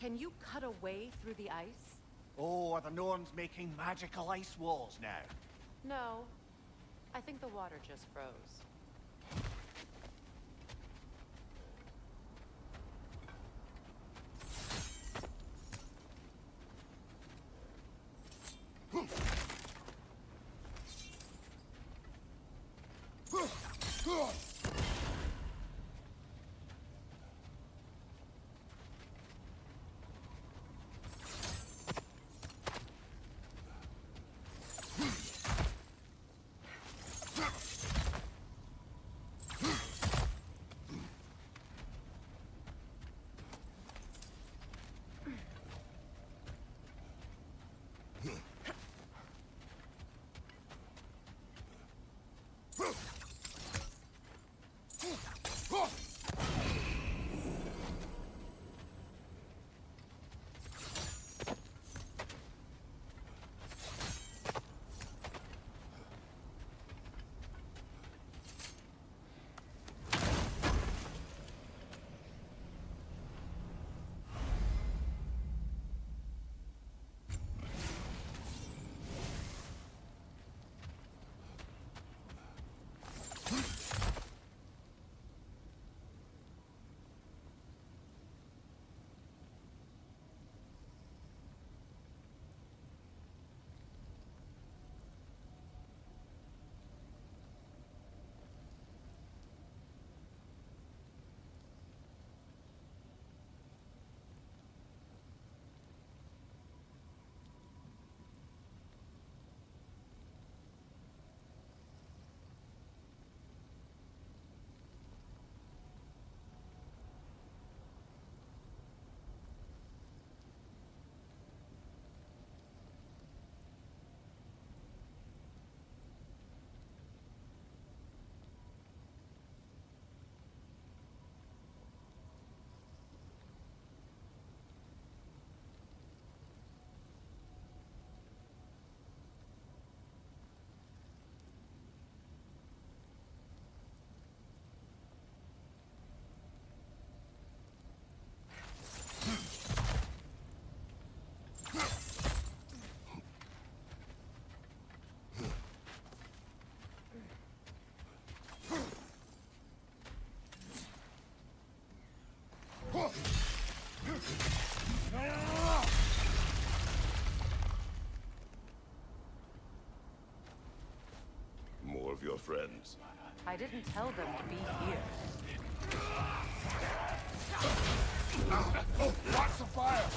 Can you cut a way through the ice? Oh, are the Norns making magical ice walls now? No. I think the water just froze. More of your friends. I didn't tell them to be here. Oh, watch the fire!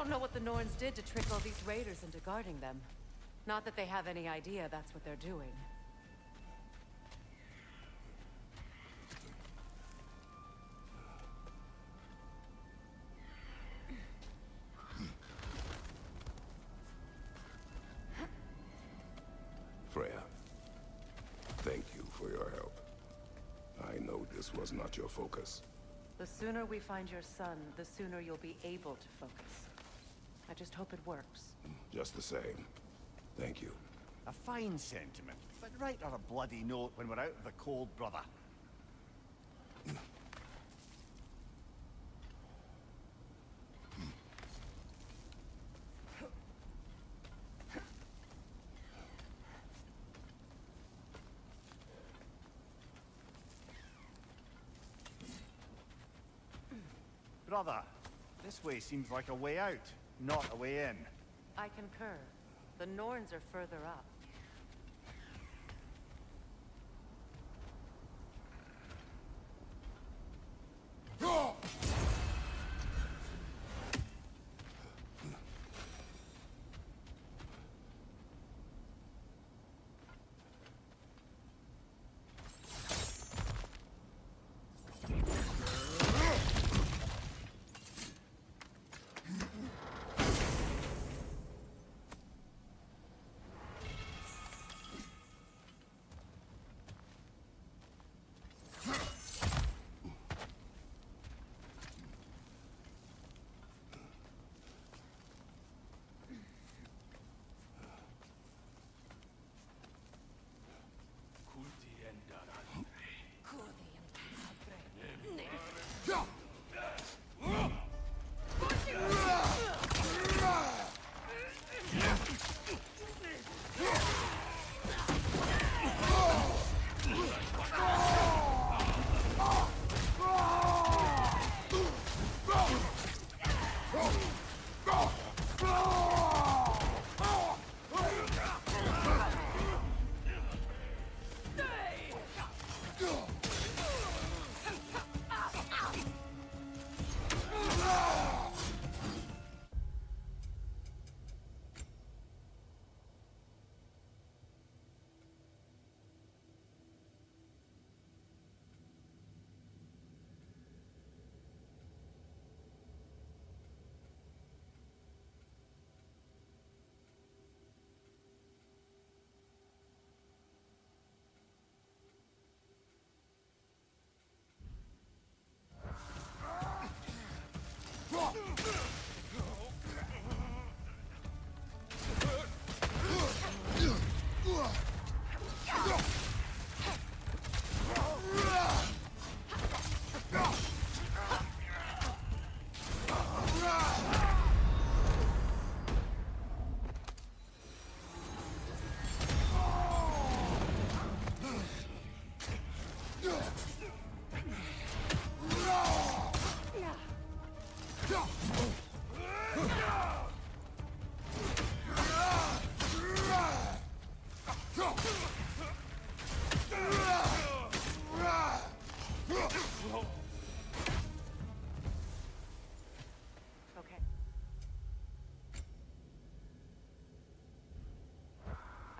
don't know what the Norns did to trick all these raiders into guarding them. Not that they have any idea that's what they're doing. Freya, thank you for your help. I know this was not your focus. The sooner we find your son, the sooner you'll be able to focus. I just hope it works. Just the same. Thank you. A fine sentiment, but write her a bloody note when we're out of the cold, brother. Brother, this way seems like a way out, not a way in. I concur. The Norns are further up.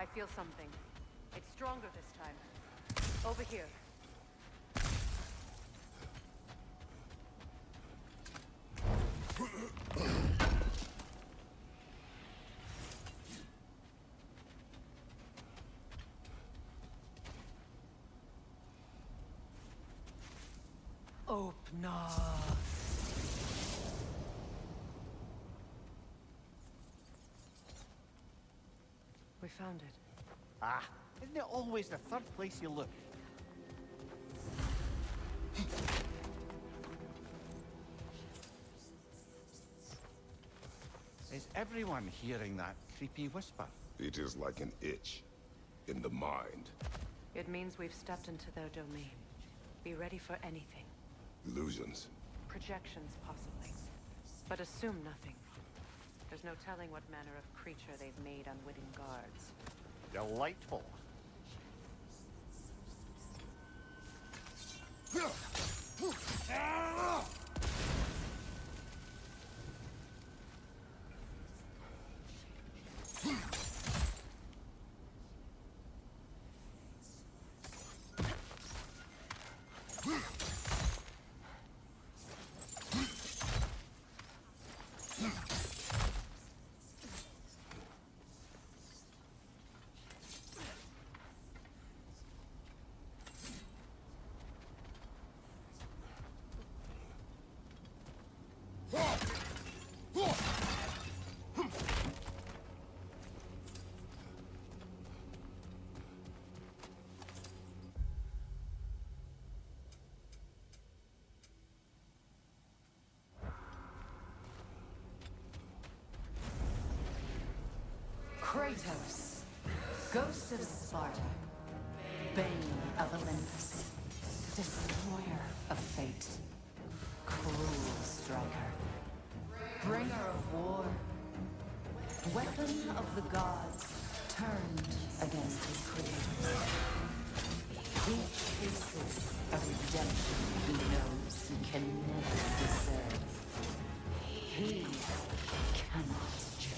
I feel something. It's stronger this time. Over here. Open up. We found it. Ah, isn't it always the third place you look? Is everyone hearing that creepy whisper? It is like an itch in the mind. It means we've stepped into their domain. Be ready for anything. Illusions. Projections, possibly. But assume nothing. There's no telling what manner of creature they've made unwitting guards. Delightful. Kratos, Ghost of Sparta, Bane of Olympus, Destroyer of Fate, Cruel Striker, Bringer of War, Weapon of the Gods turned against his creators. He faces a redemption he knows he can never deserve. He cannot change.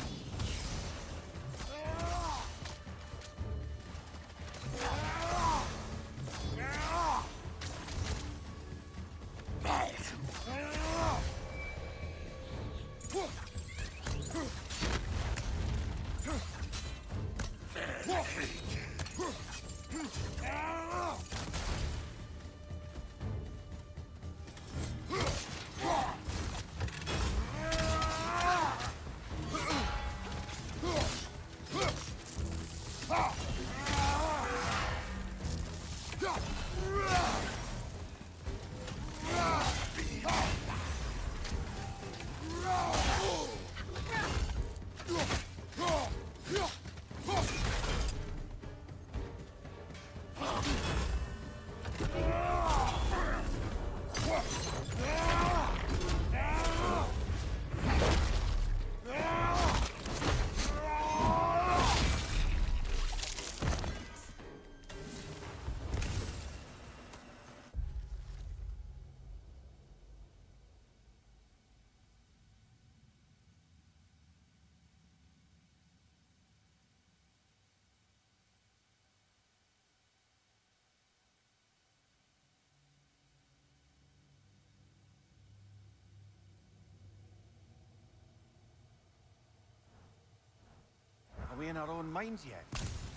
Are we in our own minds yet?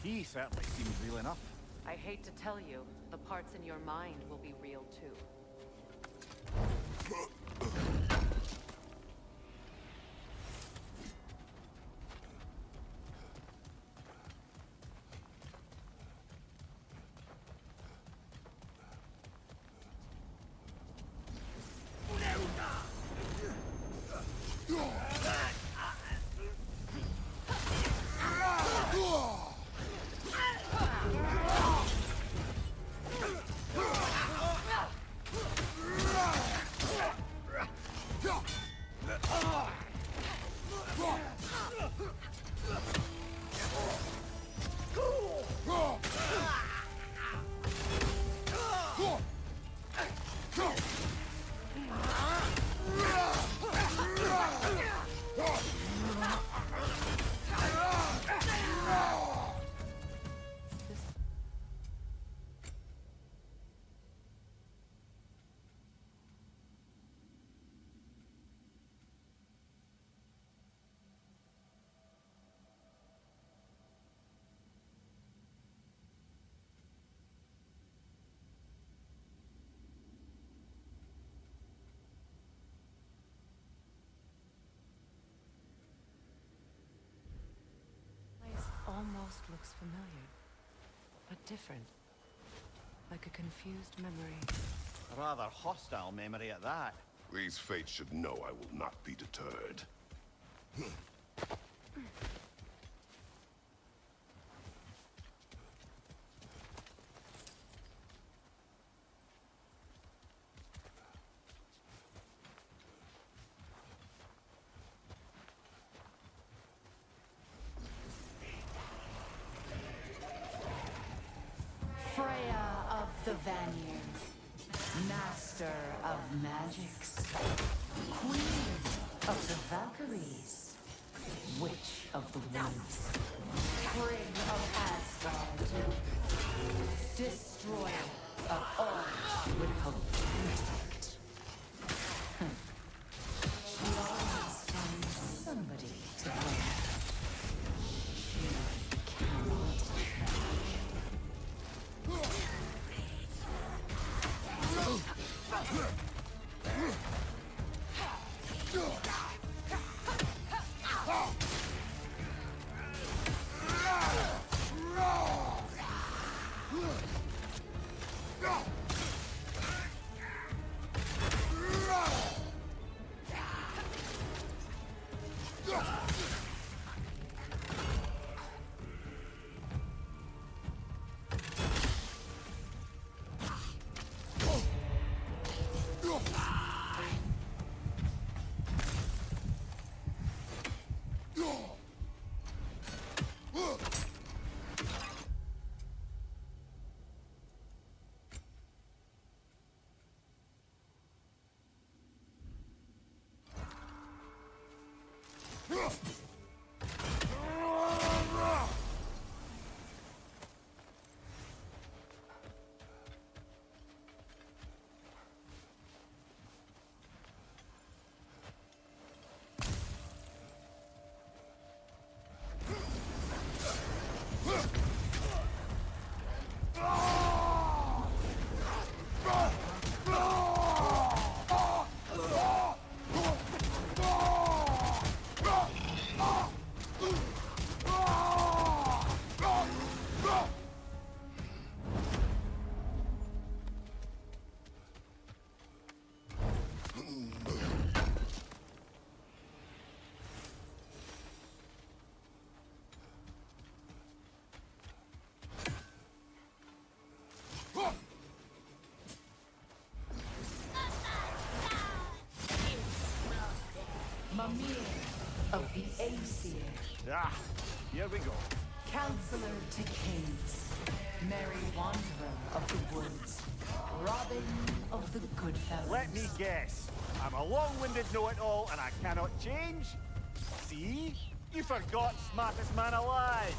He certainly seems real enough. I hate to tell you, the parts in your mind will be real too. Almost looks familiar, but different. Like a confused memory. A rather hostile memory at that. These fates should know I will not be deterred. The Vanir, Master of Magics, Queen of the Valkyries, Witch of the Woods, Spring of Asgard, Destroyer of all she would hope to protect. She always finds somebody to blame. She cannot change. Mimir of the Aesir, Ah, here we go. Counselor to Kings, Merry Wanderer of the Woods, Robin of the Goodfellows. Let me guess. I'm a long-winded know-it-all and I cannot change? See? You forgot smartest man alive.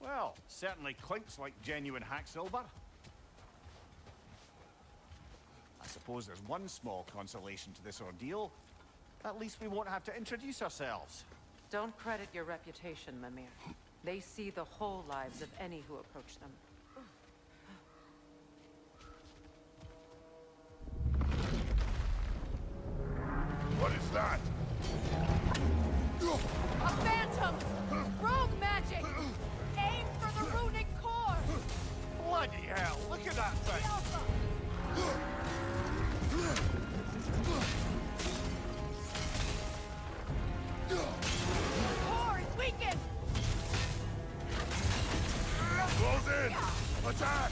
Well, certainly clinks like genuine hack silver. I suppose there's one small consolation to this ordeal. At least we won't have to introduce ourselves. Don't credit your reputation, Mimir. They see the whole lives of any who approach them. What is that? A phantom! Rogue magic! Aim for the runic core! Bloody hell, look at that thing! Core is weakened! Close in! Attack!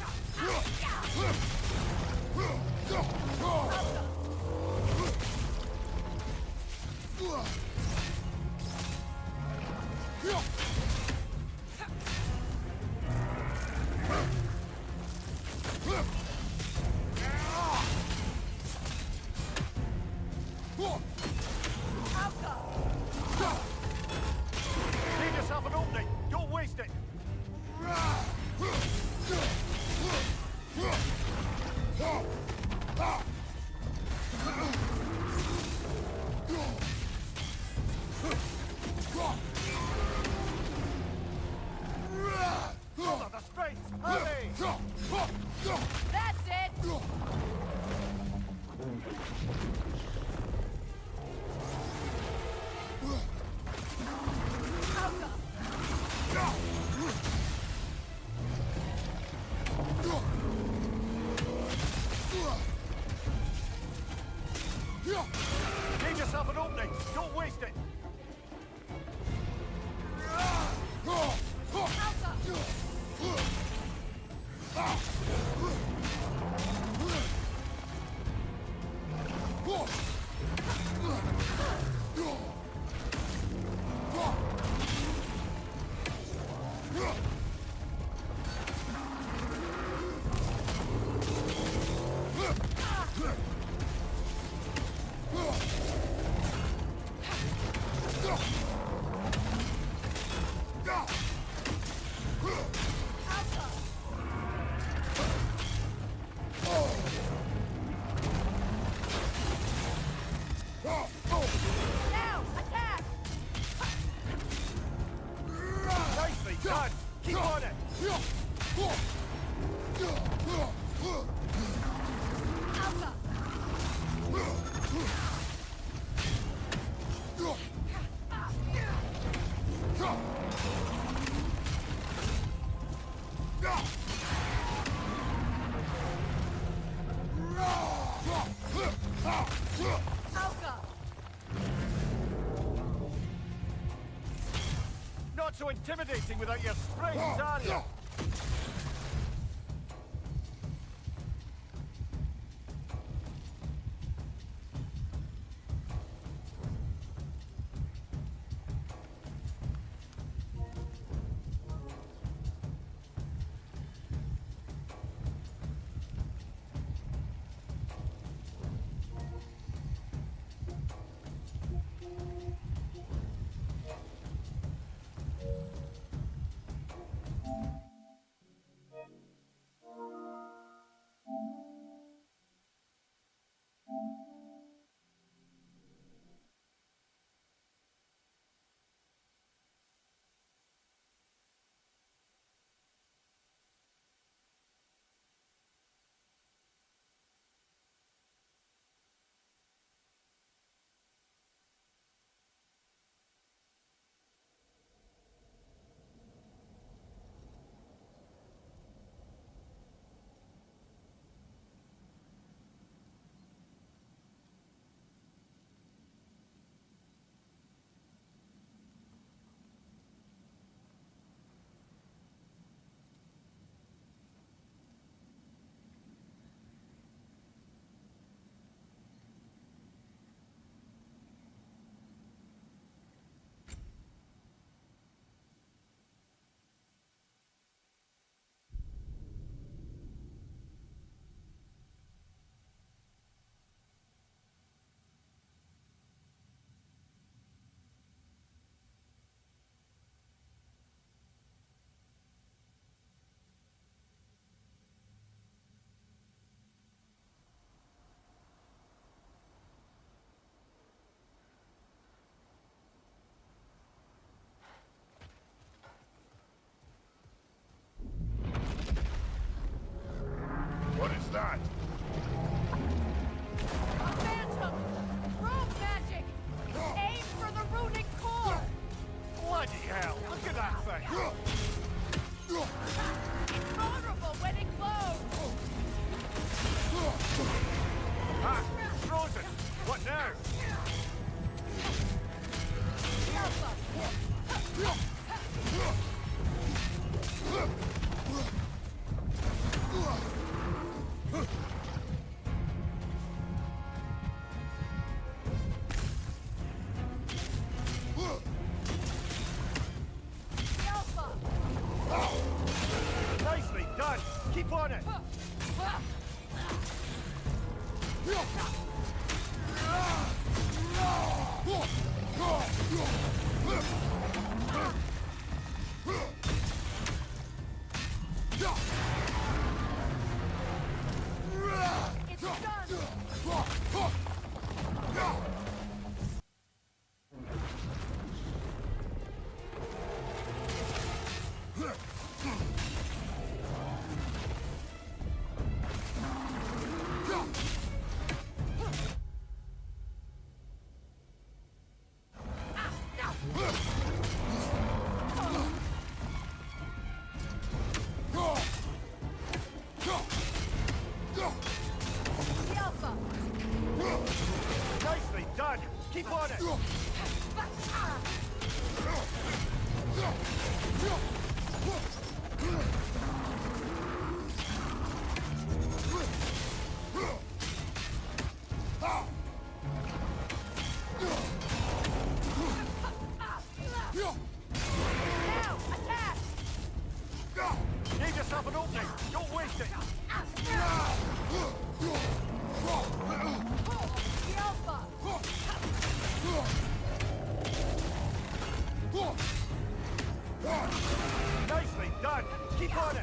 Leave yourself an opening! Don't waste it! Hold on the strength! Hurry! That's it! Leave yourself an opening! Don't waste it! Now, attack! Nicely done! Keep on it! Alpha! Alpha! Not so intimidating without your springs, are you? What is that? A phantom! Rogue magic! Aim for the runic core! Bloody hell! Look at that thing! It's vulnerable when it glows! Ah! It's frozen! What now? Alpha! Nicely done! Keep on it! It's done! Nicely done! Keep on it! Now, attack! Give yourself an opening! Don't waste it! The Alpha! Nicely done! Keep on it!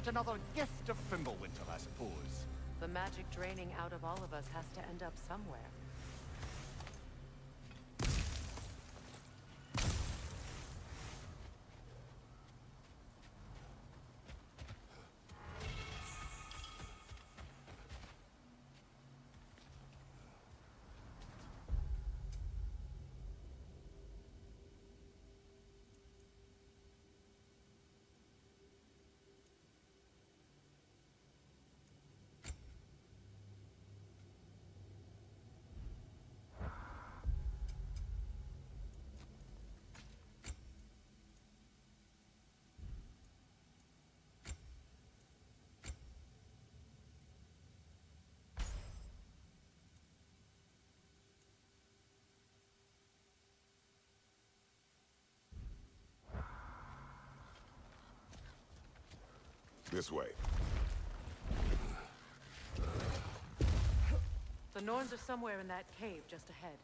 another gift of Fimbulwinter, I suppose. The magic draining out of all of us has to end up somewhere. This way. The Norns are somewhere in that cave just ahead.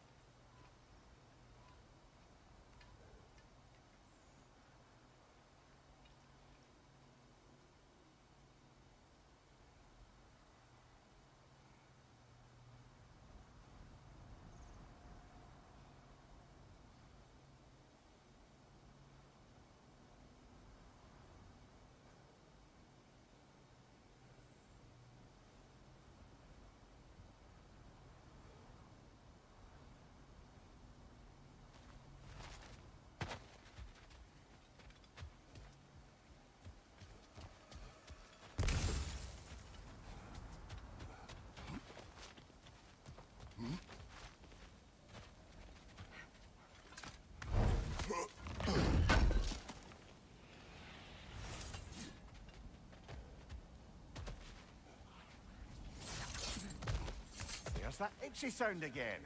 There's that itchy sound again.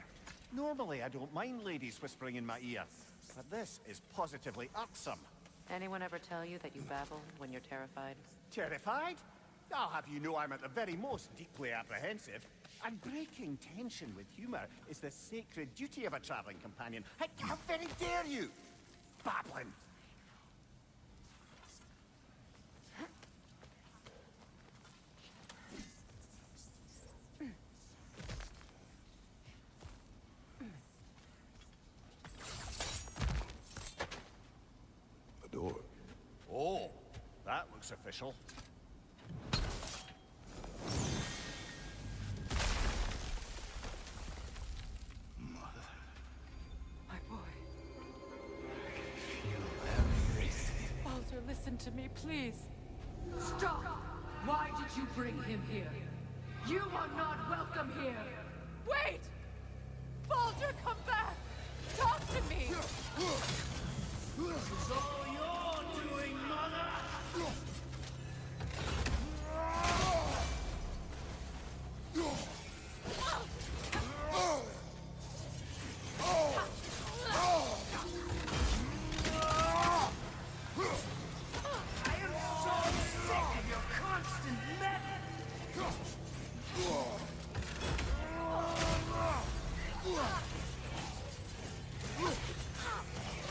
Normally I don't mind ladies whispering in my ear, but this is positively irksome. Anyone ever tell you that you babble when you're terrified? Terrified? I'll have you know I'm at the very most deeply apprehensive. And breaking tension with humor is the sacred duty of a traveling companion. How very dare you! Babbling! A door. Oh, that looks official. Listen to me, please. Stop! Why did you bring him here? You are not welcome here! Wait! Baldur, come back! Talk to me! This is all you're doing, mother!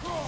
Oh!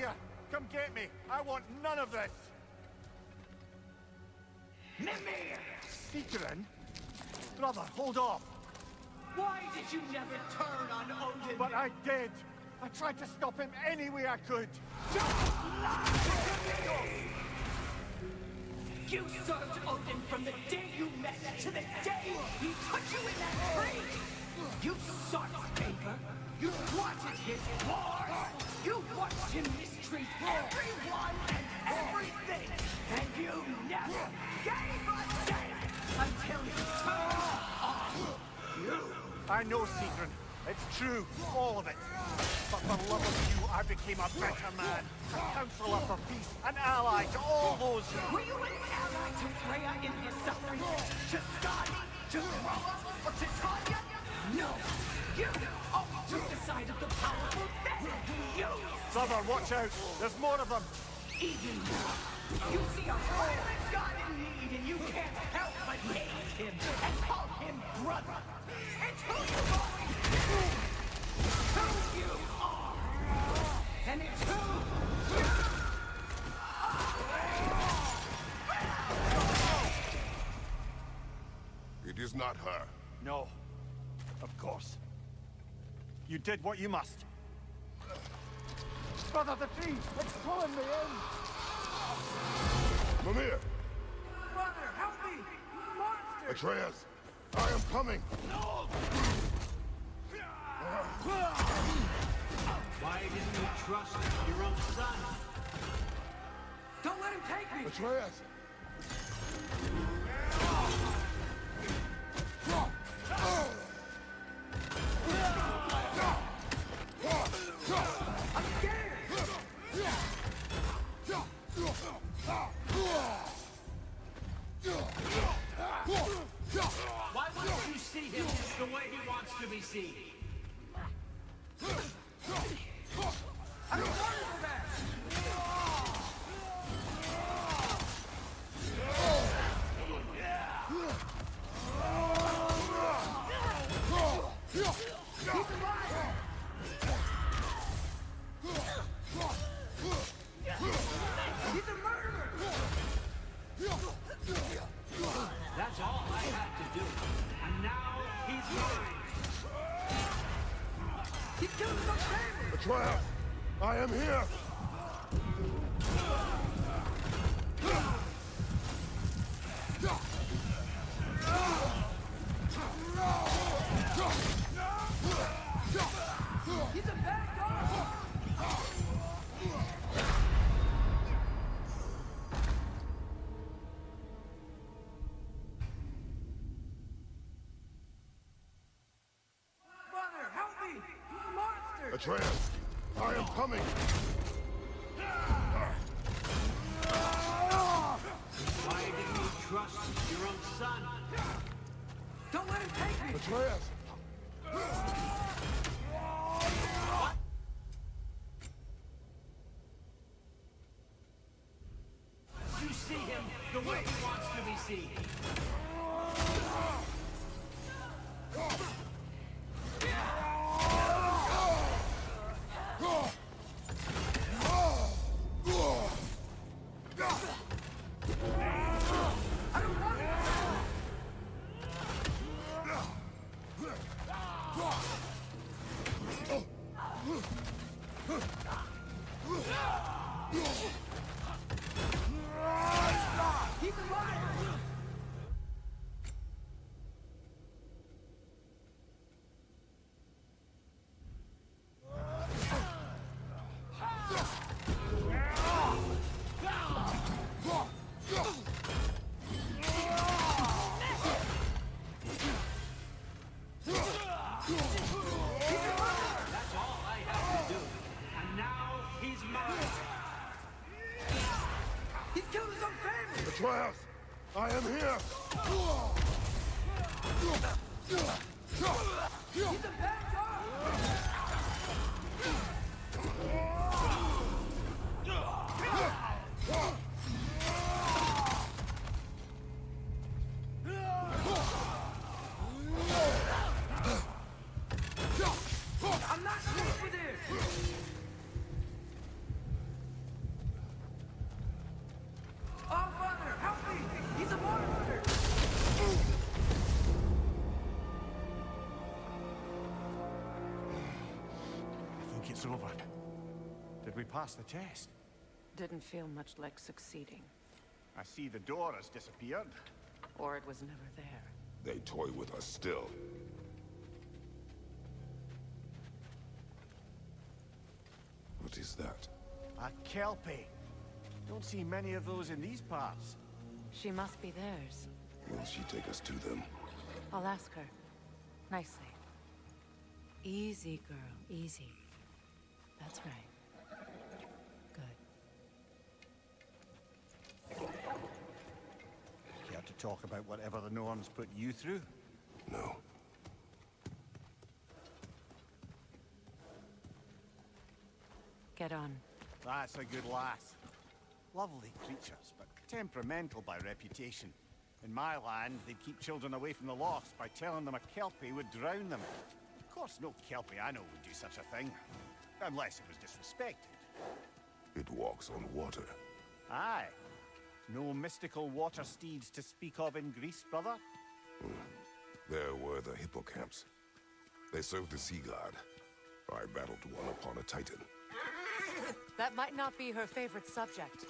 here! Come get me! I want none of this! Mimir! Secret? Brother, hold off! Why did you never turn on Odin? But I did! I tried to stop him any way I could! Don't lie! You served Odin from the day you met to the day he put you in that tree! You sought favor, you wanted his war, you watched him mistreat everyone and everything, and you never gave a damn until you turned on you! I know, Secret. It's true, all of it. But for love of you, I became a better man, a counselor for peace, an ally to all those who... Were you an ally to Freya in his suffering? To Skadi? To Roa? Or to Tanya? No! You always took the side of the powerful then! You! Brother, watch out! There's more of them! Even now, you see a violent god in need and you can't help but hate him and call him brother! It's who you've always been! Who you are! And it's who you are! It is not her. No. Of course. You did what you must. Brother, the tree! It's pulling me in! Mimir! Brother, help me! Monster! Atreus! I am coming! No! Why didn't you trust your own son? Don't let him take me! Atreus! I'm scared! Why wouldn't you see him the way he wants to be seen? I don't want to go back! Keep him alive! He's a murderer! That's all I had to do. And now he's mine. He killed his own family! Atreus! I am here! He's a bad guy! Brother, help me! Monster! Atreus! I am coming! Why didn't you trust your own son? Don't let him take me! Atreus! You see him the way he wants to be seen. I don't want it! He's alive! That's all I had to do. And now he's mine. He's killed his own family! Atreus! I am here! He's a bad guy! I'm not safe for this! It's over. Did we pass the test? Didn't feel much like succeeding. I see the door has disappeared. Or it was never there. They toy with us still. What is that? A Kelpie. Don't see many of those in these parts. She must be theirs. Will she take us to them? I'll ask her. Nicely. Easy, girl. Easy. That's right. Good. Care to talk about whatever the Norns put you through? No. Get on. That's a good lass. Lovely creatures, but temperamental by reputation. In my land, they'd keep children away from the lost by telling them a Kelpie would drown them. Of course, no Kelpie I know would do such a thing. Unless it was disrespected. It walks on water. Aye. No mystical water steeds to speak of in Greece, brother? There were the hippocamps. They served the sea god. I battled one upon a titan. That might not be her favorite subject.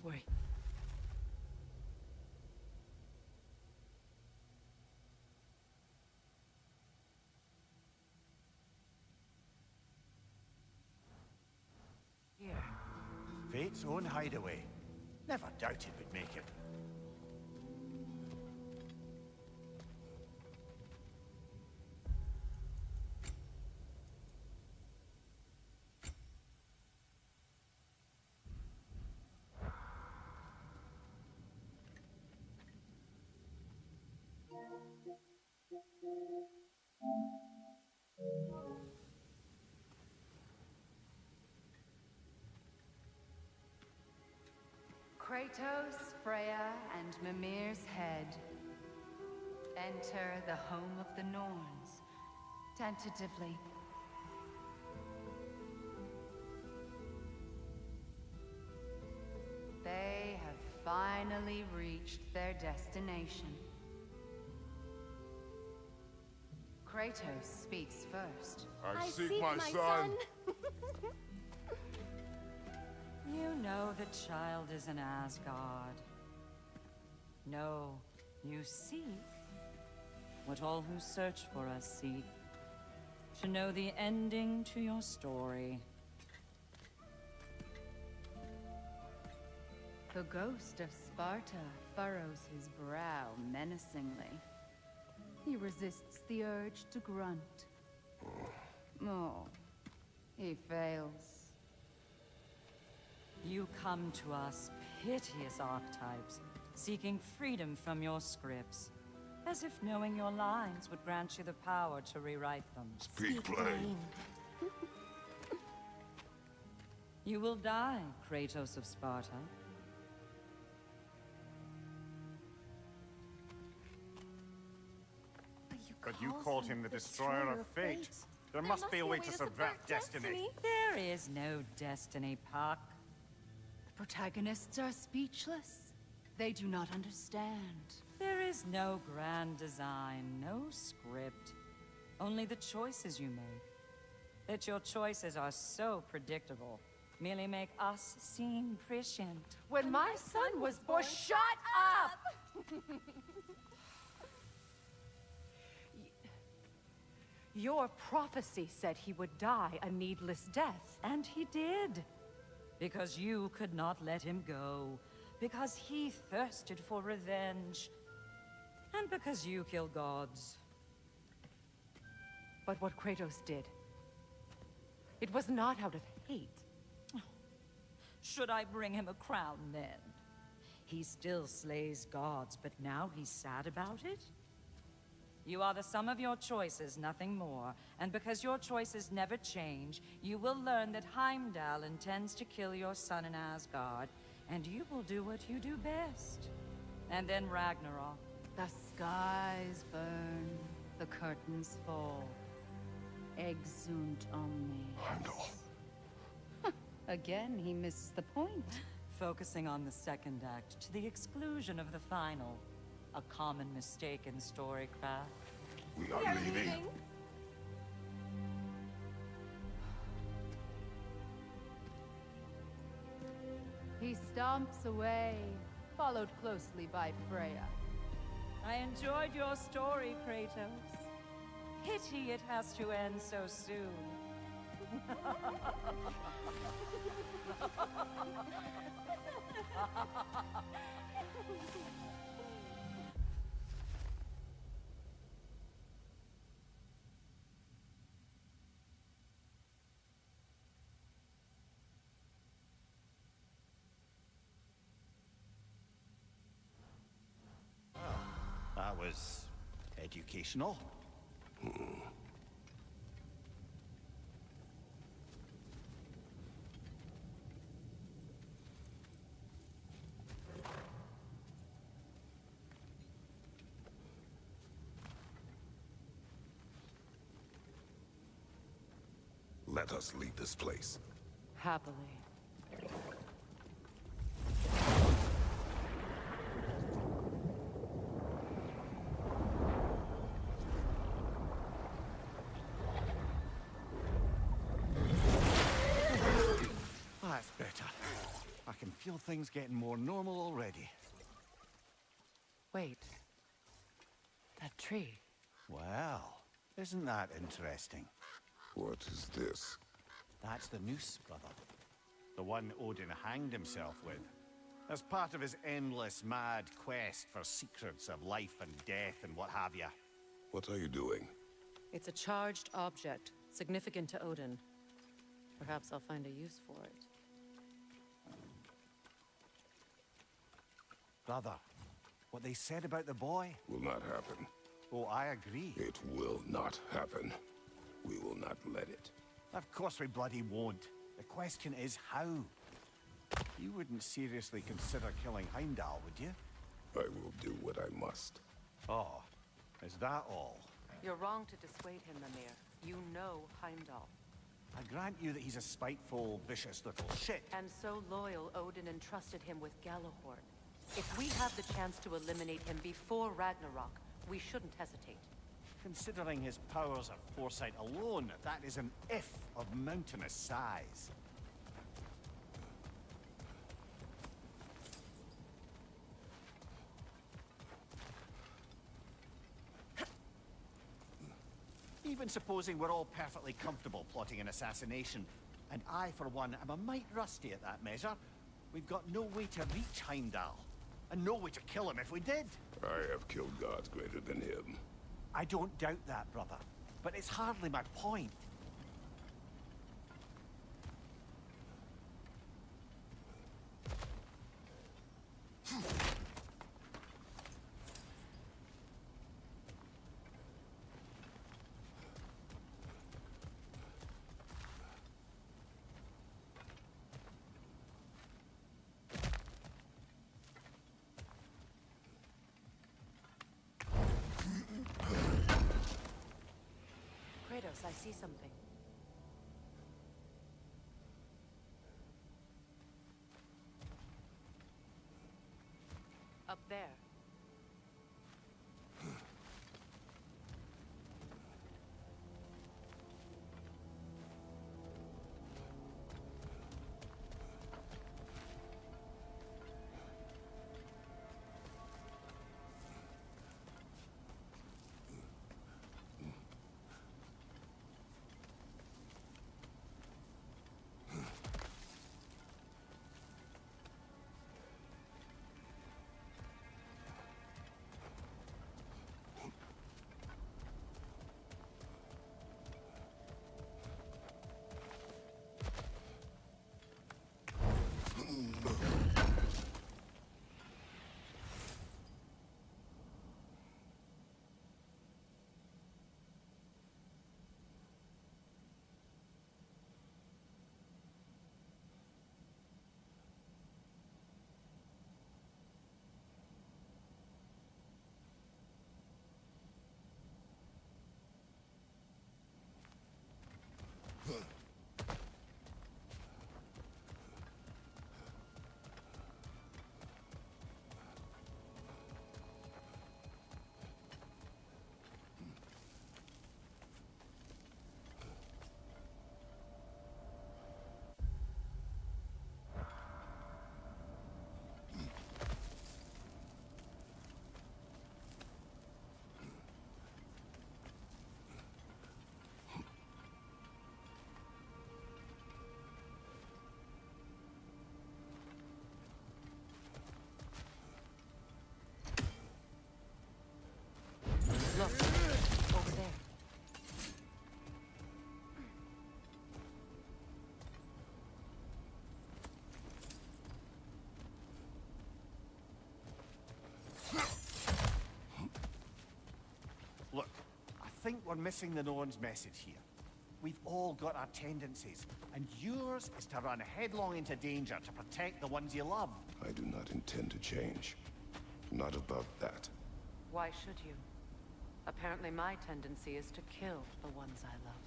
Worry. Here. Fate's own hideaway. Never doubted we'd make it. Kratos, Freya, and Mimir's head. Enter the home of the Norns, tentatively. They have finally reached their destination. Kratos speaks first. I seek my son. You know the child is an Asgard. No, you seek what all who search for us seek. To know the ending to your story. The ghost of Sparta furrows his brow menacingly. He resists the urge to grunt. Oh, he fails. You come to us, piteous archetypes, seeking freedom from your scripts. As if knowing your lines would grant you the power to rewrite them. Speak plain. You will die, Kratos of Sparta. But you called him the Destroyer of Fate. There must be a way to subvert destiny. There is no destiny, Puck. The protagonists are speechless. They do not understand. There is no grand design, no script. Only the choices you make. That your choices are so predictable, merely make us seem prescient. When my son was born, shut up! Your prophecy said he would die a needless death. And he did. Because you could not let him go. Because he thirsted for revenge. And because you kill gods. But what Kratos did, it was not out of hate. Should I bring him a crown then? He still slays gods, but now he's sad about it? You are the sum of your choices, nothing more. And because your choices never change, you will learn that Heimdall intends to kill your son in Asgard, and you will do what you do best. And then Ragnarok. The skies burn, the curtains fall. Exunt omnes. Heimdall. Again, he misses the point. Focusing on the second act to the exclusion of the final. A common mistake in storycraft. We are leaving. He stomps away, followed closely by Freya. I enjoyed your story, Kratos. Pity it has to end so soon. That was educational. Let us leave this place. Happily. That's better. I can feel things getting more normal already. Wait. That tree. Well, isn't that interesting? What is this? That's the noose, brother. The one Odin hanged himself with. As part of his endless, mad quest for secrets of life and death and what have you. What are you doing? It's a charged object, significant to Odin. Perhaps I'll find a use for it. Brother, what they said about the boy? Will not happen. Oh, I agree. It will not happen. We will not let it. Of course we bloody won't. The question is how. You wouldn't seriously consider killing Heimdall, would you? I will do what I must. Oh, is that all? You're wrong to dissuade him, Mimir. You know Heimdall. I grant you that he's a spiteful, vicious little shit. And so loyal, Odin entrusted him with Gjallarhorn. If we have the chance to eliminate him before Ragnarok, we shouldn't hesitate. Considering his powers of foresight alone, that is an if of mountainous size. Even supposing we're all perfectly comfortable plotting an assassination, and I, for one, am a mite rusty at that measure, we've got no way to reach Heimdall, and no way to kill him if we did. I have killed gods greater than him. I don't doubt that, brother, but it's hardly my point. Kratos, I see something. Up there. Look, over there. Look, I think we're missing the Norn's message here. We've all got our tendencies, and yours is to run headlong into danger to protect the ones you love. I do not intend to change. Not about that. Why should you? Apparently my tendency is to kill the ones I love.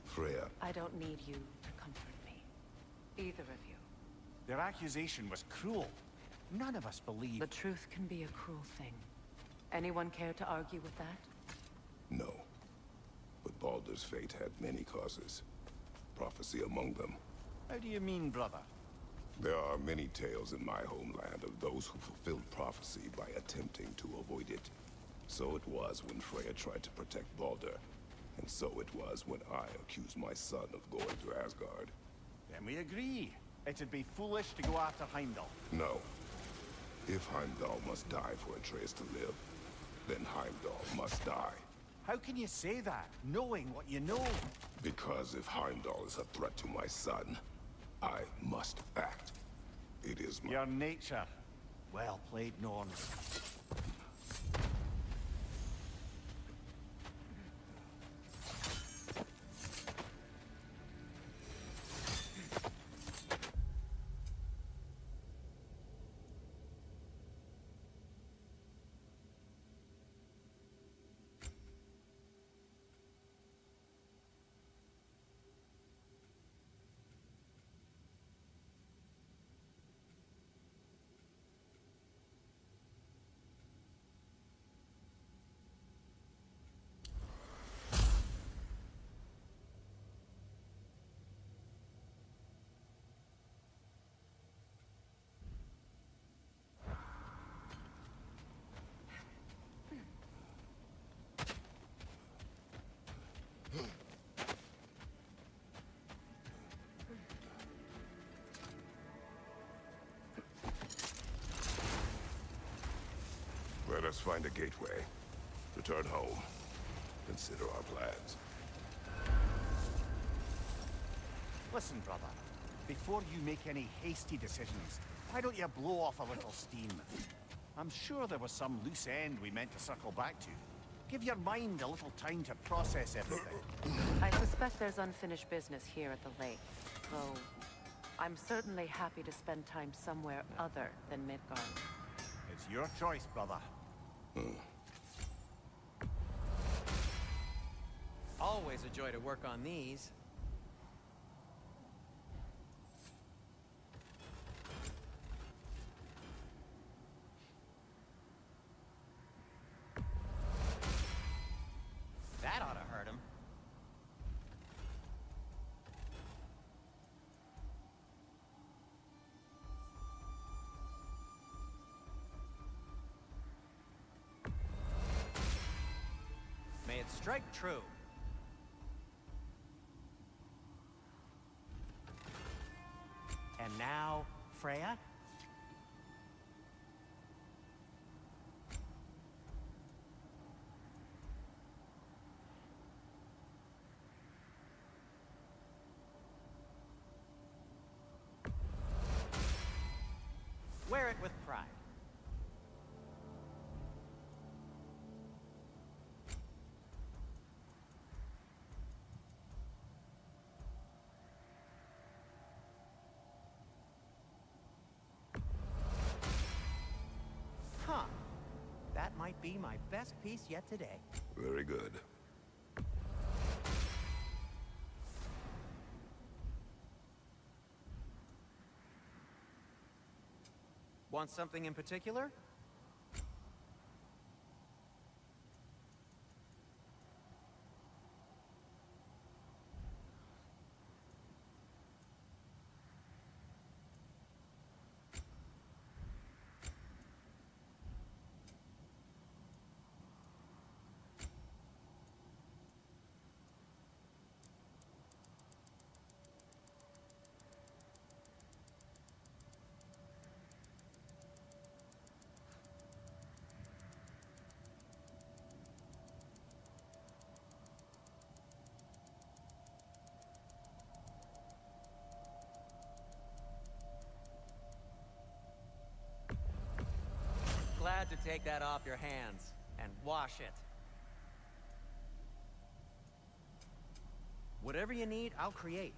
Freya, I don't need you to comfort me. Either of you. Their accusation was cruel. None of us believe... The truth can be a cruel thing. Anyone care to argue with that? no. But Baldur's fate had many causes. Prophecy among them. How do you mean, brother? There are many tales in my homeland of those who fulfilled prophecy by attempting to avoid it. So it was when Freya tried to protect Baldur. And so it was when I accused my son of going to Asgard. Then we agree. It'd be foolish to go after Heimdall. No. If Heimdall must die for Atreus to live, then Heimdall must die. How can you say that, knowing what you know? Because if Heimdall is a threat to my son, I must act. It is my... Your nature. Well played, Norns. Let us find a gateway. Return home. Consider our plans. Listen, brother. Before you make any hasty decisions, why don't you blow off a little steam? I'm sure there was some loose end we meant to circle back to. Give your mind a little time to process everything. I suspect there's unfinished business here at the lake, though I'm certainly happy to spend time somewhere other than Midgard. It's your choice, brother. Always a joy to work on these. That ought to hurt him. May it strike true. And now, Freya? Wear it with pride. Huh. That might be my best piece yet today. Very good. Want something in particular? glad to take that off your hands and wash it. Whatever you need, I'll create.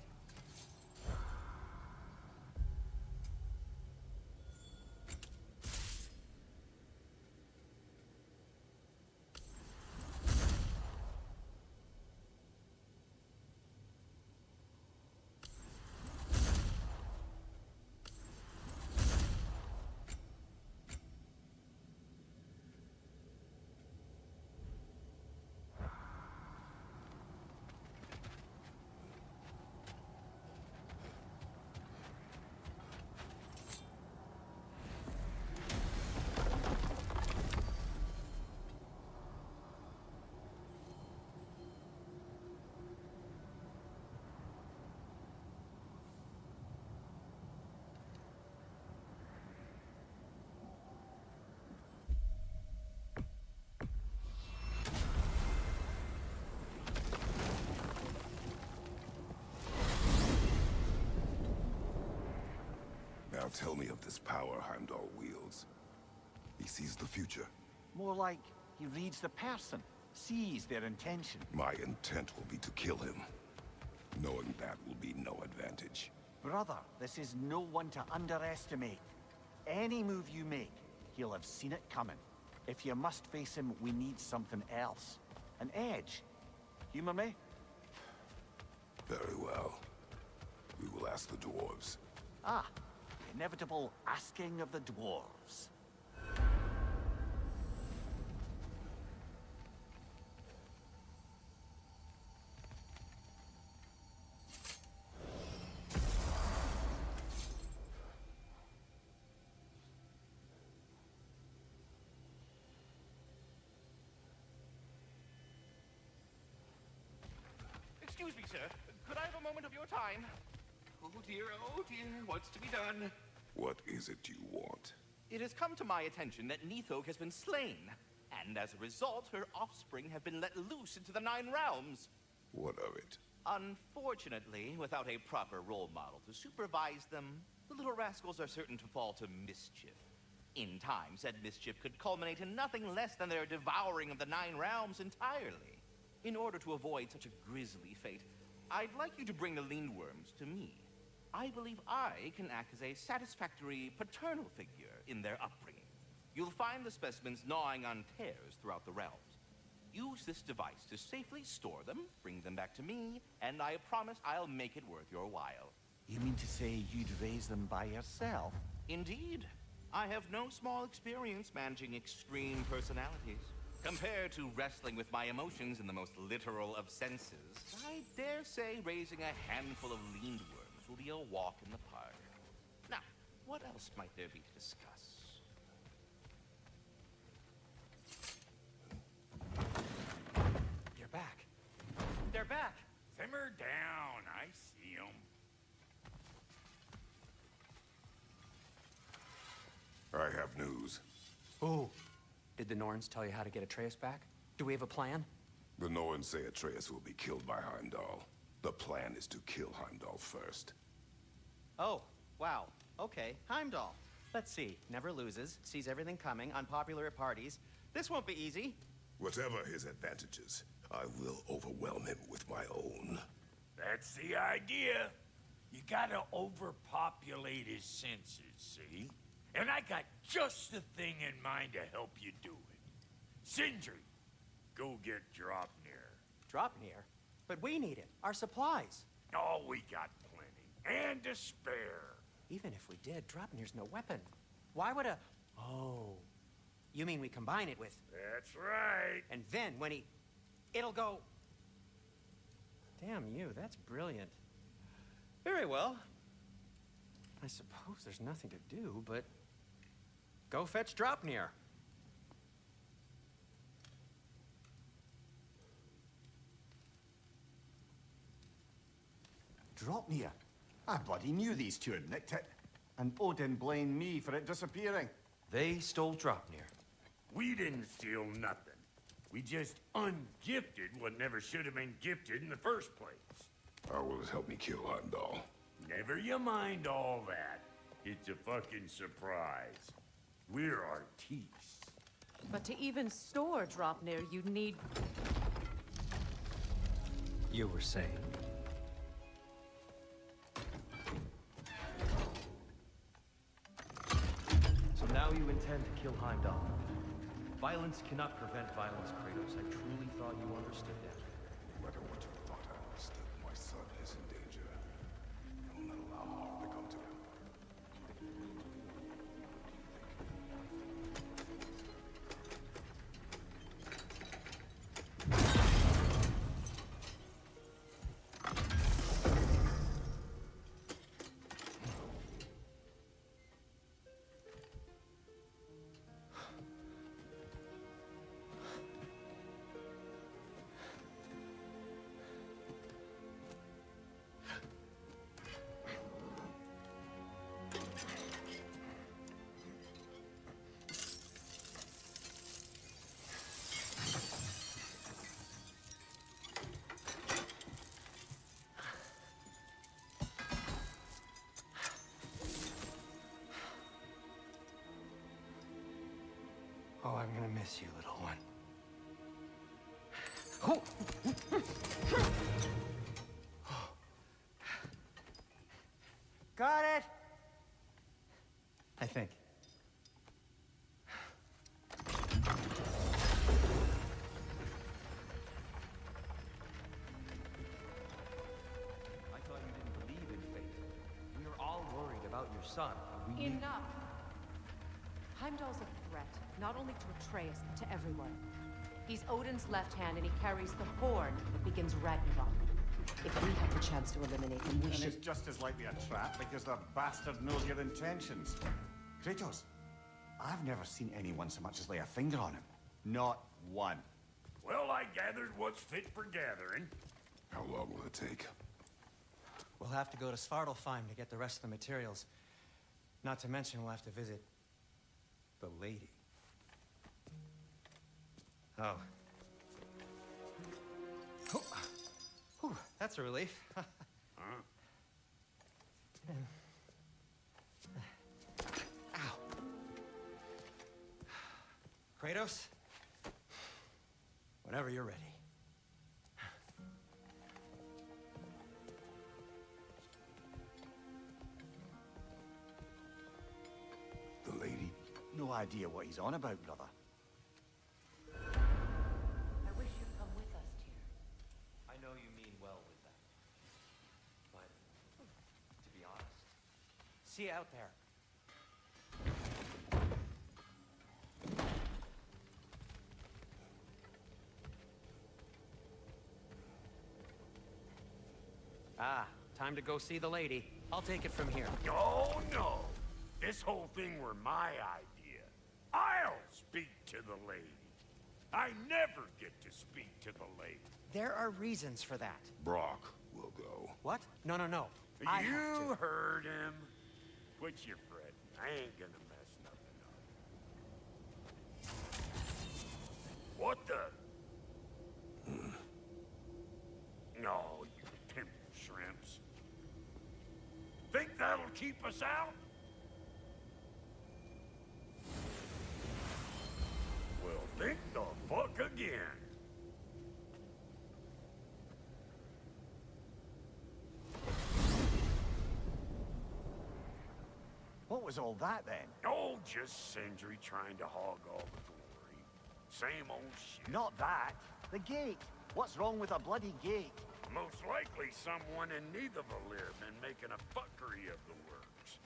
Now tell me of this power Heimdall wields. He sees the future. More like he reads the person, sees their intention. My intent will be to kill him. Knowing that will be no advantage. Brother, this is no one to underestimate. Any move you make, he'll have seen it coming. If you must face him, we need something else. An edge. Humor me? Very well. We will ask the dwarves. Ah, the inevitable asking of the dwarves. Excuse me, sir. Could I have a moment of your time? Oh dear, what's to be done? What is it you want? It has come to my attention that Nithog has been slain, and as a result, her offspring have been let loose into the Nine Realms. What of it? Unfortunately, without a proper role model to supervise them, the little rascals are certain to fall to mischief. In time, said mischief could culminate in nothing less than their devouring of the Nine Realms entirely. In order to avoid such a grisly fate, I'd like you to bring the Lindwyrms to me. I believe I can act as a satisfactory paternal figure in their upbringing. You'll find the specimens gnawing on tears throughout the realms. Use this device to safely store them, bring them back to me, and I promise I'll make it worth your while. You mean to say you'd raise them by yourself? Indeed. I have no small experience managing extreme personalities. Compared to wrestling with my emotions in the most literal of senses, I dare say raising a handful of Lindwyrms will be a walk in the park. Now, what else might there be to discuss? You're back. They're back. Simmer down, I see 'em. I have news. Oh. Did the Norns tell you how to get Atreus back? Do we have a plan? The Norns say Atreus will be killed by Heimdall. The plan is to kill Heimdall first. Oh, wow. Okay, Heimdall. Let's see. Never loses, sees everything coming, unpopular at parties. This won't be easy. Whatever his advantages, I will overwhelm him with my own. That's the idea. You gotta overpopulate his senses, see? And I got just the thing in mind to help you do it. Sindri, go get Dropnir. Dropnir? But we need it. Our supplies. Oh, we got plenty. And to spare. Even if we did, Dropnir's no weapon. Why would a... Oh. You mean we combine it with... That's right. And then when he... It'll go... Damn you, that's brilliant. Very well. I suppose there's nothing to do, but... Go fetch Dropnir. Dropnir? I bloody knew these two had nicked it. And Odin blamed me for it disappearing. They stole Dropnir. We didn't steal nothing. We just ungifted what never should have been gifted in the first place. How will it help me kill Heimdall? Never you mind all that. It's a fucking surprise. We're artistes. But to even store Dropnir, you'd need... You were saying? So now you intend to kill Heimdall. Violence cannot prevent violence, Kratos. I truly thought you understood that. No matter what you thought I understood, my son is in danger. I will not allow harm to come to him. Oh, I'm gonna miss you, little one. Oh. Got it! I think. I thought you didn't believe in fate. We are all worried about your son. We need... Enough! Heimdall's a threat, not only to Atreus, but to everyone. He's Odin's left hand, and he carries the horn that begins Ragnarok. If we have the chance to eliminate him, we And should... it's just as likely a trap because the bastard knows your intentions. Kratos, I've never seen anyone so much as lay a finger on him. Not one. Well, I gathered what's fit for gathering. How long will it take? We'll have to go to Svartlfheim to get the rest of the materials. Not to mention we'll have to visit the lady. Oh. Oh. Whew, that's a relief. Ow. Kratos? Whenever you're ready. The lady? No idea what he's on about, brother. I wish you'd come with us, Tyr. I know you mean well with that. But, to be honest... See you out there. Ah, time to go see the lady. I'll take it from here. Oh, no. This whole thing were my idea. I'll speak to the lady. I never get to speak to the lady. There are reasons for that. Brock will go. What? No, no, no. I have You to. heard him. Quit your fretting. I ain't gonna mess nothing up. What the? No, you pimp shrimps. Think that'll keep us out? Well, think the fuck again. What was all that, then? Oh, just Sindri trying to hog all the glory. Same old shit. Not that. The gate. What's wrong with a bloody gate? Most likely someone in Niflheim been making a fuckery of the works.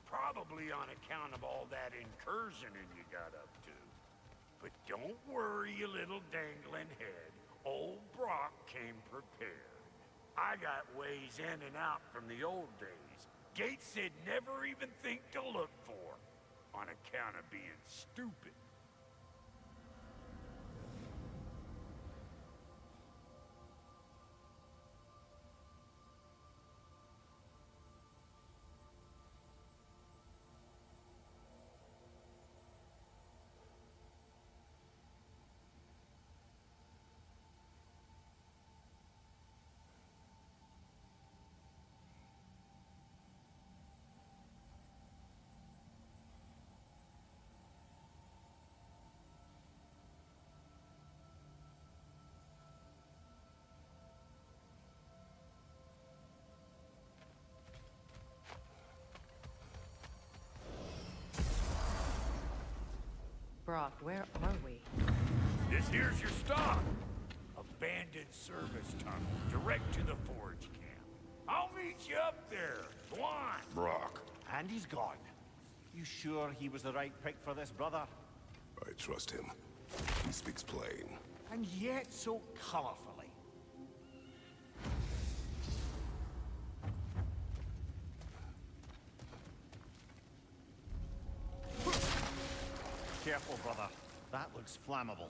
Probably on account of all that incursioning you got up to. But don't worry, you little dangling head. Old Brock came prepared. I got ways in and out from the old days. Gates said never even think to look for, on account of being stupid. Ragnarok, where are we? This here's your stop. Abandoned service tunnel, direct to the forge camp. I'll meet you up there. Go on. Brock, And he's gone. You sure he was the right pick for this, brother? I trust him. He speaks plain. And yet so colorfully. Careful, brother. That looks flammable.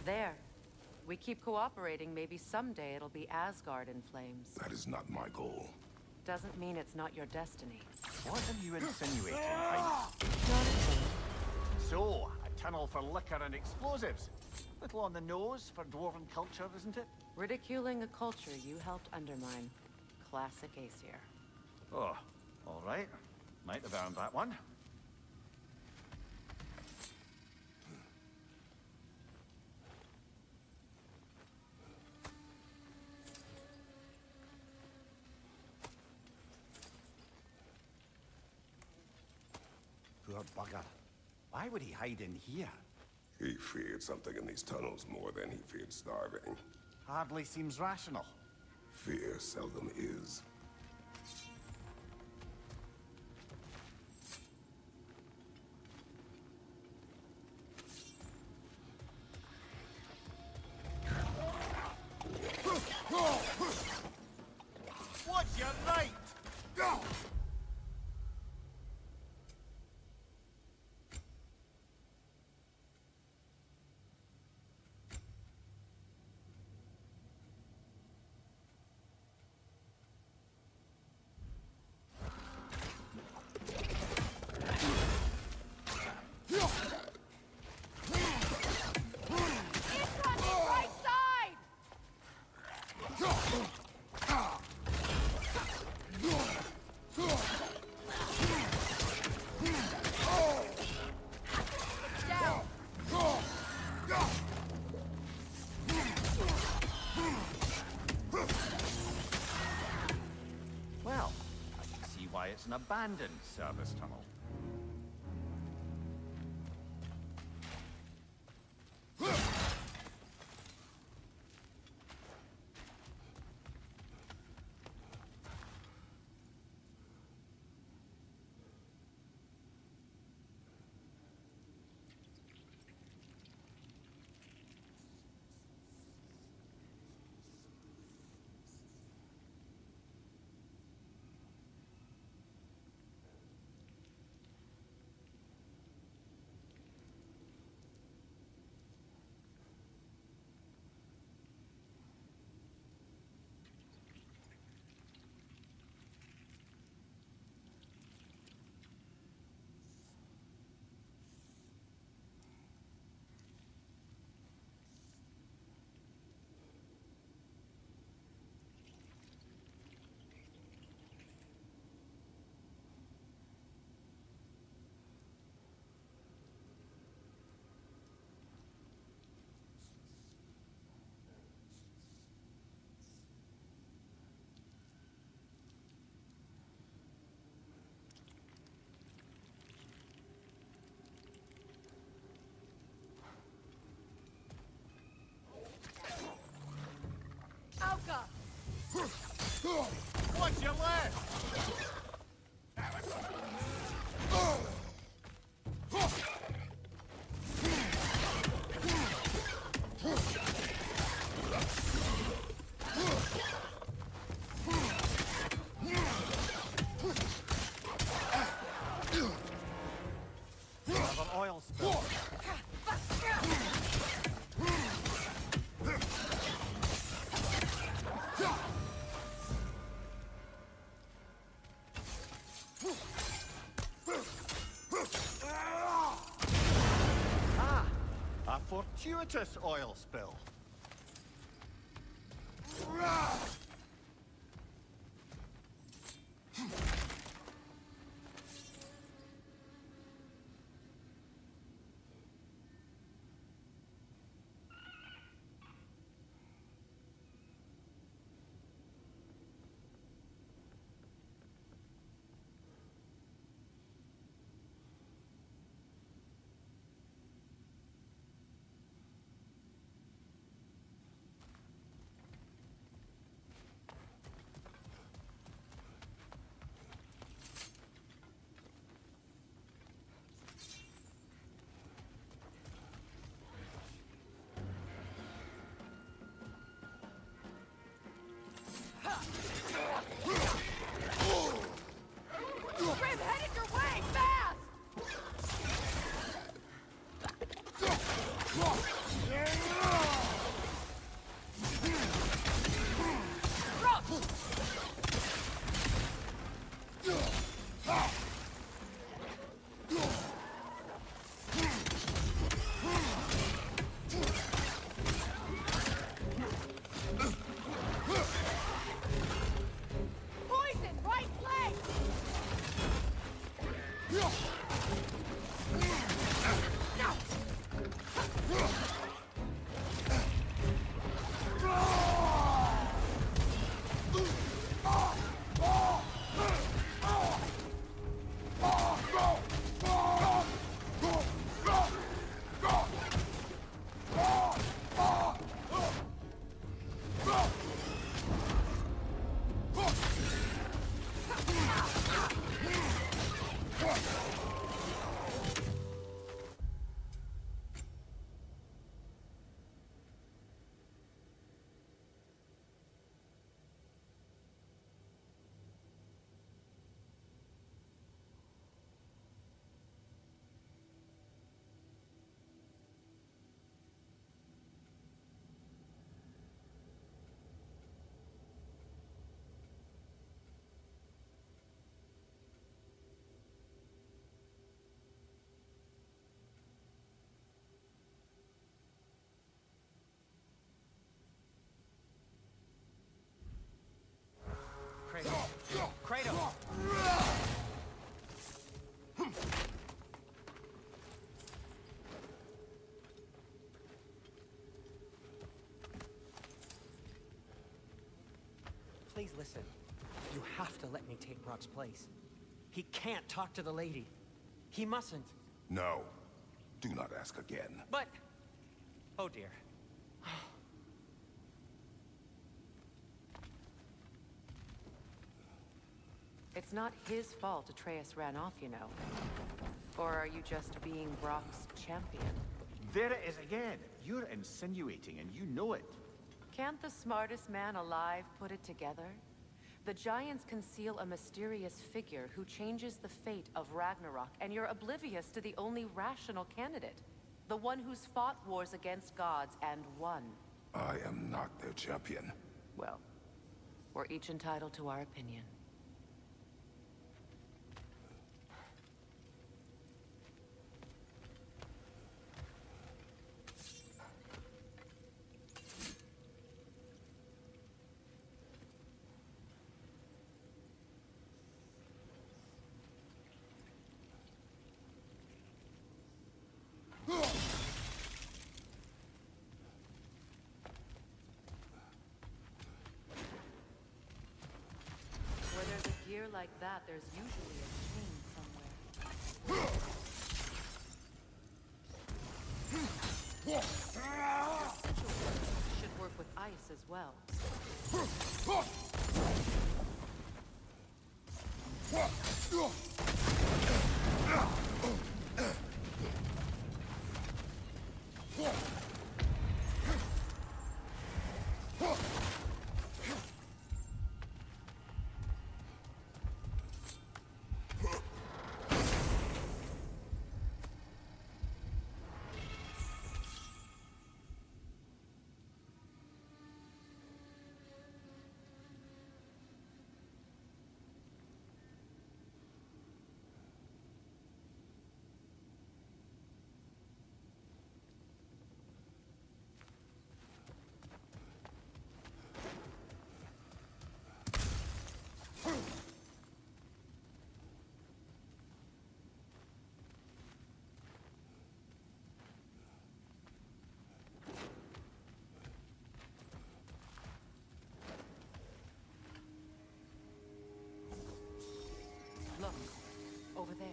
There. We keep cooperating, maybe someday it'll be Asgard in flames. That is not my goal. Doesn't mean it's not your destiny. What are you insinuating, Not a thing. So, a tunnel for liquor and explosives. Little on the nose for dwarven culture, isn't it? Ridiculing a culture you helped undermine. Classic Aesir. Oh, all right. Might have earned that one. Poor bugger. Why would he hide in here? He feared something in these tunnels more than he feared starving. Hardly seems rational. Fear seldom is. What's your right? Well, I can see why it's an abandoned service tunnel. What's your left? Have an oil spill. fortuitous oil spill. Grim, headed your way! Fast! Poison, right leg! Kratos! Please listen. You have to let me take Brock's place. He can't talk to the lady. He mustn't. No. Do not ask again. But... Oh dear. It's not his fault Atreus ran off, you know. Or are you just being Brock's champion? There it is again. You're insinuating, and you know it. Can't the smartest man alive put it together? The Giants conceal a mysterious figure who changes the fate of Ragnarok, and you're oblivious to the only rational candidate. The one who's fought wars against gods and won. I am not their champion. Well, we're each entitled to our opinion. Where there's a gear like that, there's usually a chain somewhere. Should work with ice as well. over there.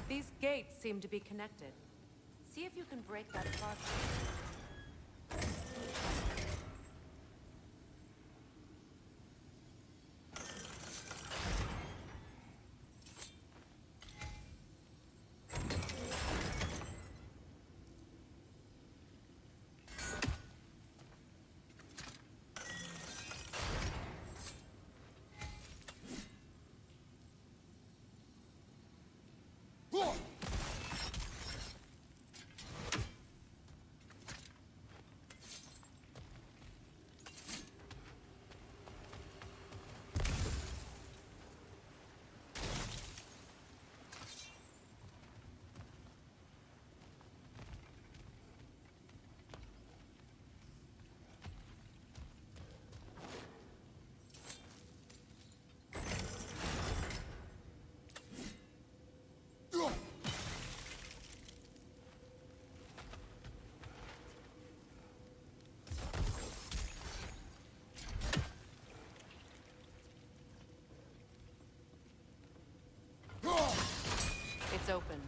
These gates seem to be connected. See if you can break that apart. It's open.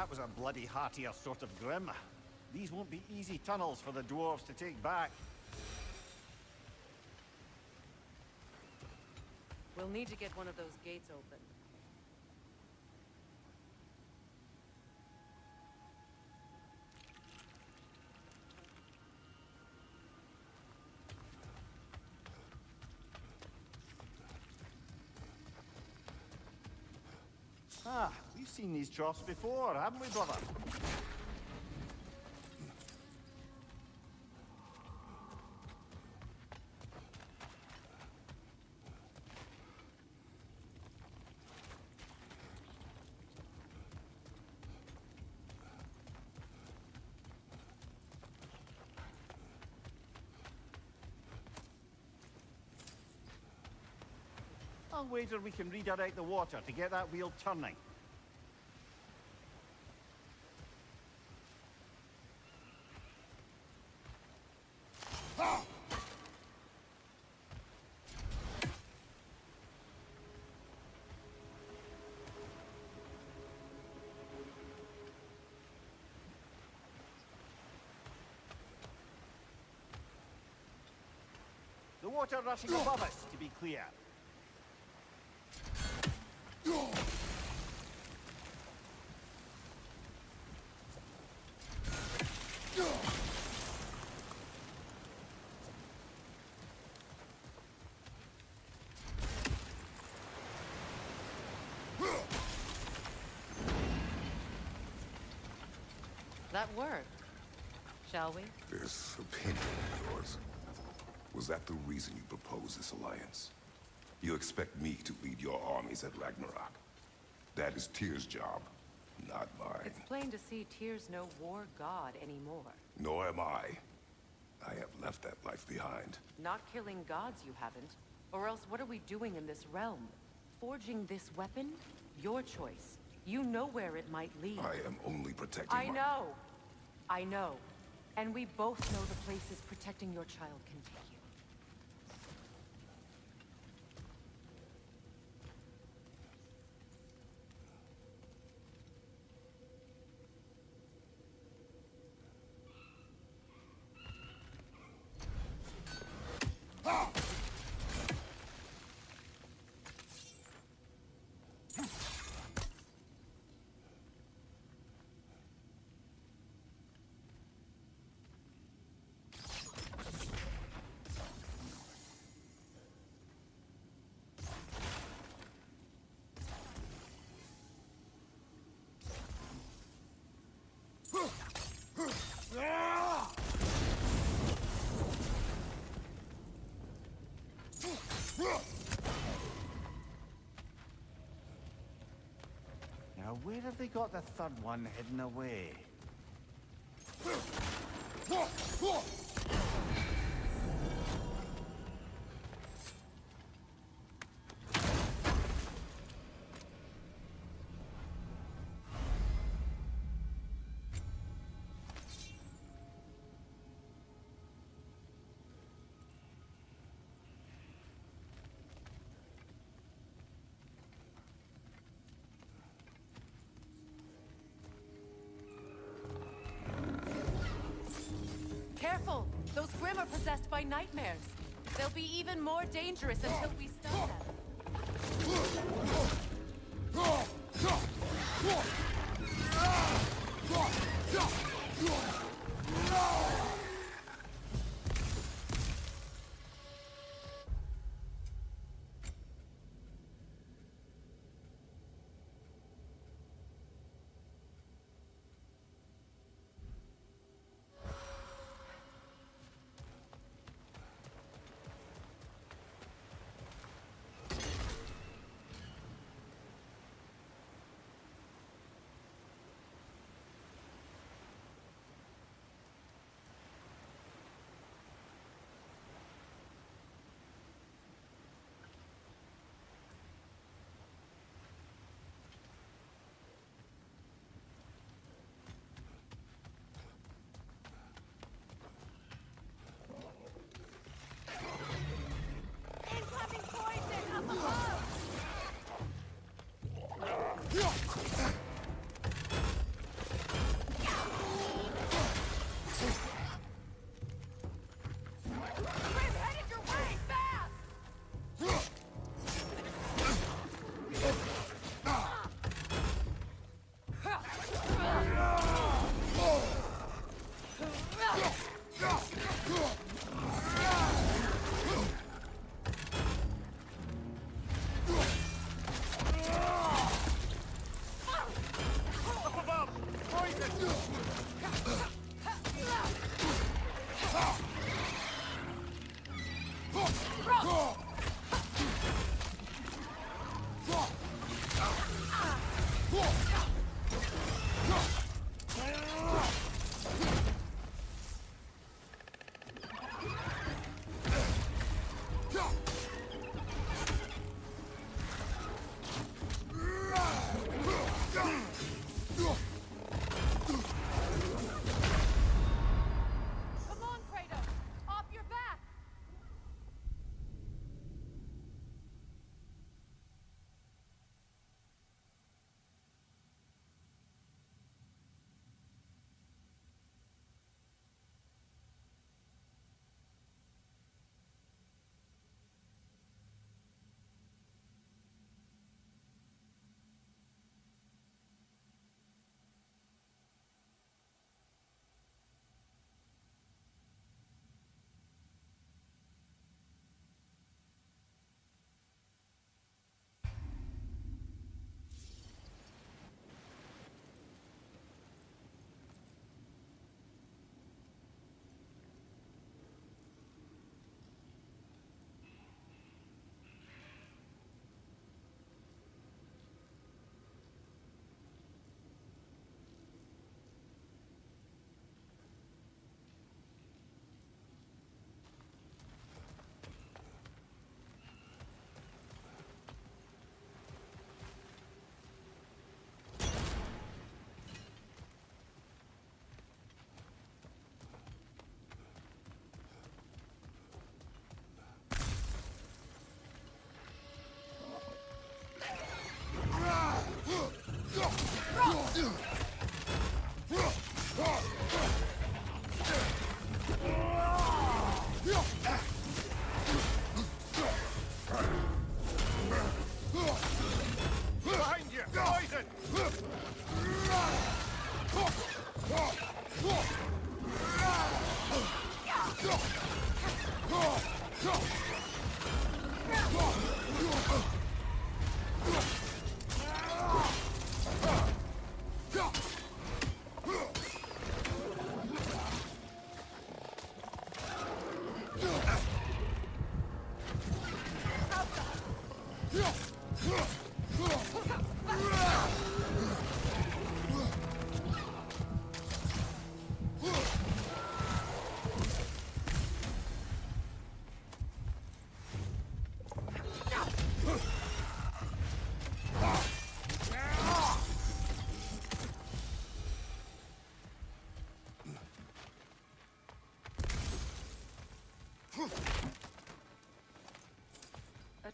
That was a bloody heartier sort of grim. These won't be easy tunnels for the dwarves to take back. We'll need to get one of those gates open. Ah, we've seen these troughs before, haven't we, brother? I'll wager we can redirect the water to get that wheel turning. The water rushing above us, to be clear. That worked. Shall we? This opinion of yours, was that the reason you proposed this alliance? You expect me to lead your armies at Ragnarok? That is Tyr's job, not mine. It's plain to see Tyr's no war god anymore. Nor am I. I have left that life behind. Not killing gods, you haven't. Or else what are we doing in this realm? Forging this weapon? Your choice. You know where it might lead. I am only protecting I know. I know. And we both know the places protecting your child can take you. Now, where have they got the third one hidden away? Careful! Those Grimm are possessed by nightmares. They'll be even more dangerous until we stun them.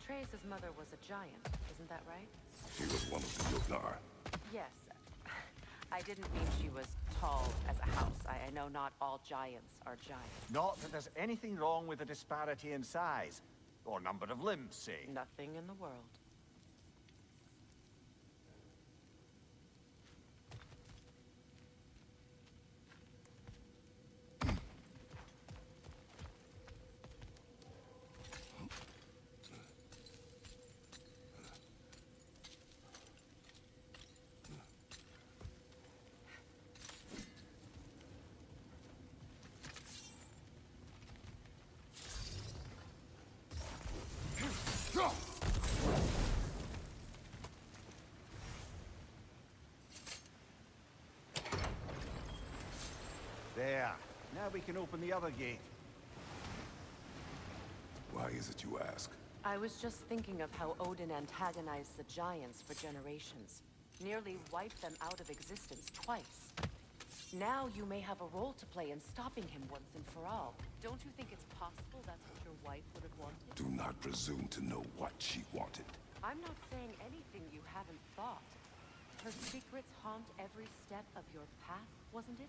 Atreus' mother was a giant, isn't that right? She was one of the Jotnar. Yes. I didn't mean she was tall as a house. I know not all giants are giants. Not that there's anything wrong with the disparity in size. Or number of limbs, say. Nothing in the world. There. Now we can open the other gate. Why is it you ask? I was just thinking of how Odin antagonized the giants for generations. Nearly wiped them out of existence twice. Now you may have a role to play in stopping him once and for all. Don't you think it's possible that's what your wife would have wanted? Do not presume to know what she wanted. I'm not saying anything you haven't thought. Her secrets haunt every step of your path, wasn't it?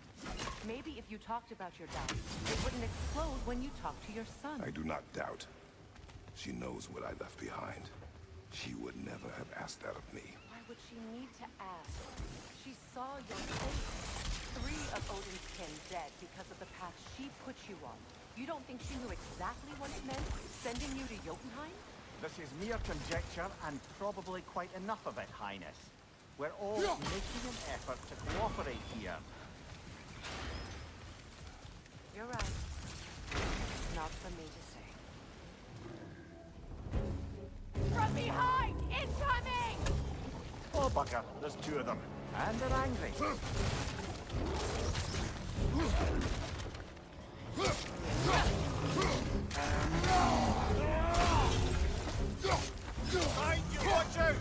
Maybe if you talked about your doubts, it wouldn't explode when you talked to your son. I do not doubt. She knows what I left behind. She would never have asked that of me. Why would she need to ask? She saw your face. 3 of Odin's kin dead because of the path she put you on. You don't think she knew exactly what it meant, sending you to Jotunheim? This is mere conjecture, and probably quite enough of it, Highness. We're all making an effort to cooperate here. You're right. Not for me to say. From behind! Incoming! Oh, bugger. There's 2 of them. And they're angry. Behind you! Watch out!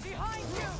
Behind you!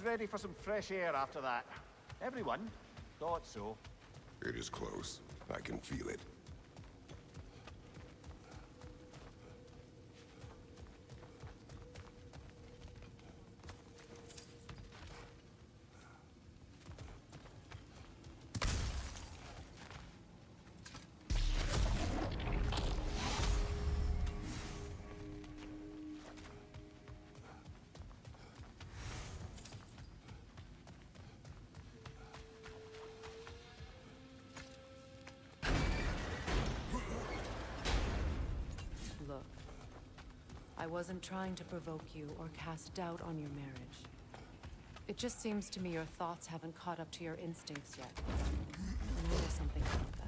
Ready for some fresh air after that. Everyone thought so. It is close. I can feel it. Look, I wasn't trying to provoke you or cast doubt on your marriage. It just seems to me your thoughts haven't caught up to your instincts yet. And I know something about that.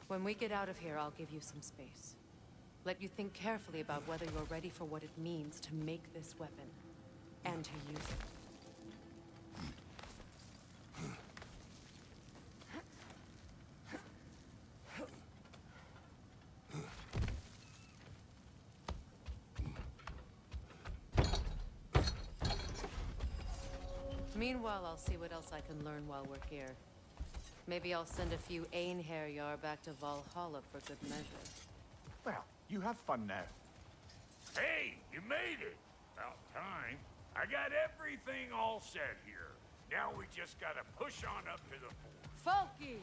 When we get out of here, I'll give you some space. Let you think carefully about whether you're ready for what it means to make this weapon, and to use it. Meanwhile, I'll see what else I can learn while we're here. Maybe I'll send a few Einherjar back to Valhalla for good measure. Well, you have fun now. Hey, you made it! About time. I got everything all set here. Now we just gotta push on up to the fort. Folky!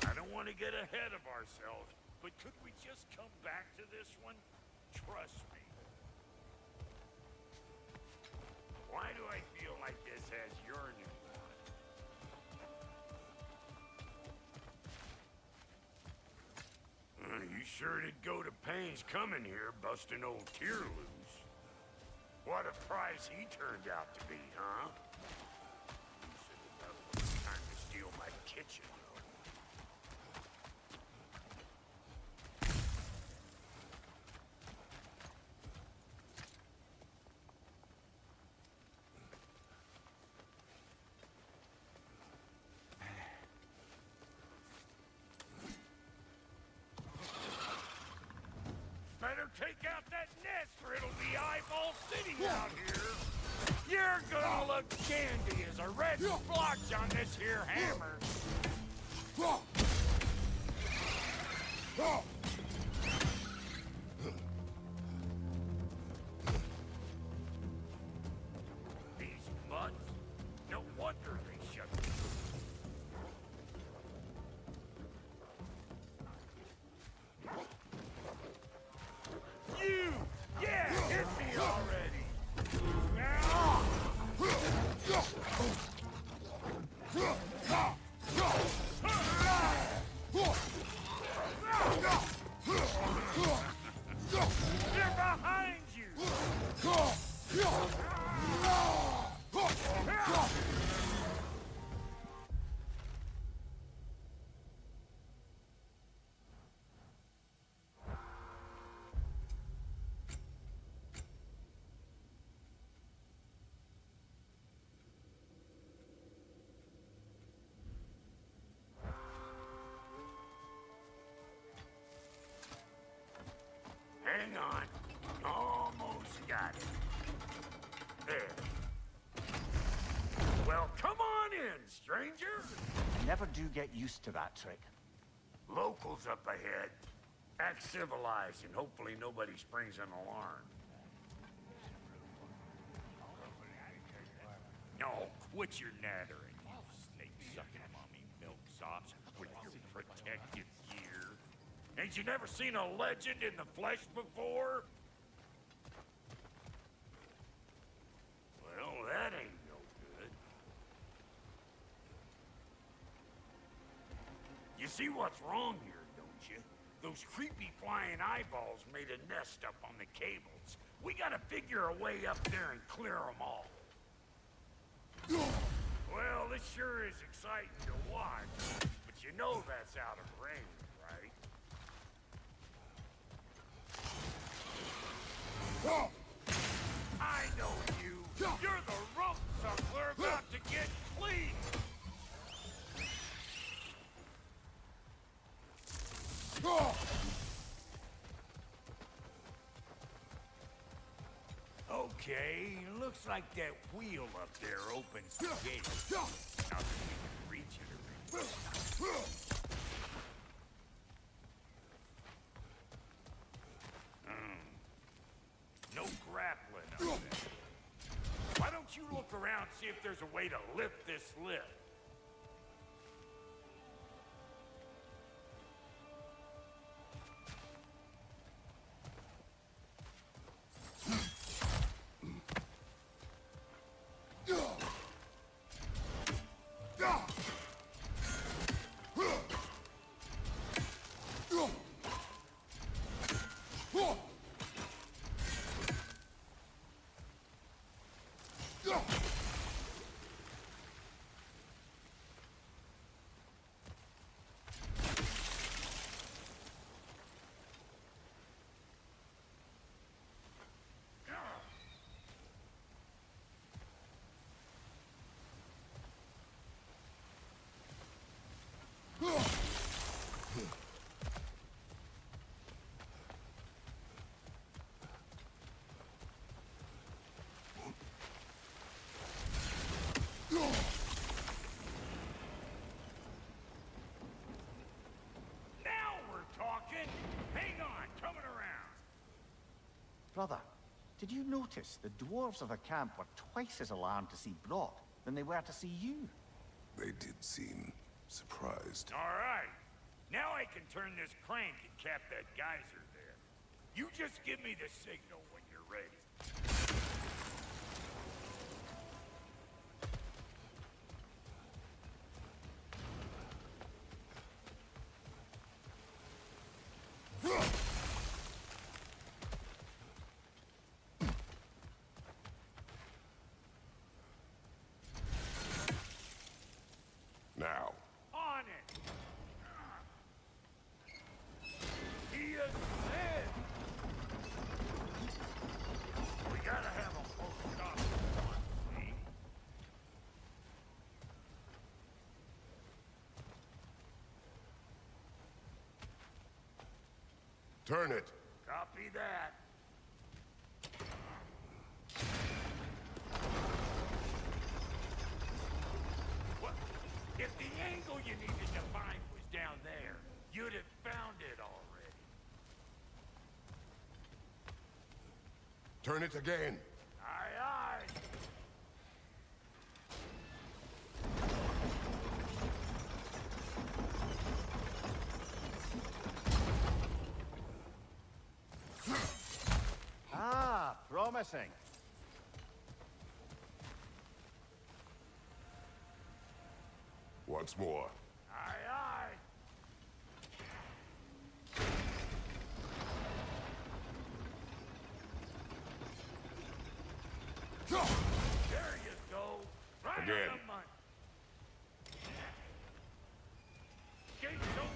I don't want to get ahead of ourselves, but could we just come back to this one? Trust me. Why do I feel like this has your new one? You sure did go to pains coming here, busting old Tyr loose. What a prize he turned out to be, huh? You should have time to steal my kitchen. Better take out that nest or it'll be eyeball sitting out here. You're gonna look dandy as a red splotch on this here hammer. These mutts, no wonder they shut me. You! Yeah, hit me already! They're behind you! Hang on. Almost got it. There. Well, come on in, stranger. Never do get used to that trick. Locals up ahead. Act civilized and hopefully nobody springs an alarm. No, quit your nattering, you snake-sucking mommy milksops with your protective gear. Ain't you never seen a legend in the flesh before? Well, that ain't no good. You see what's wrong here, don't you? Those creepy flying eyeballs made a nest up on the cables. We gotta figure a way up there and clear them all. Well, this sure is exciting to watch, but you know that's out of range, right? I know you! You're the rump suckler about to get clean! Okay, looks like that wheel up there opens the gate. Not that we can reach it or anything. No grappling up there. Why don't you look around, see if there's a way to lift this lift? noticed the dwarves of the camp were twice as alarmed to see Brock than they were to see you. They did seem surprised. All right. Now I can turn this crank and cap that geyser there. You just give me the signal when you're ready. Now. On it! He is dead! We gotta have a full stop at once, see? Turn it. Copy that. What? If the angle you needed to find was down there, you'd have found it already. Turn it again. Aye, aye. Ah, promising. Once more. Aye, aye. There you go. Right Again. on the money. Gates open.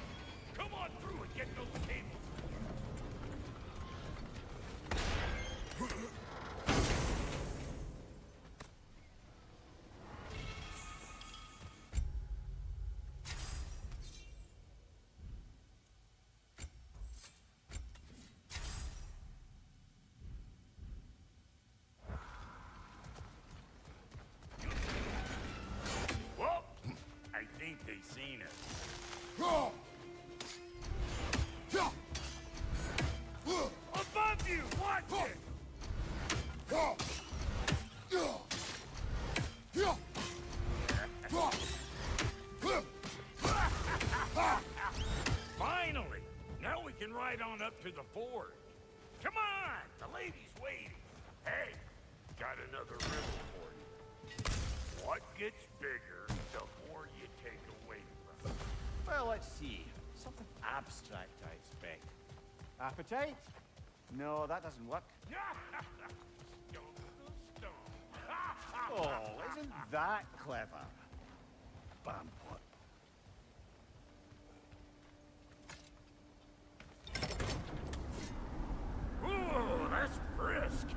Come on through and get those cables. Well, I think they seen us. Above you! Watch it! Finally! Now we can ride on up to the forge. Come on! The lady's waiting. Hey, got another riddle for you. What gets bigger the more you take away from it? Well, let's see. Something abstract, I expect. Appetite? No, that doesn't work. Stone to stone. Oh, isn't that clever? Bampot. Ooh, that's brisk.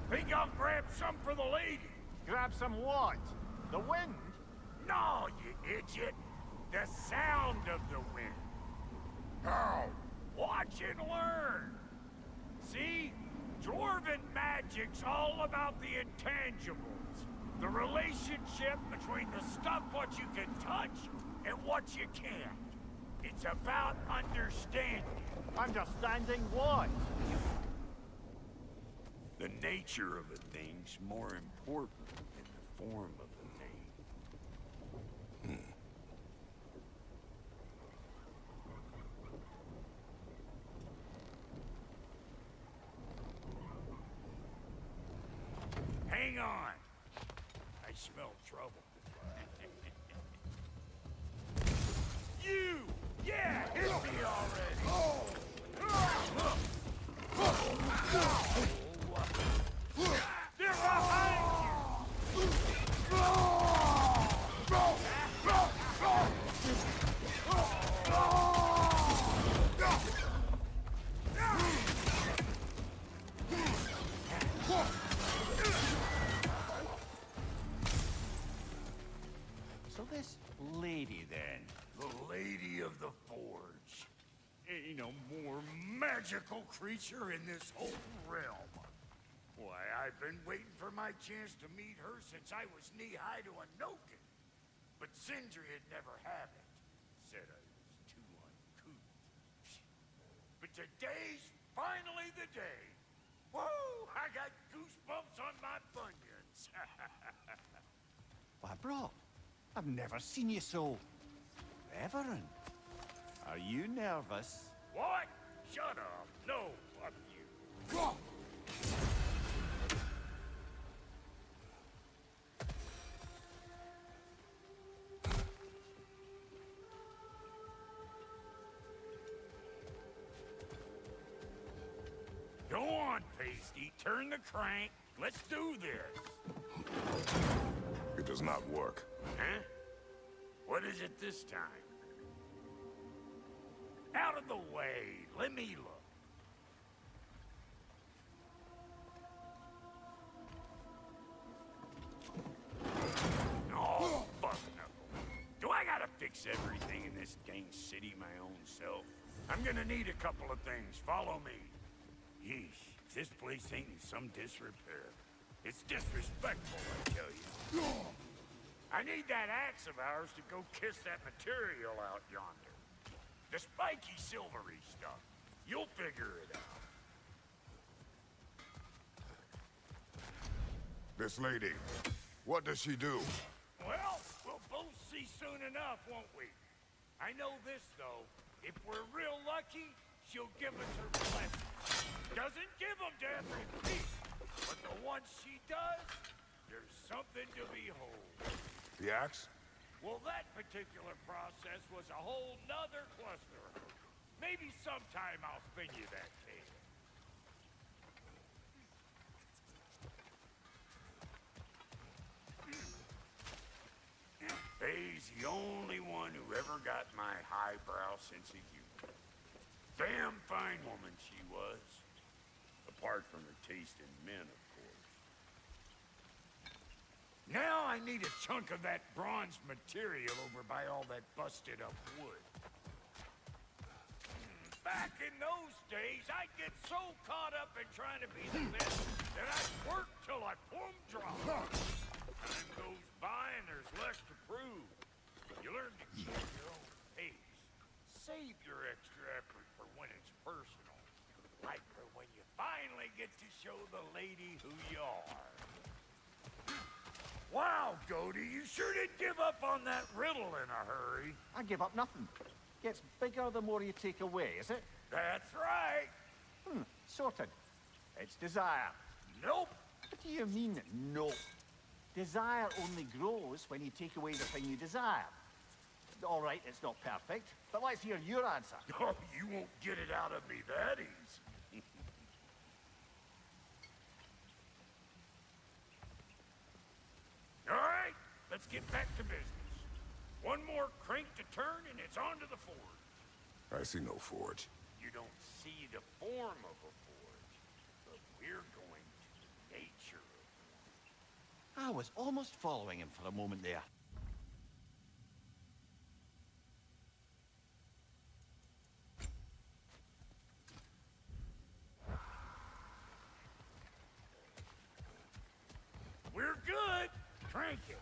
Think I'll grab some for the lady? Grab some what? The wind? No, you idiot. The sound of the wind. How? Watch and learn. See? Dwarven magic's all about the intangibles. The relationship between the stuff what you can touch and what you can't. It's about understanding. Understanding what? The nature of a thing's more important than the form of a thing. Hang on. I smell trouble. You! Yeah, hit me already! They're behind So this lady, then. the Lady of the Forge. Ain't no more magical creature in this whole realm. Why, I've been waiting for my chance to meet her since I was knee-high to a Noken. But Sindri had never had it. Said I was too uncouth. But today's finally the day. Woo! I got goosebumps on my bunions. Why, bro, I've never seen you so reverent. Are you nervous? What? Shut up. No, fuck you. Go on, Pasty. Turn the crank. Let's do this. It does not work. Huh? What is it this time? Out of the way. Let me look. Oh, fuck no. Do I gotta fix everything in this dang city my own self? I'm gonna need a couple of things. Follow me. Yeesh, if this place ain't in some disrepair. It's disrespectful, I tell you. I need that axe of ours to go kiss that material out yonder. The spiky silvery stuff. You'll figure it out. This lady, what does she do? Well, we'll both see soon enough, won't we? I know this, though. If we're real lucky, she'll give us her blessing. Doesn't give them to every piece, but the ones she does, there's something to behold. The axe? Well, that particular process was a whole nother cluster. Maybe sometime I'll spin you that tale. He's the only one who ever got my highbrow sense of humor. Damn fine woman she was. Apart from her taste in men, of course. Now I need a chunk of that bronze material over by all that busted up wood. Back in those days, I'd get so caught up in trying to be the best that I'd work till I plumb drop. Time goes by and there's less to prove. You learn to keep your own pace. Save your extra effort for when it's personal. Like for when you finally get to show the lady who you are. Wow, Goaty, you sure did give up on that riddle in a hurry. I give up nothing. Gets bigger the more you take away, is it? That's right. Sorted. It's desire. Nope. What do you mean, no? Desire only grows when you take away the thing you desire. All right, it's not perfect, but let's hear your answer. Oh, you won't get it out of me that easy. All right, let's get back to business. One more crank to turn and it's on to the forge. I see no forge. You don't see the form of a forge, but we're going to the nature of one. I was almost following him for a moment there. We're good. Crank it.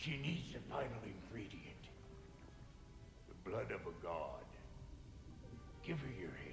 She needs the final ingredient. The blood of a god. Give her your hand.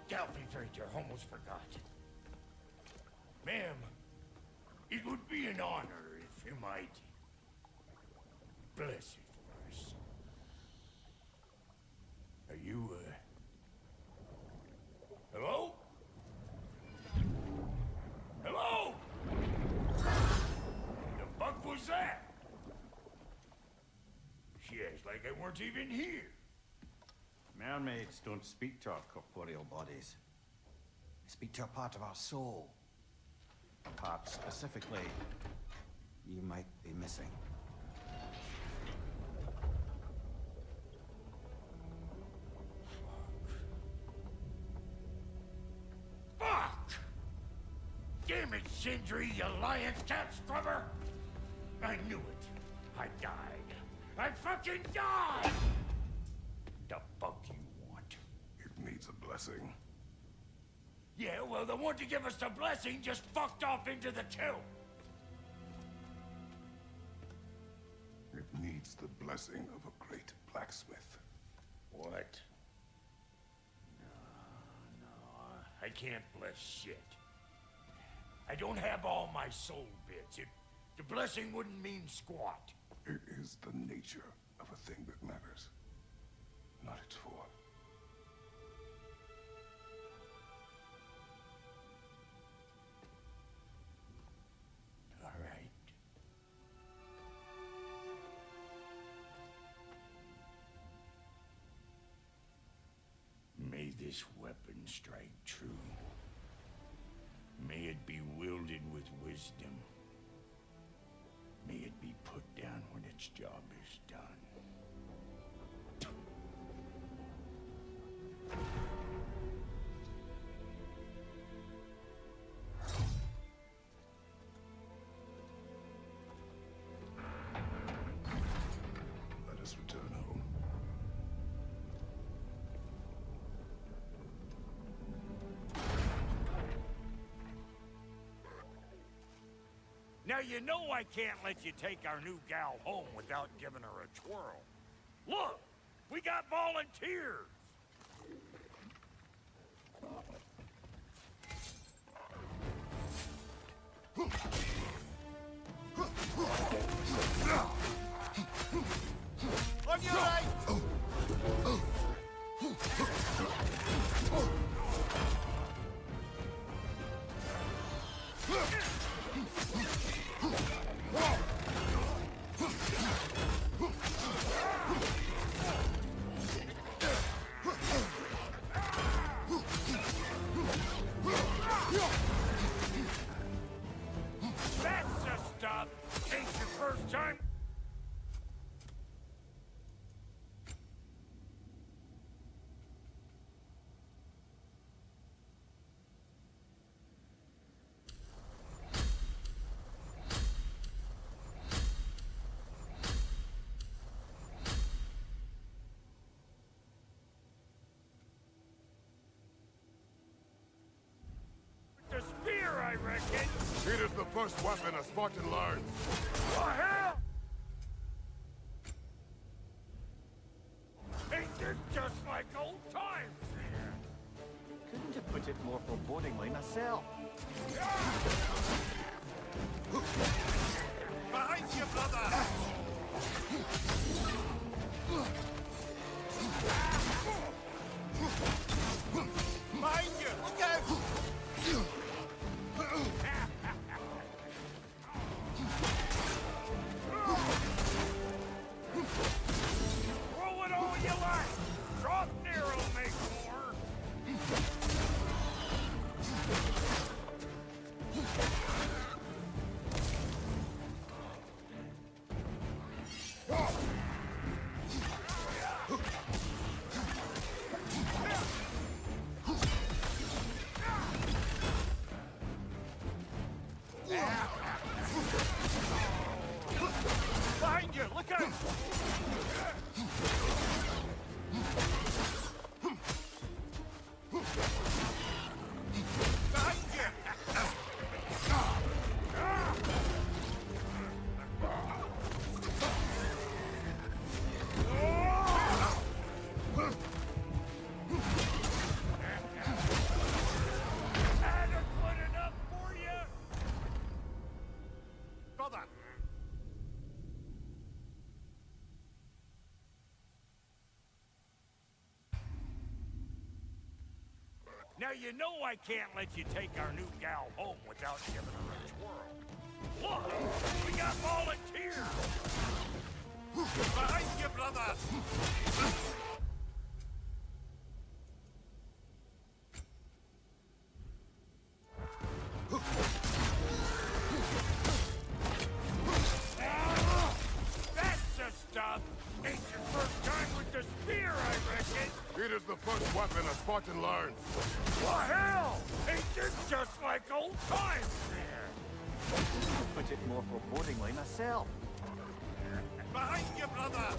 Alfheim, almost forgot. Ma'am, it would be an honor if you might bless it for us. Are you, hello? Hello? The fuck was that? She acts like I weren't even here. Mermaids don't speak to our corporeal bodies. They speak to a part of our soul. A part specifically you might be missing. Fuck! Damn it, Sindri, you lion cat scrubber! I knew it. I died. I fucking died! The fuck you want? It needs a blessing. Yeah, well, the one to give us the blessing just fucked off into the tomb. It needs the blessing of a great blacksmith. What? No, I can't bless shit. I don't have all my soul bits. The blessing wouldn't mean squat. It is the nature of a thing that matters, not its form. All right. May this weapon strike true. May it be wielded with wisdom. May it be put down when its job is done. Let us return home. Now you know I can't let you take our new gal home without giving her a twirl. Look, we got volunteers. On your right! That's the stuff. Ain't your first time. first weapon a Spartan learns. What hell? Ain't this just like old times here? Couldn't have put it more forebodingly myself. Behind you, brother! Behind you! Look out! Throw it all you like! Drop near will make more! Behind you! Look out! Behind you! Adequate enough for you? Brother! Now you know I can't let you take our new gal home without giving her a twirl. Look, we got volunteers. Behind you, brother! That's the stuff. Ain't your first time with the spear, I reckon. It is the first weapon a Spartan learns. What hell? Ain't this just like old times here? Put it more forebodingly myself. Behind you, brother!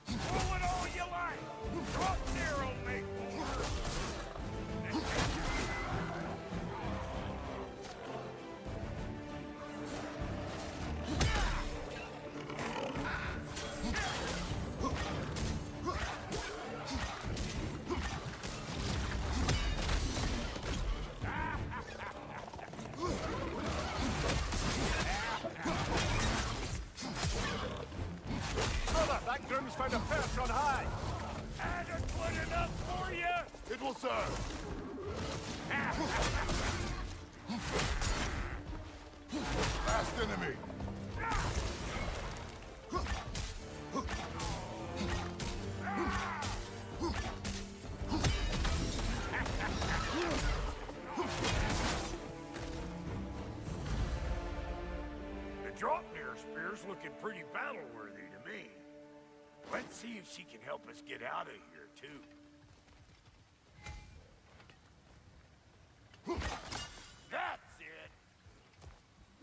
Throw it all you like. Drop near will make more. Brother, that groom's found a perch on high! Adequate enough for you? It will serve. Last enemy. The drop near spear's looking pretty battle-worthy to me. Let's see if she can help us get out of here, too. That's it!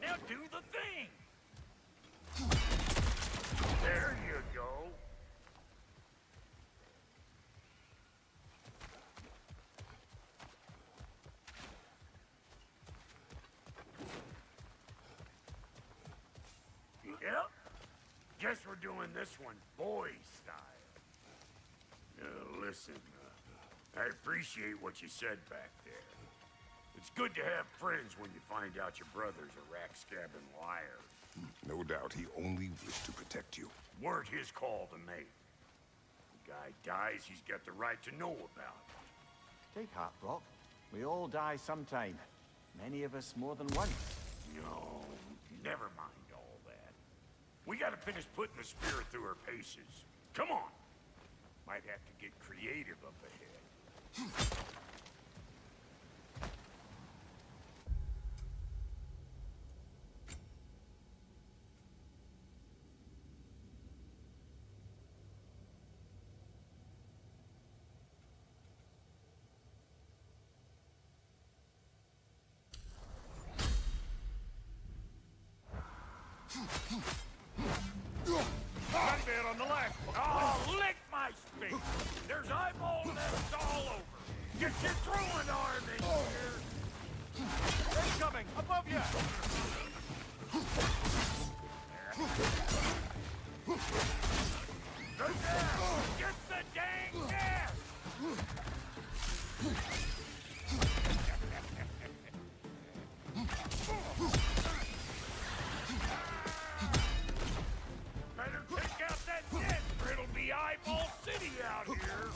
Now do the thing! There you go. Yep. Guess we're doing this one boy style. Listen, I appreciate what you said back there. It's good to have friends when you find out your brother's a rack-scabbing liar. No doubt he only wished to protect you. Weren't his call to make. The guy dies, he's got the right to know about it. Take heart, Brock. We all die sometime. Many of us more than once. No, never mind all that. We gotta finish putting the spirit through her paces. Come on. Might have to get creative up ahead. on the left. Oh, lick my speech! There's eyeball nests all over. Get your throwing arm in here. Incoming! Above you! Good down! Get the dang nest! Better take out that nest or it'll be Eyeball City out here!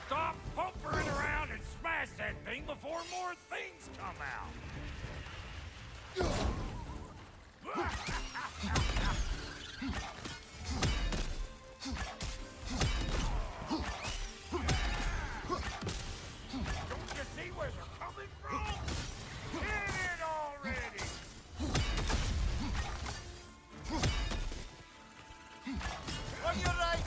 Stop pumpering around and smash that thing before more things come out! Don't you see where they're coming from? Hit it already! On your right!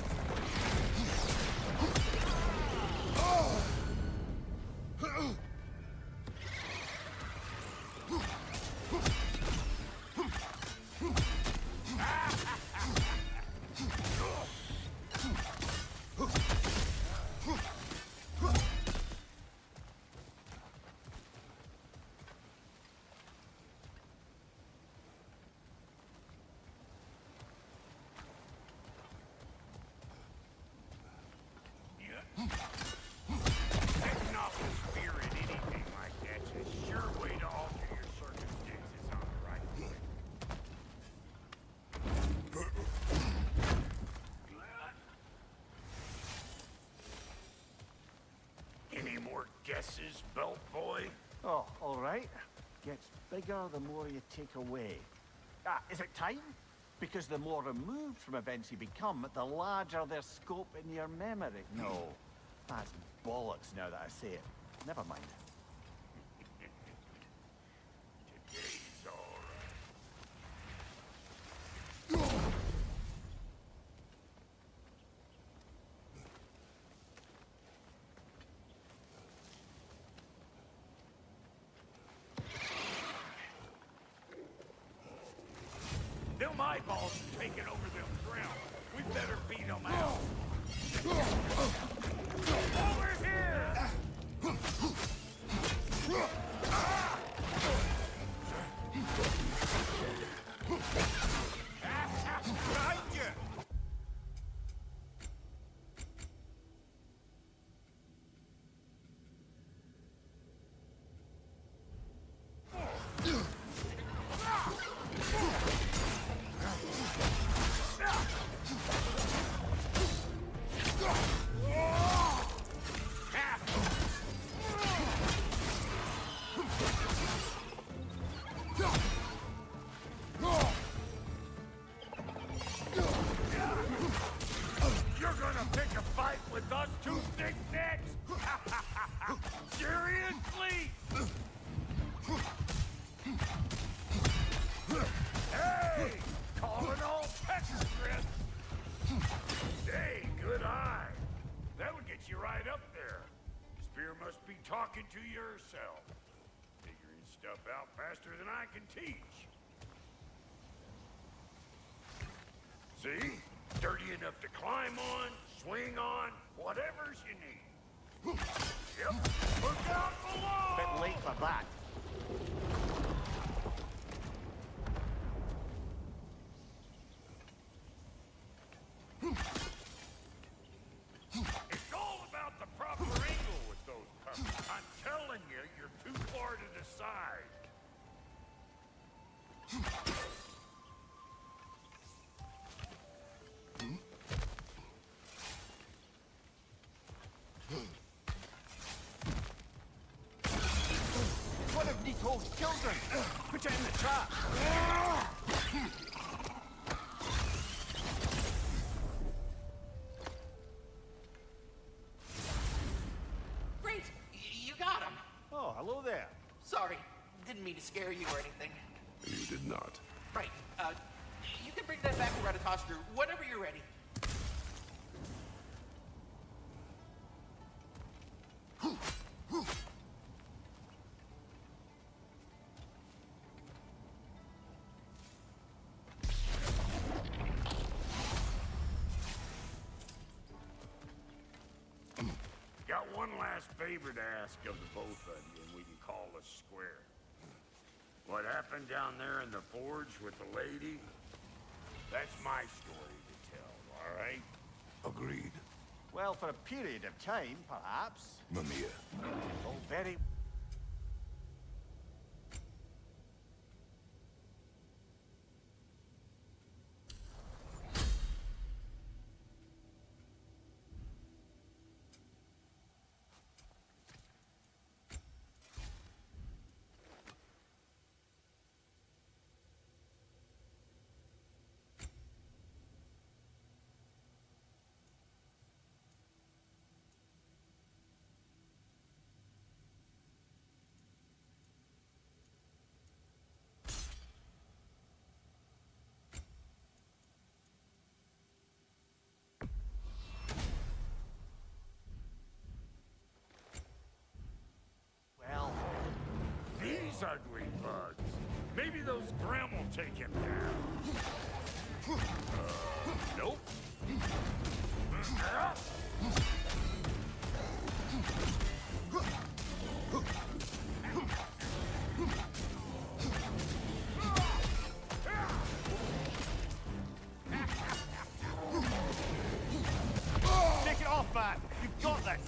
Setting off the fear in anything like that's a sure way to alter your circumstances on the right foot. Any more guesses, belt boy? Oh, all right. Gets bigger the more you take away. Is it time? Because the more removed from events you become, the larger their scope in your memory. No, that's bollocks now that I say it. Never mind. Today's all right. Them eyeballs are taking over them ground. We better beat them out. Over here! Behind you! You're gonna pick a fight with us two thick necks? Seriously? Hey! Calling all pecker grips! Hey, good eye. That would get you right up there. Spear must be talking to you herself. Figuring stuff out faster than I can teach. See? Sturdy enough to climb on, swing on, whatever's you need. Yep. Look out below! Bit late for that. It's all about the proper angle with those puppets. I'm telling you, you're too far to the side. One of Nicole's children! Put it in the trap! Great! You got him! Oh, hello there. Sorry, didn't mean to scare you or anything. You did not. Right, you can bring that back to Ratatoster whenever you're ready. got one last favor to ask of the both of you, and we can call us square. What happened down there in the forge with the lady? That's my story to tell, all right? Agreed. Well, for a period of time, perhaps. Mimir. Oh, very... These ugly bugs. Maybe those Grim will take him down. Nope. Take it off, man! You've got this!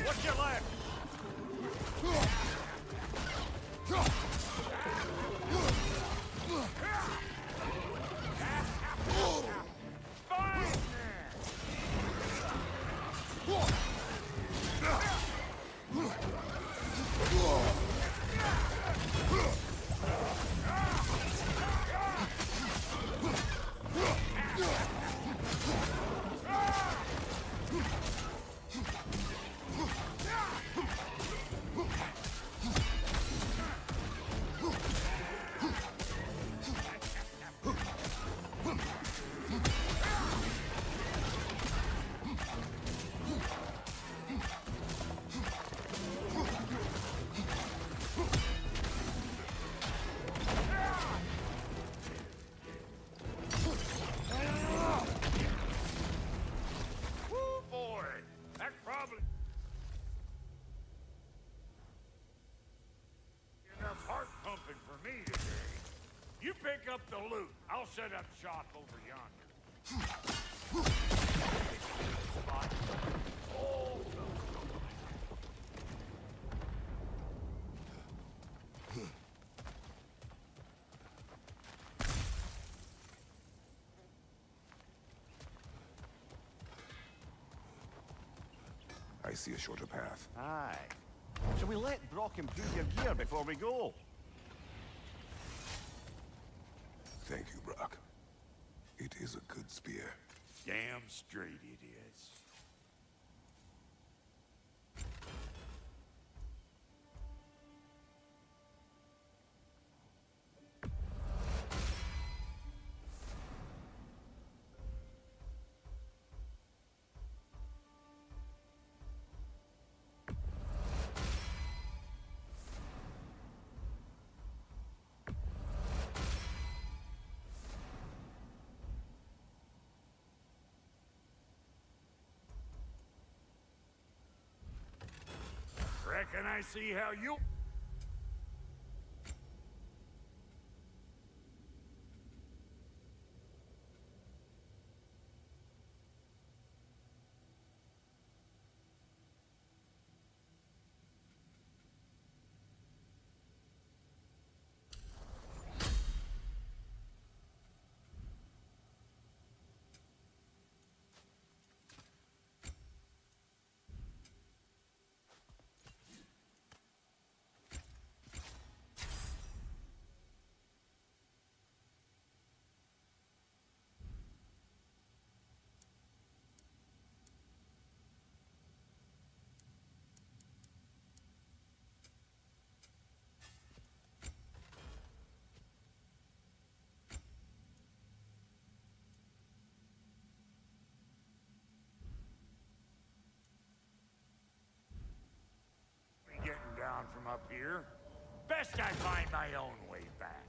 What's your left? Pick up the loot. I'll set up shop over yonder. I see a shorter path. Aye. Shall we let Brock improve your gear before we go? Thank you, Brock. It is a good spear. Damn straight it is. Reckon I see how you... I find my own way back.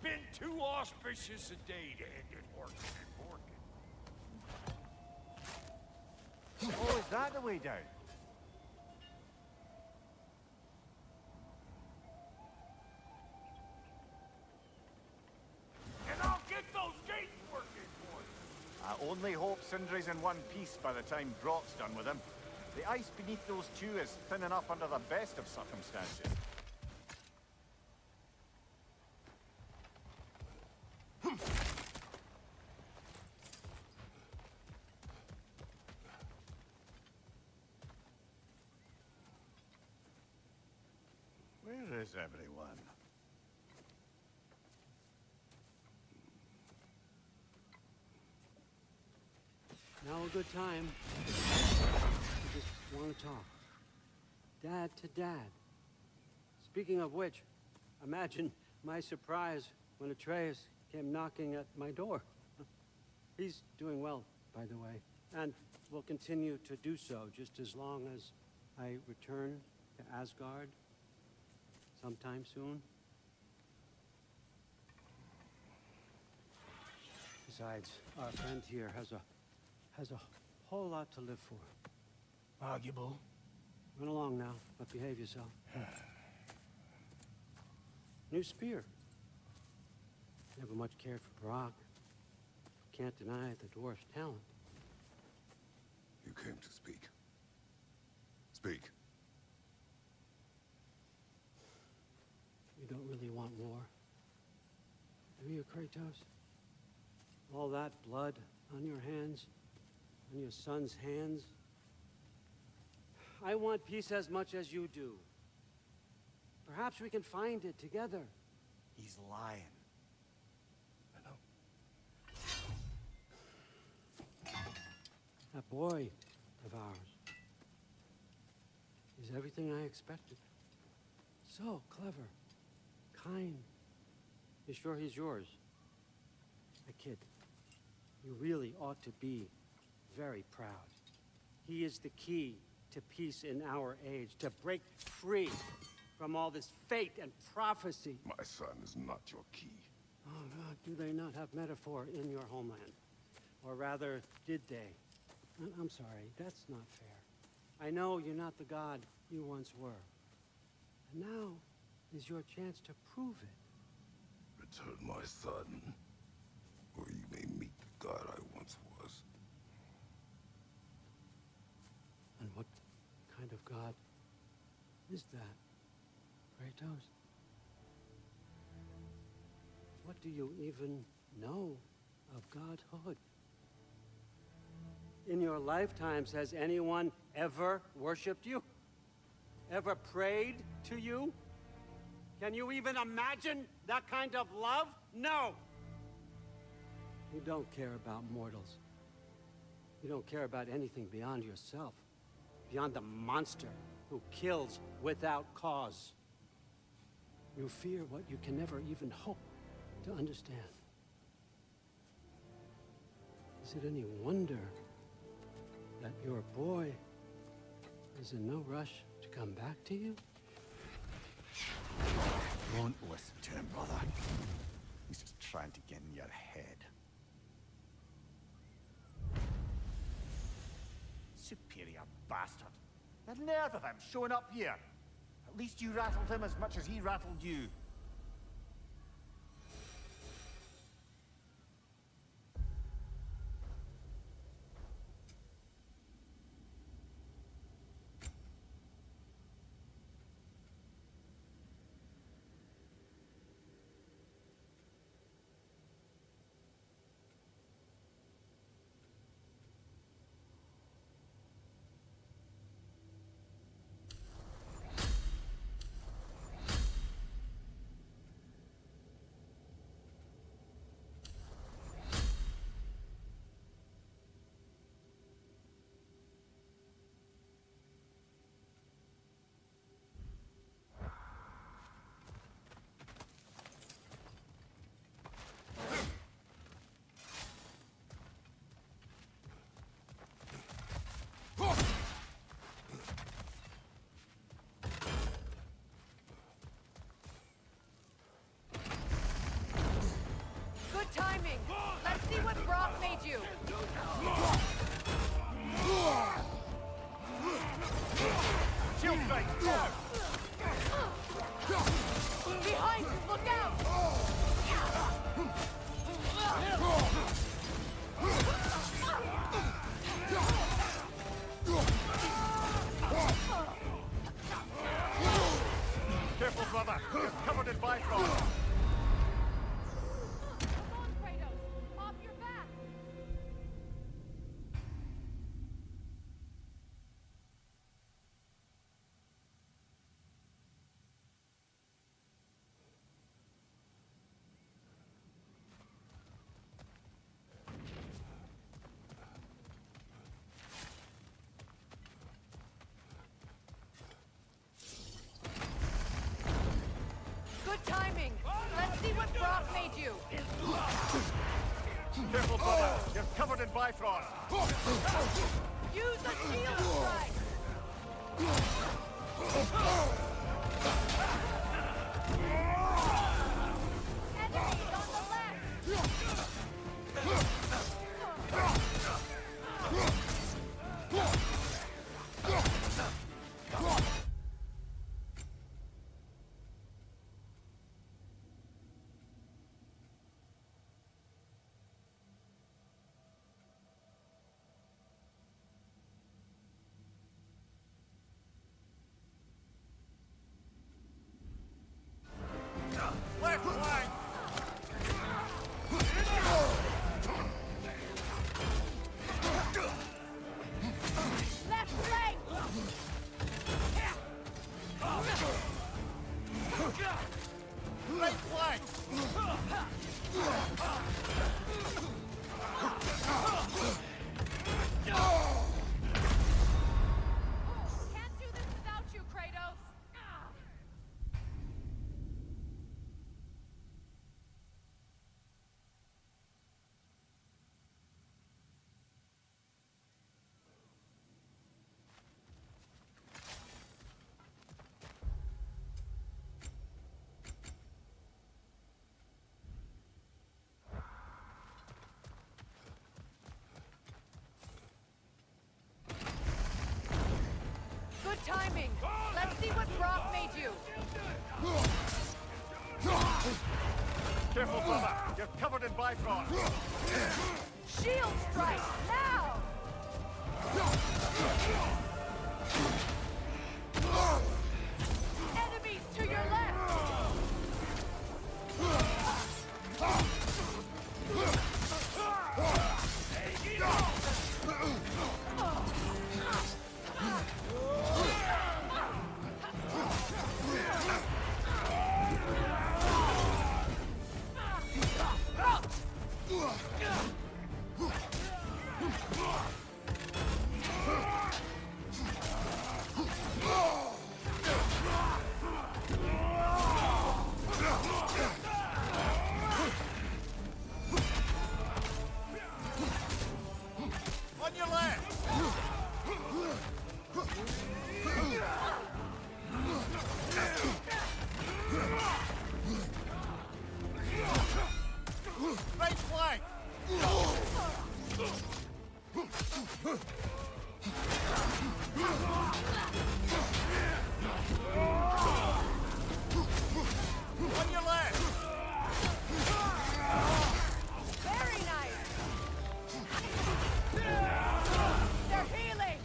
Been too auspicious a day to end it working and working. Oh, is that the way down? And I'll get those gates working for you. I only hope Sindri's in one piece by the time Brock's done with him. The ice beneath those two is thin enough under the best of circumstances. Where is everyone? Now a good time. I just want to talk. Dad to dad. Speaking of which, imagine my surprise when Atreus came knocking at my door. He's doing well, by the way, and will continue to do so just as long as I return to Asgard sometime soon. Besides, our friend here has a whole lot to live for. Arguable. Run along now, but behave yourself. New spear. Never much cared for Brock. Can't deny the dwarf's talent. You came to speak. Speak. You don't really want war, do you, Kratos? All that blood on your hands, on your son's hands. I want peace as much as you do. Perhaps we can find it together. He's lying. I know. That boy of ours is everything I expected. So clever, kind. You sure he's yours? A kid. You really ought to be very proud. He is the key to peace in our age, to break free from all this fate and prophecy. My son is not your key. Oh, God, do they not have metaphor in your homeland? Or rather, did they? I'm sorry, that's not fair. I know you're not the god you once were. And now is your chance to prove it. Return my son, or you may meet the god I once was. And what kind of god is that, Kratos? What do you even know of godhood? In your lifetimes, has anyone ever worshipped you? Ever prayed to you? Can you even imagine that kind of love? No! You don't care about mortals. You don't care about anything beyond yourself. Beyond the monster who kills without cause. You fear what you can never even hope to understand. Is it any wonder that your boy is in no rush to come back to you? Don't listen to him, brother. He's just trying to get in your head. Superior bastard. The nerve of him showing up here. At least you rattled him as much as he rattled you. see what Brock made you! Shield strike! Now! Behind you! Look out! Careful, brother! You're covered in Bifrost! Come on, Kratos! Off your back! Good timing! Let's see what Brock made you! Careful, brother! You're covered in Bifrost! Use a shield strike! Enemies on the left! Left flank! Left flank! Right flank! Can't do this without you, Kratos! Good timing! Let's see what Brock made you! Careful, brother! You're covered in Bifrost! Shield strike! Now! Enemies to your left! On your left! Right flank! On your left! Very nice! They're healing!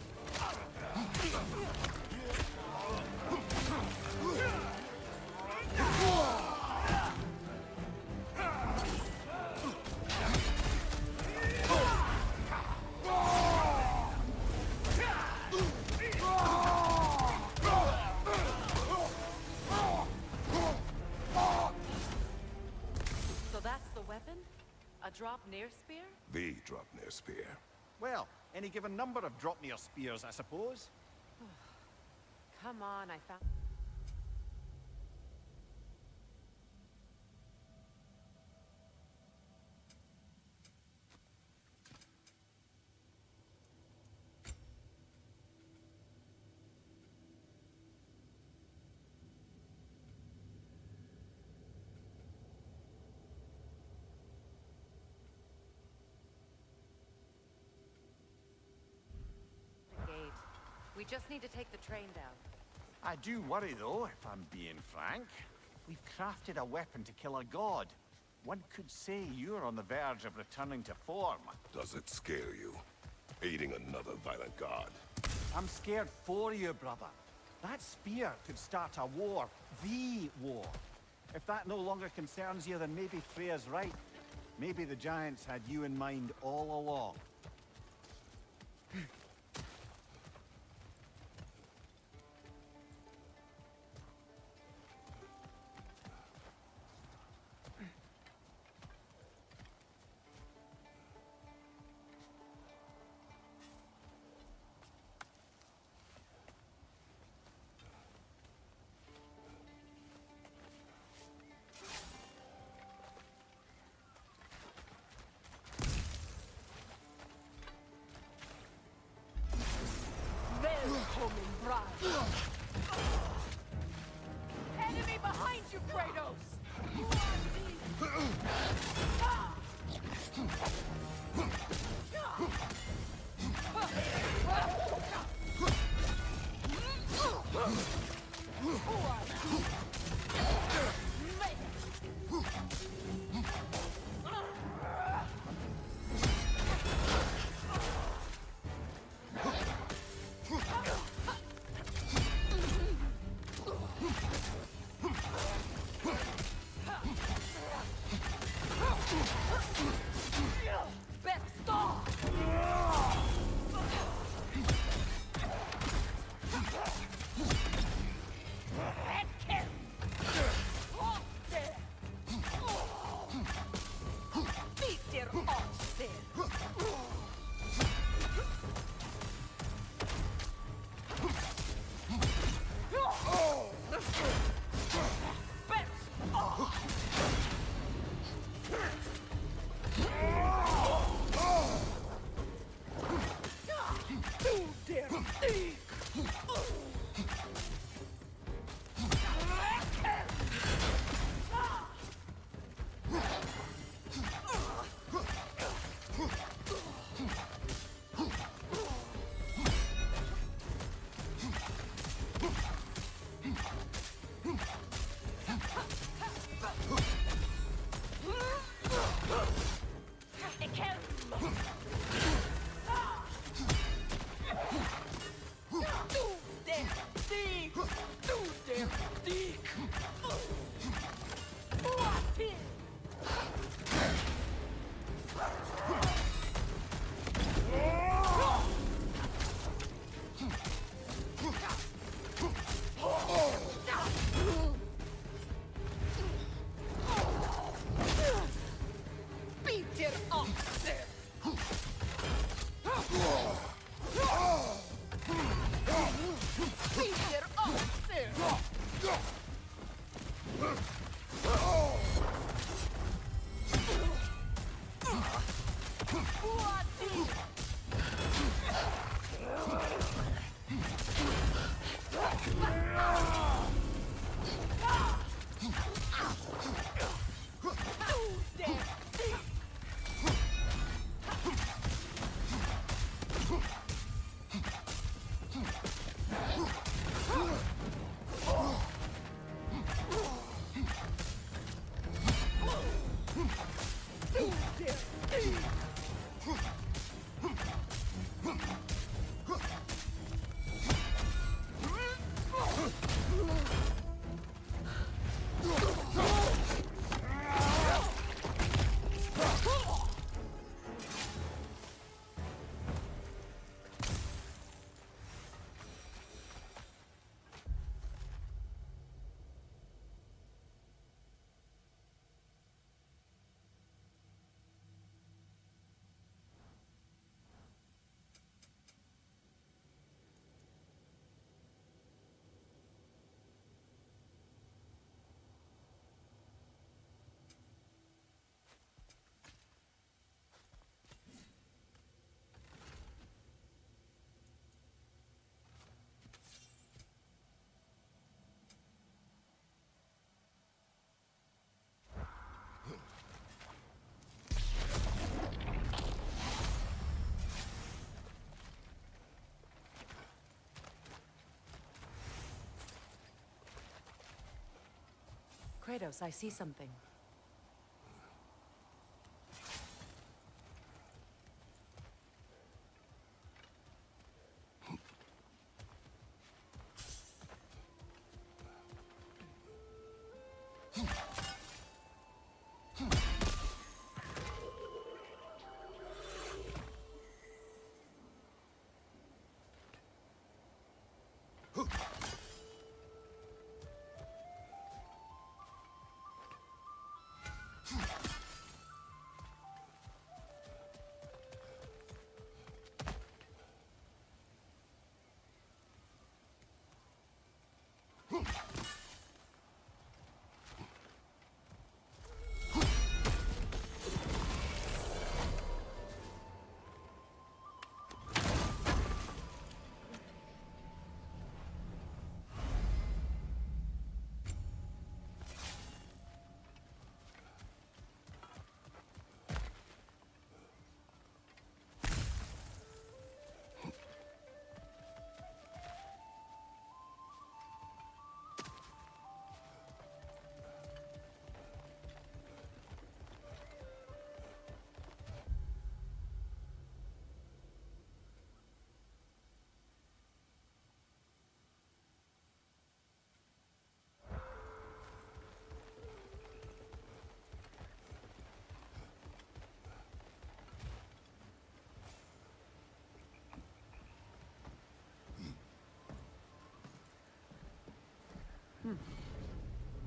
So that's the weapon? A drop near spear? The Dropnir Spear. Well, any given number of Dropnir spears, I suppose. Come on, I found... We just need to take the train down. I do worry, though, if I'm being frank. We've crafted a weapon to kill a god. One could say you're on the verge of returning to form. Does it scare you? Aiding another violent god? I'm scared for you, brother. That spear could start a war. The war. If that no longer concerns you, then maybe Freya's right. Maybe the Giants had you in mind all along. Welcome, bride. Enemy behind you, Kratos! Kratos, I see something.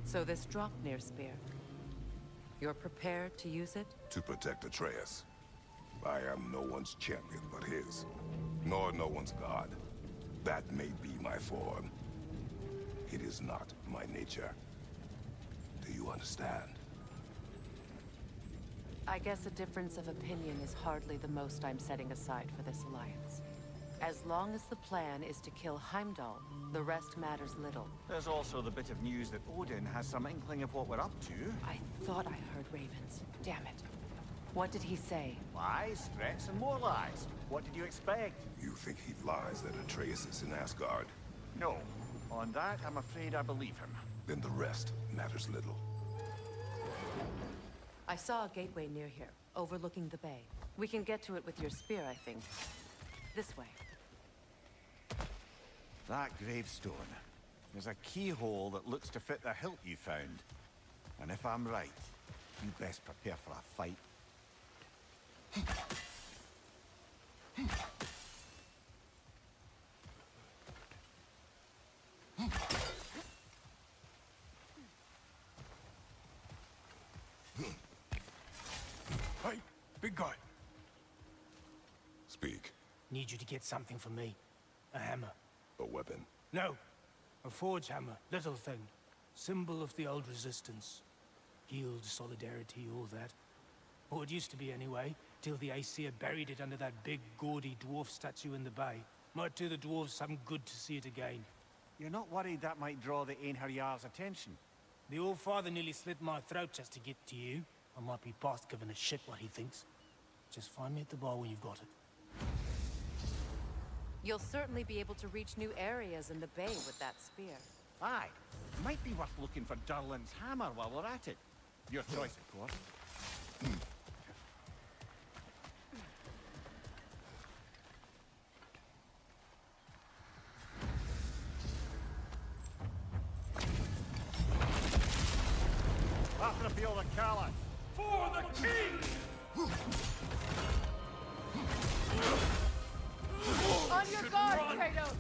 So this Draupnir spear, you're prepared to use it? To protect Atreus. I am no one's champion but his, nor no one's god. That may be my form. It is not my nature. Do you understand? I guess a difference of opinion is hardly the most I'm setting aside for this alliance. As long as the plan is to kill Heimdall, the rest matters little. There's also the bit of news that Odin has some inkling of what we're up to. I thought I heard ravens. Damn it. What did he say? Lies, threats, and more lies. What did you expect? You think he lies that Atreus is in Asgard? No. On that, I'm afraid I believe him. Then the rest matters little. I saw a gateway near here, overlooking the bay. We can get to it with your spear, I think. This way. That gravestone. There's a keyhole that looks to fit the hilt you found. And if I'm right, you best prepare for a fight. Hey, big guy. Speak. Need you to get something for me. A hammer. A weapon. No. A forge hammer. Little thing. Symbol of the old resistance. Guild, solidarity, all that. Or it used to be anyway, till the Aesir buried it under that big, gaudy dwarf statue in the bay. Might do the dwarves some good to see it again. You're not worried that might draw the Einherjar's attention? The old father nearly slit my throat just to get to you. I might be past giving a shit what he thinks. Just find me at the bar when you've got it. You'll certainly be able to reach new areas in the bay with that spear. Aye. Might be worth looking for Durlins Hammer while we're at it. Your choice, of course. After the field of Callus. For the king! On your guard, Kratos!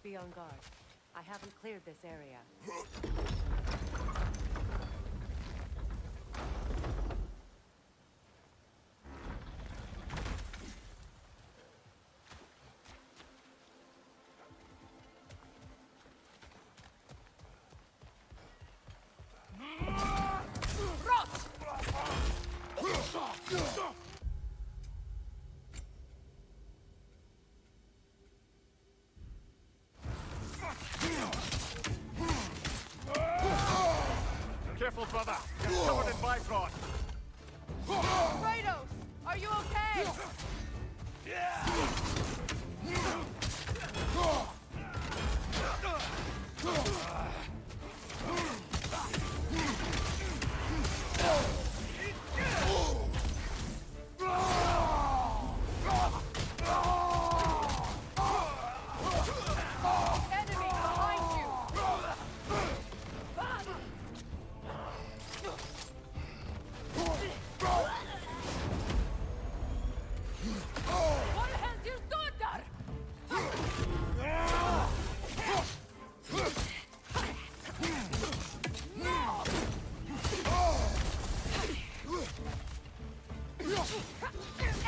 be on guard. I haven't cleared this area. Careful, brother. You're covered in Bifrost. Kratos! Are you okay? Enemy behind you! What has your daughter?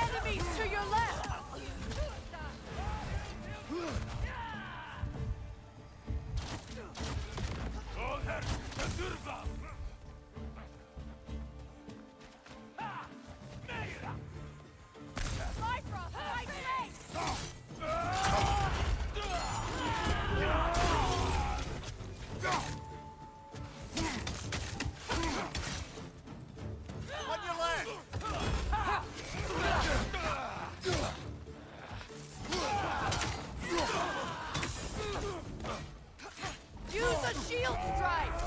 Enemies to your left! Bifrost, right leg! On your left! Use a shield strike!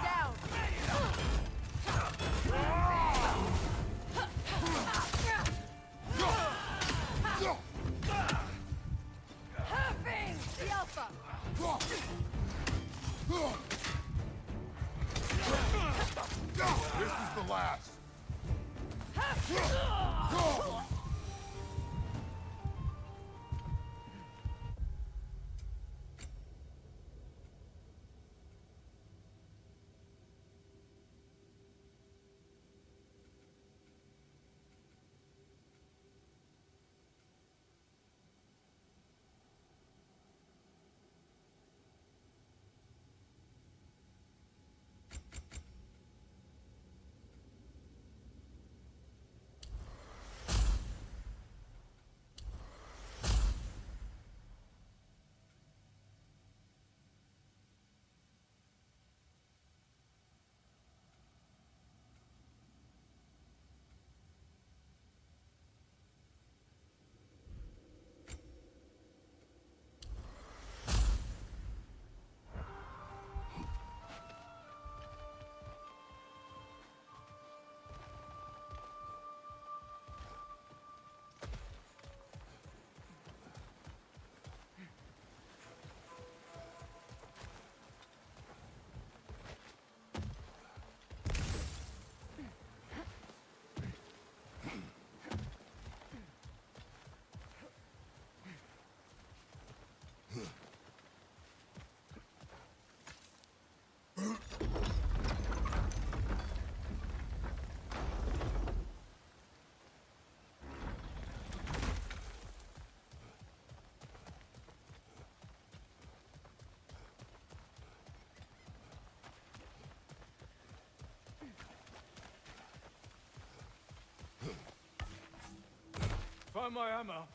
Down! Perfect! The Alpha! This is the last. Find my ammo.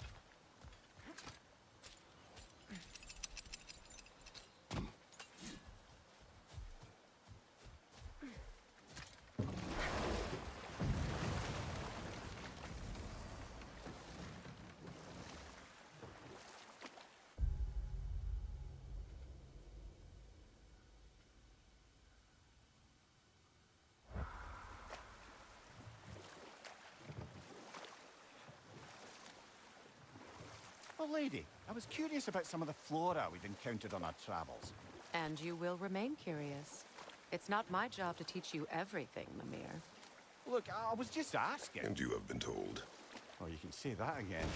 Well, lady, I was curious about some of the flora we've encountered on our travels. And you will remain curious. It's not my job to teach you everything, Mimir. Look, I was just asking. And you have been told. Oh, you can say that again.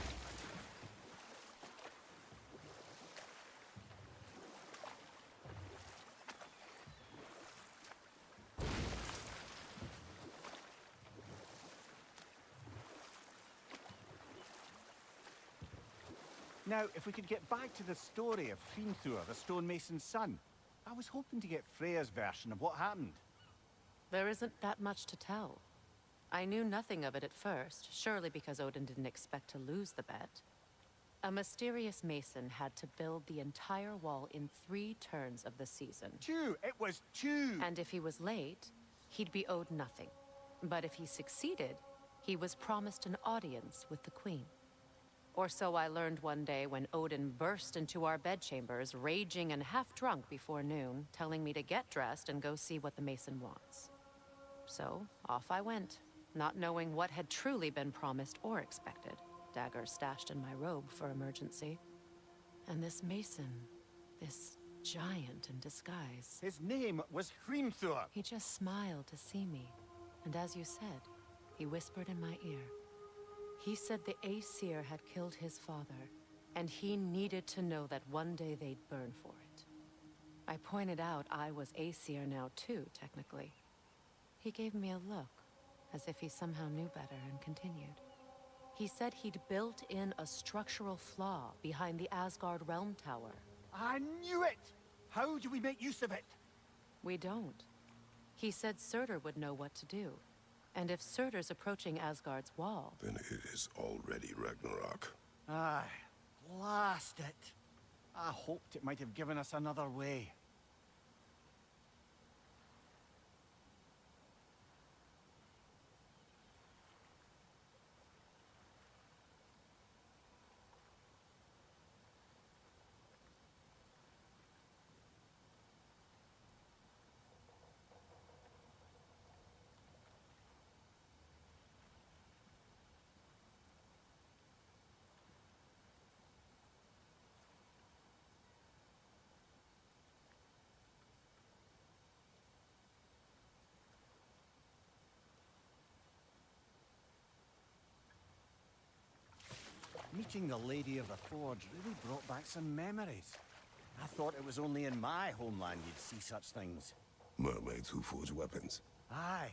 Now, if we could get back to the story of Hrimthur, the stonemason's son. I was hoping to get Freya's version of what happened. There isn't that much to tell. I knew nothing of it at first, surely because Odin didn't expect to lose the bet. A mysterious mason had to build the entire wall in 3 turns of the season. 2! It was 2! And if he was late, he'd be owed nothing. But if he succeeded, he was promised an audience with the queen. Or so I learned one day when Odin burst into our bedchambers, raging and half-drunk before noon, telling me to get dressed and go see what the mason wants. So, off I went, not knowing what had truly been promised or expected, dagger stashed in my robe for emergency. And this mason, this giant in disguise... His name was Hrimthur! He just smiled to see me, and as you said, he whispered in my ear. He said the Aesir had killed his father, and he needed to know that one day they'd burn for it. I pointed out I was Aesir now too, technically. He gave me a look, as if he somehow knew better, and continued. He said he'd built in a structural flaw behind the Asgard Realm Tower. I knew it! How do we make use of it? We don't. He said Surtur would know what to do. And if Surtur's approaching Asgard's wall... Then it is already Ragnarok. Aye, blast it. I hoped it might have given us another way. Meeting the Lady of the Forge really brought back some memories. I thought it was only in my homeland you'd see such things. Mermaids who forge weapons. Aye.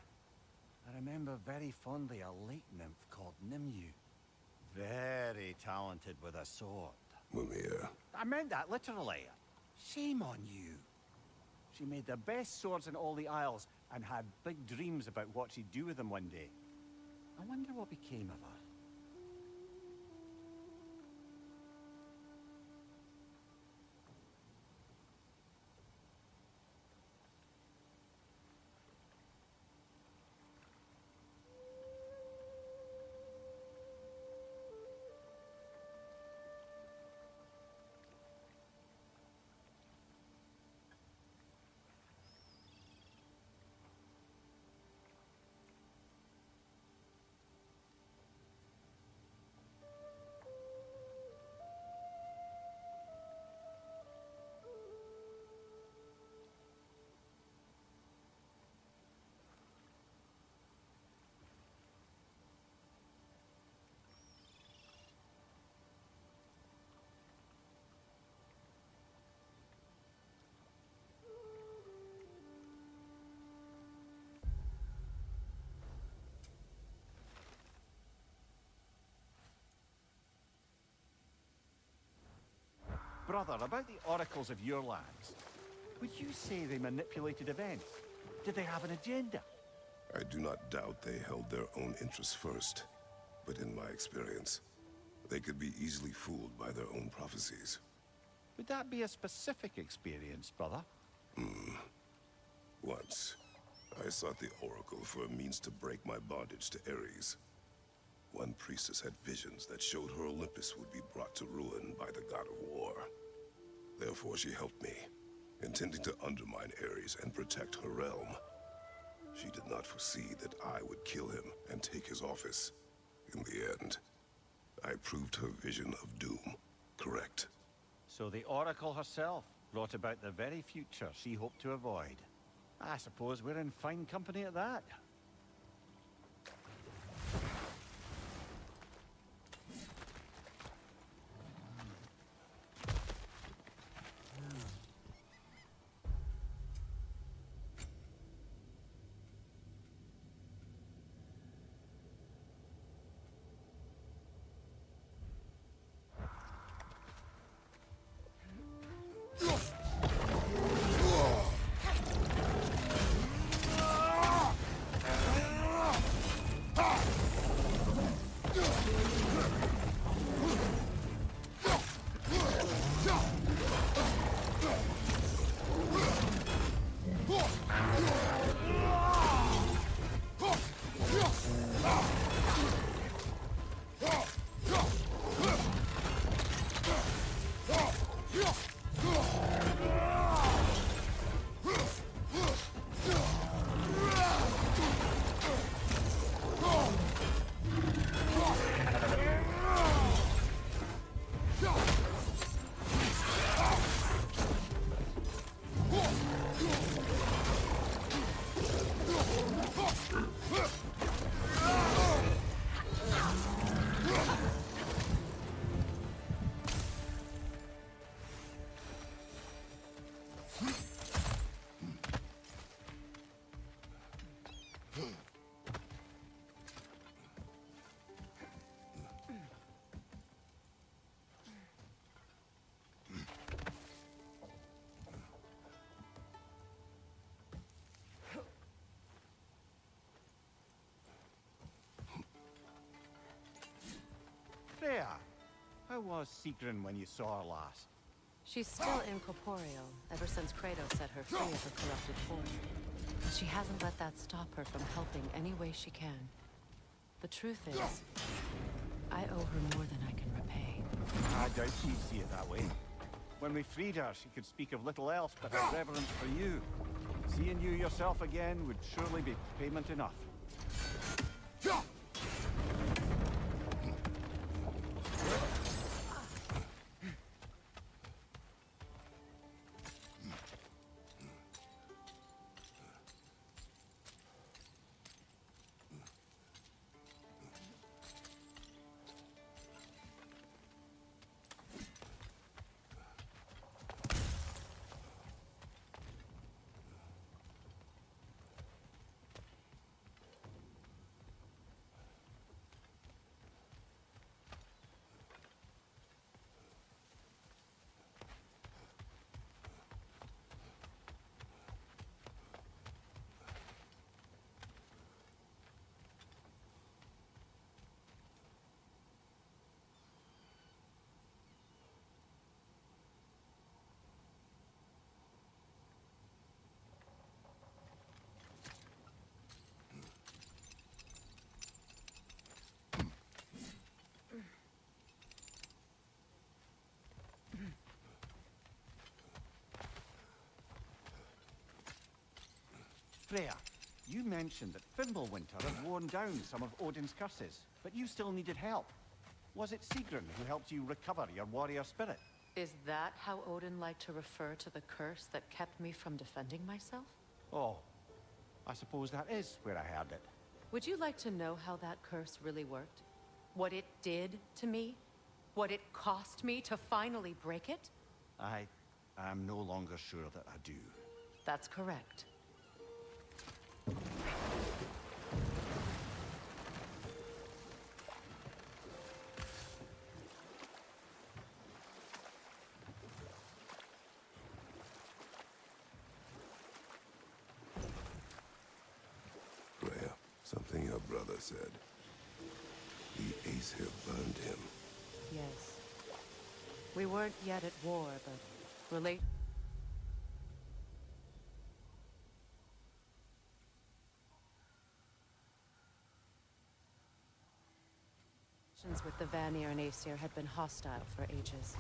I remember very fondly a lake nymph called Nimue. Very talented with a sword. Mimir. I meant that literally. Shame on you. She made the best swords in all the Isles and had big dreams about what she'd do with them one day. I wonder what became of her. Brother, about the oracles of your lands, would you say they manipulated events? Did they have an agenda? I do not doubt they held their own interests first. But in my experience, they could be easily fooled by their own prophecies. Would that be a specific experience, brother? Once, I sought the Oracle for a means to break my bondage to Ares. One priestess had visions that showed her Olympus would be brought to ruin by the god of war. Therefore she helped me, intending to undermine Ares and protect her realm. She did not foresee that I would kill him and take his office. In the end, I proved her vision of doom. Correct. So the Oracle herself brought about the very future she hoped to avoid. I suppose we're in fine company at that. Freya, how was Sigrun when you saw her last? She's still incorporeal, ever since Kratos set her free of her corrupted form. But she hasn't let that stop her from helping any way she can. The truth is, I owe her more than I can repay. I doubt she'd see it that way. When we freed her, she could speak of little else but her reverence for you. Seeing you yourself again would surely be payment enough. Freya, you mentioned that Fimbulwinter had worn down some of Odin's curses, but you still needed help. Was it Sigrun who helped you recover your warrior spirit? Is that how Odin liked to refer to the curse that kept me from defending myself? Oh, I suppose that is where I heard it. Would you like to know how that curse really worked? What it did to me? What it cost me to finally break it? I am no longer sure that I do. That's correct. Freya, something your brother said. The Ace here burned him. Yes. We weren't yet at war, but relations with the Vanir and Aesir had been hostile for ages.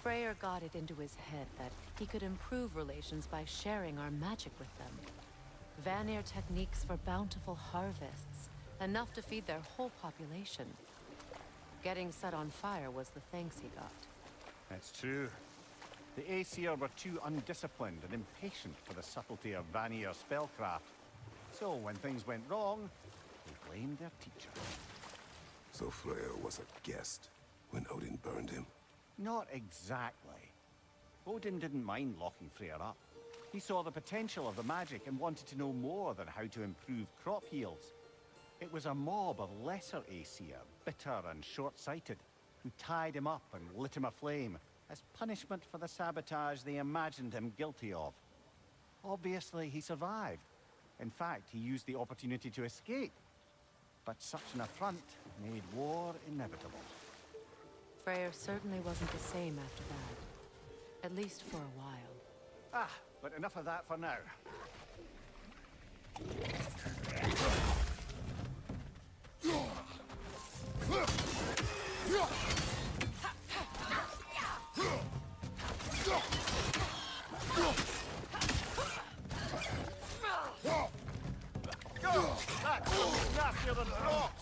Freyr got it into his head that he could improve relations by sharing our magic with them. Vanir techniques for bountiful harvests, enough to feed their whole population. Getting set on fire was the thanks he got. That's true. The Aesir were too undisciplined and impatient for the subtlety of Vanir spellcraft. So when things went wrong, they blamed their teacher. So Freyr was a guest when Odin burned him? Not exactly. Odin didn't mind locking Freyr up. He saw the potential of the magic and wanted to know more than how to improve crop yields. It was a mob of lesser Aesir, bitter and short-sighted, who tied him up and lit him aflame as punishment for the sabotage they imagined him guilty of. Obviously, he survived. In fact, he used the opportunity to escape. But such an affront made war inevitable. Freyr certainly wasn't the same after that. At least for a while. Ah, but enough of that for now. That's nastier than rocks!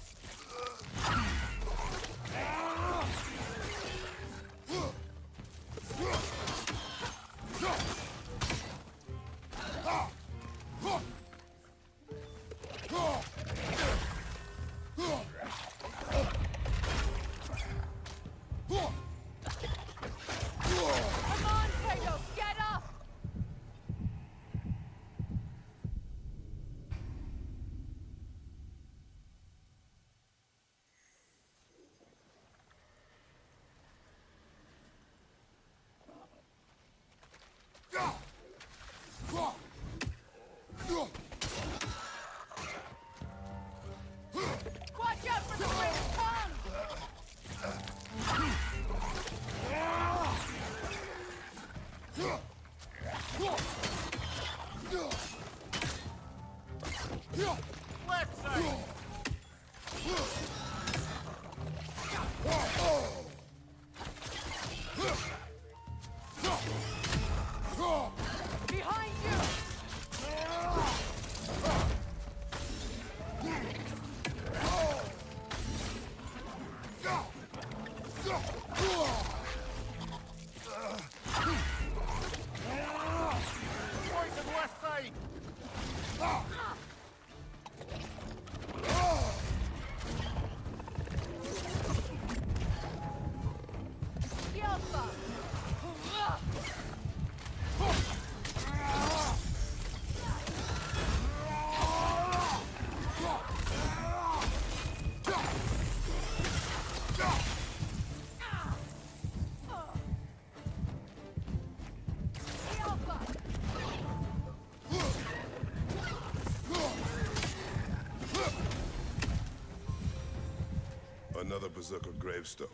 Another Berserker gravestone.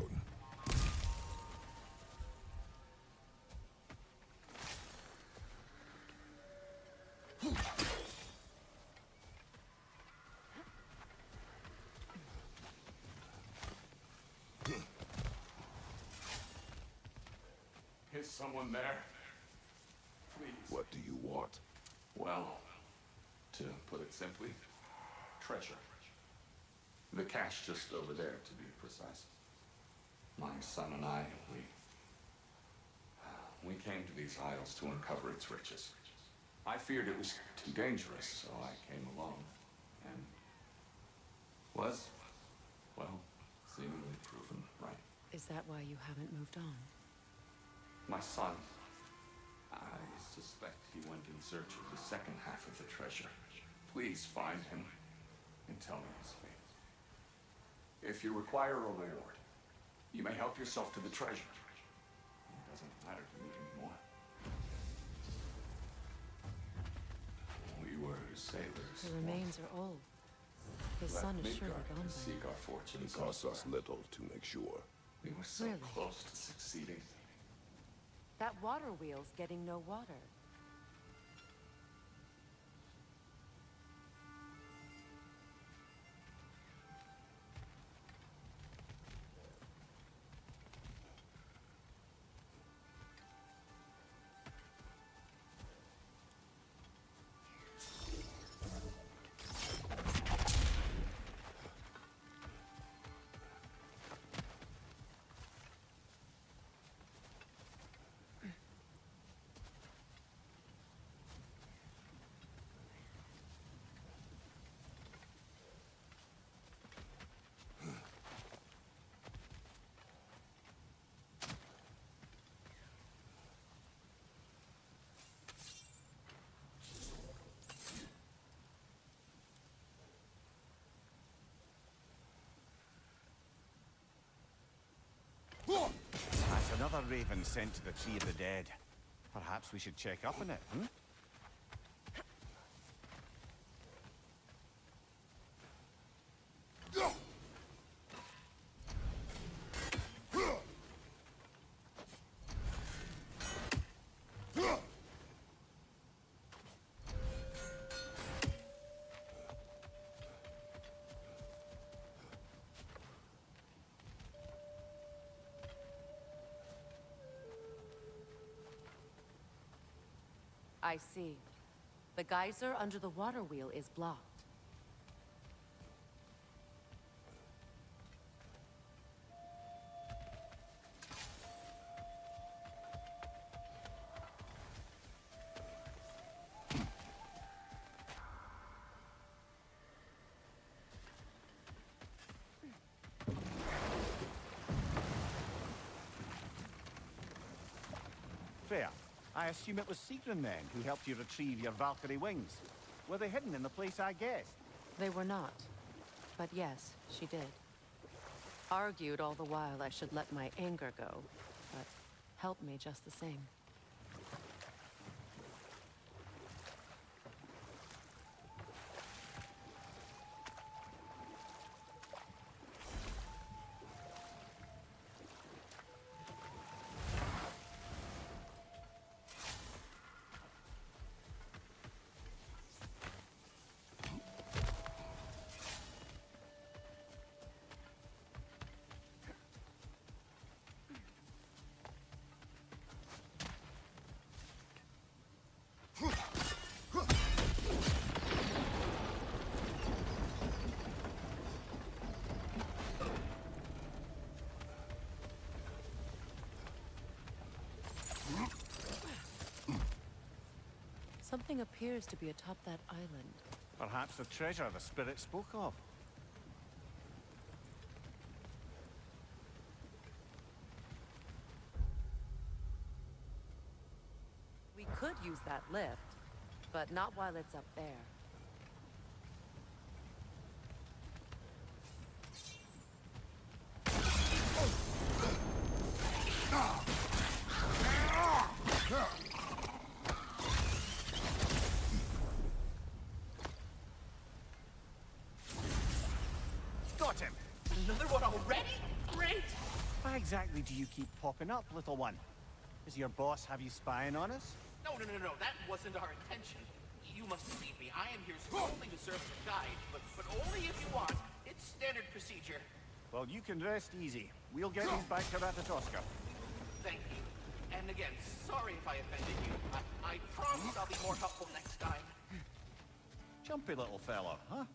Is someone there? Please. What do you want? Well, to put it simply, treasure. The cache just over there, to be precise. My son and I, we came to these isles to uncover its riches. I feared it was too dangerous, so I came along, and was, well, seemingly proven right. Is that why you haven't moved on? My son, I suspect he went in search of the second half of the treasure. Please find him and tell me his fate. If you require a reward, you may help yourself to the treasure. It doesn't matter to me anymore. We were sailors. The remains are old. His son is surely gone to seek our fortunes. It costs us little to make sure. We were so Really? close to succeeding. That water wheel's getting no water. Another raven sent to the Tree of the Dead. Perhaps we should check up on it, hmm? I see. The geyser under the water wheel is blocked. Freya, I assume it was Sigrun then who helped you retrieve your Valkyrie wings. Were they hidden in the place I guessed? They were not. But yes, she did. Argued all the while I should let my anger go, but helped me just the same. Something appears to be atop that island. Perhaps the treasure the spirit spoke of. We could use that lift, but not while it's up there. Got him! Another one already? Great! Why exactly do you keep popping up, little one? Does your boss have you spying on us? No, that wasn't our intention. You must believe me, I am here solely to serve as a guide, but only if you want. It's standard procedure. Well, you can rest easy. We'll get these back to Ratatoska. Thank you. And again, sorry if I offended you. I promise I'll be more helpful next time. Jumpy little fellow, huh?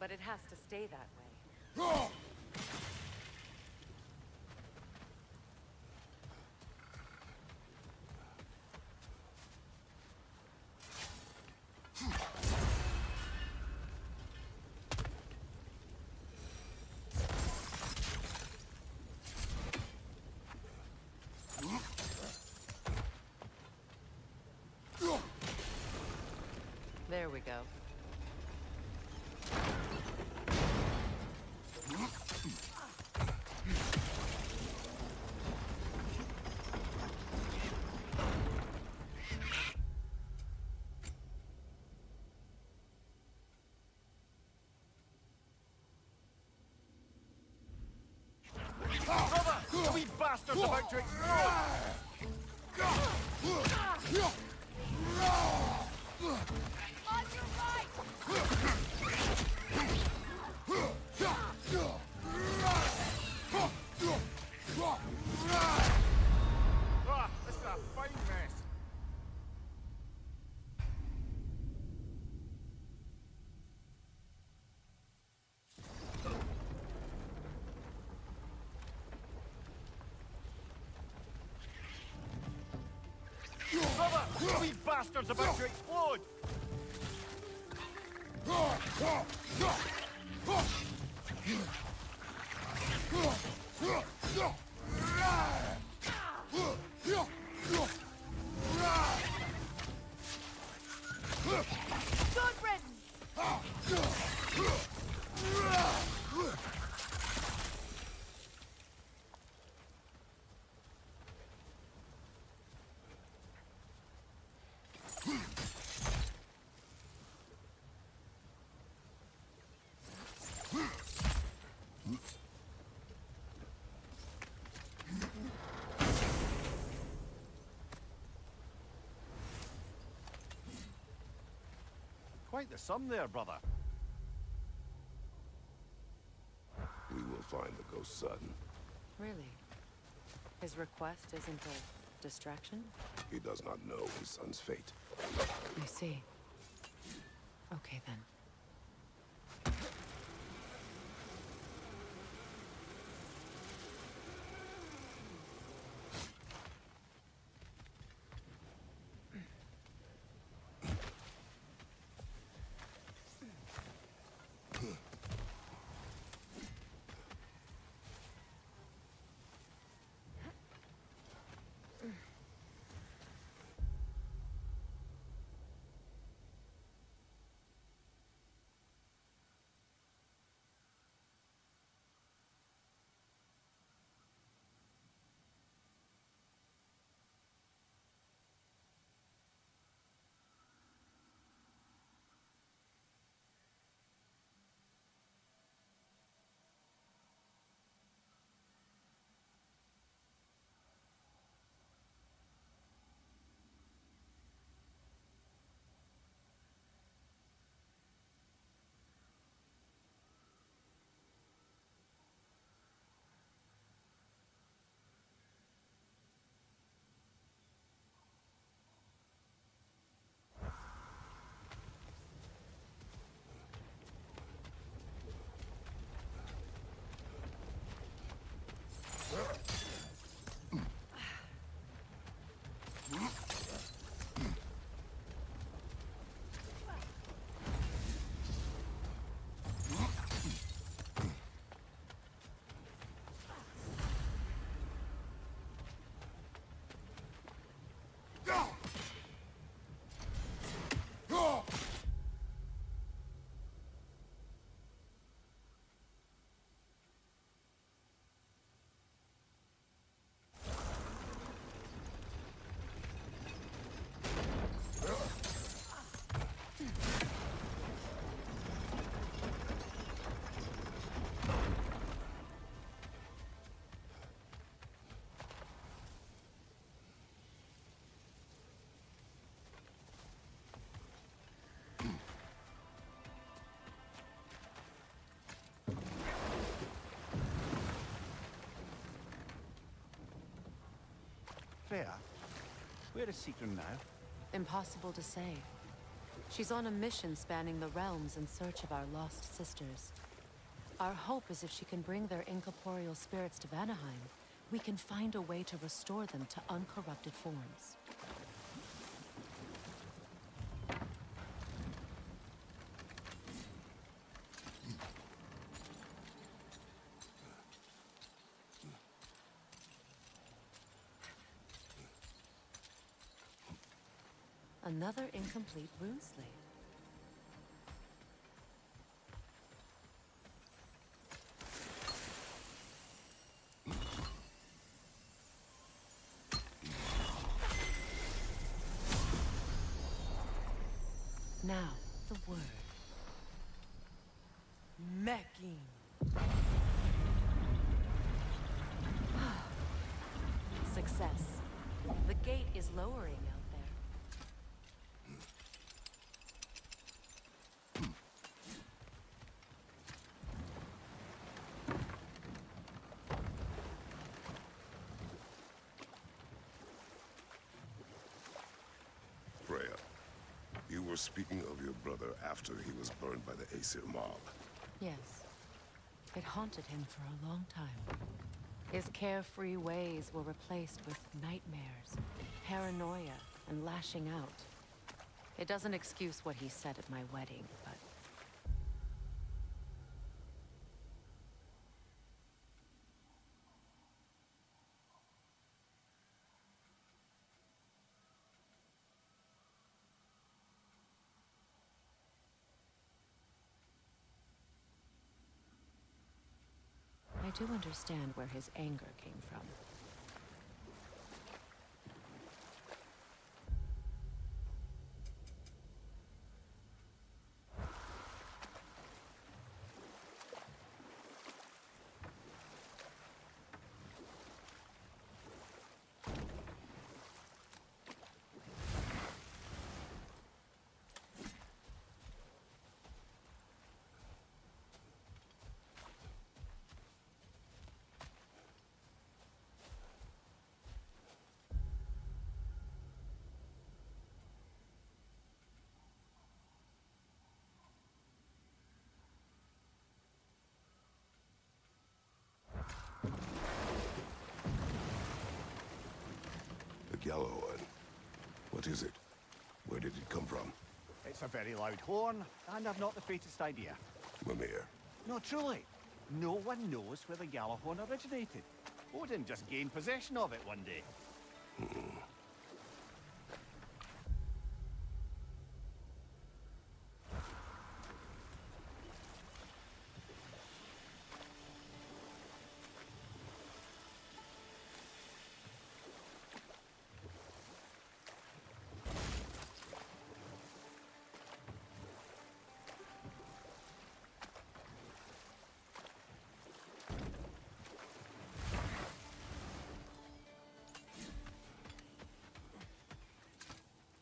But it has to stay that way. There we go. Brother! The wee bastard's about to explode! On your right! Ah, this is a fine mess. Brother! The wee bastard's about to explode! Good riddance! Quite the sum there, brother. We will find the ghost's son. Really? His request isn't a distraction? He does not know his son's fate. I see. Okay, then. Freya, where is Seekrin now? Impossible to say. She's on a mission spanning the realms in search of our lost sisters. Our hope is if she can bring their incorporeal spirits to Vanaheim, we can find a way to restore them to uncorrupted forms. Another incomplete rune slate. Now, the word. Mecking. Success. The gate is lowering out there. Freya, you were speaking of your brother after he was burned by the Aesir mob. Yes. It haunted him for a long time. His carefree ways were replaced with nightmares, paranoia, and lashing out. It doesn't excuse what he said at my wedding, but... I do understand where his anger came from. Yellow one. What is it? Where did it come from? It's a very loud horn, and I've not the faintest idea. Mimir. No, truly. No one knows where the Gjallarhorn originated. Odin just gained possession of it one day.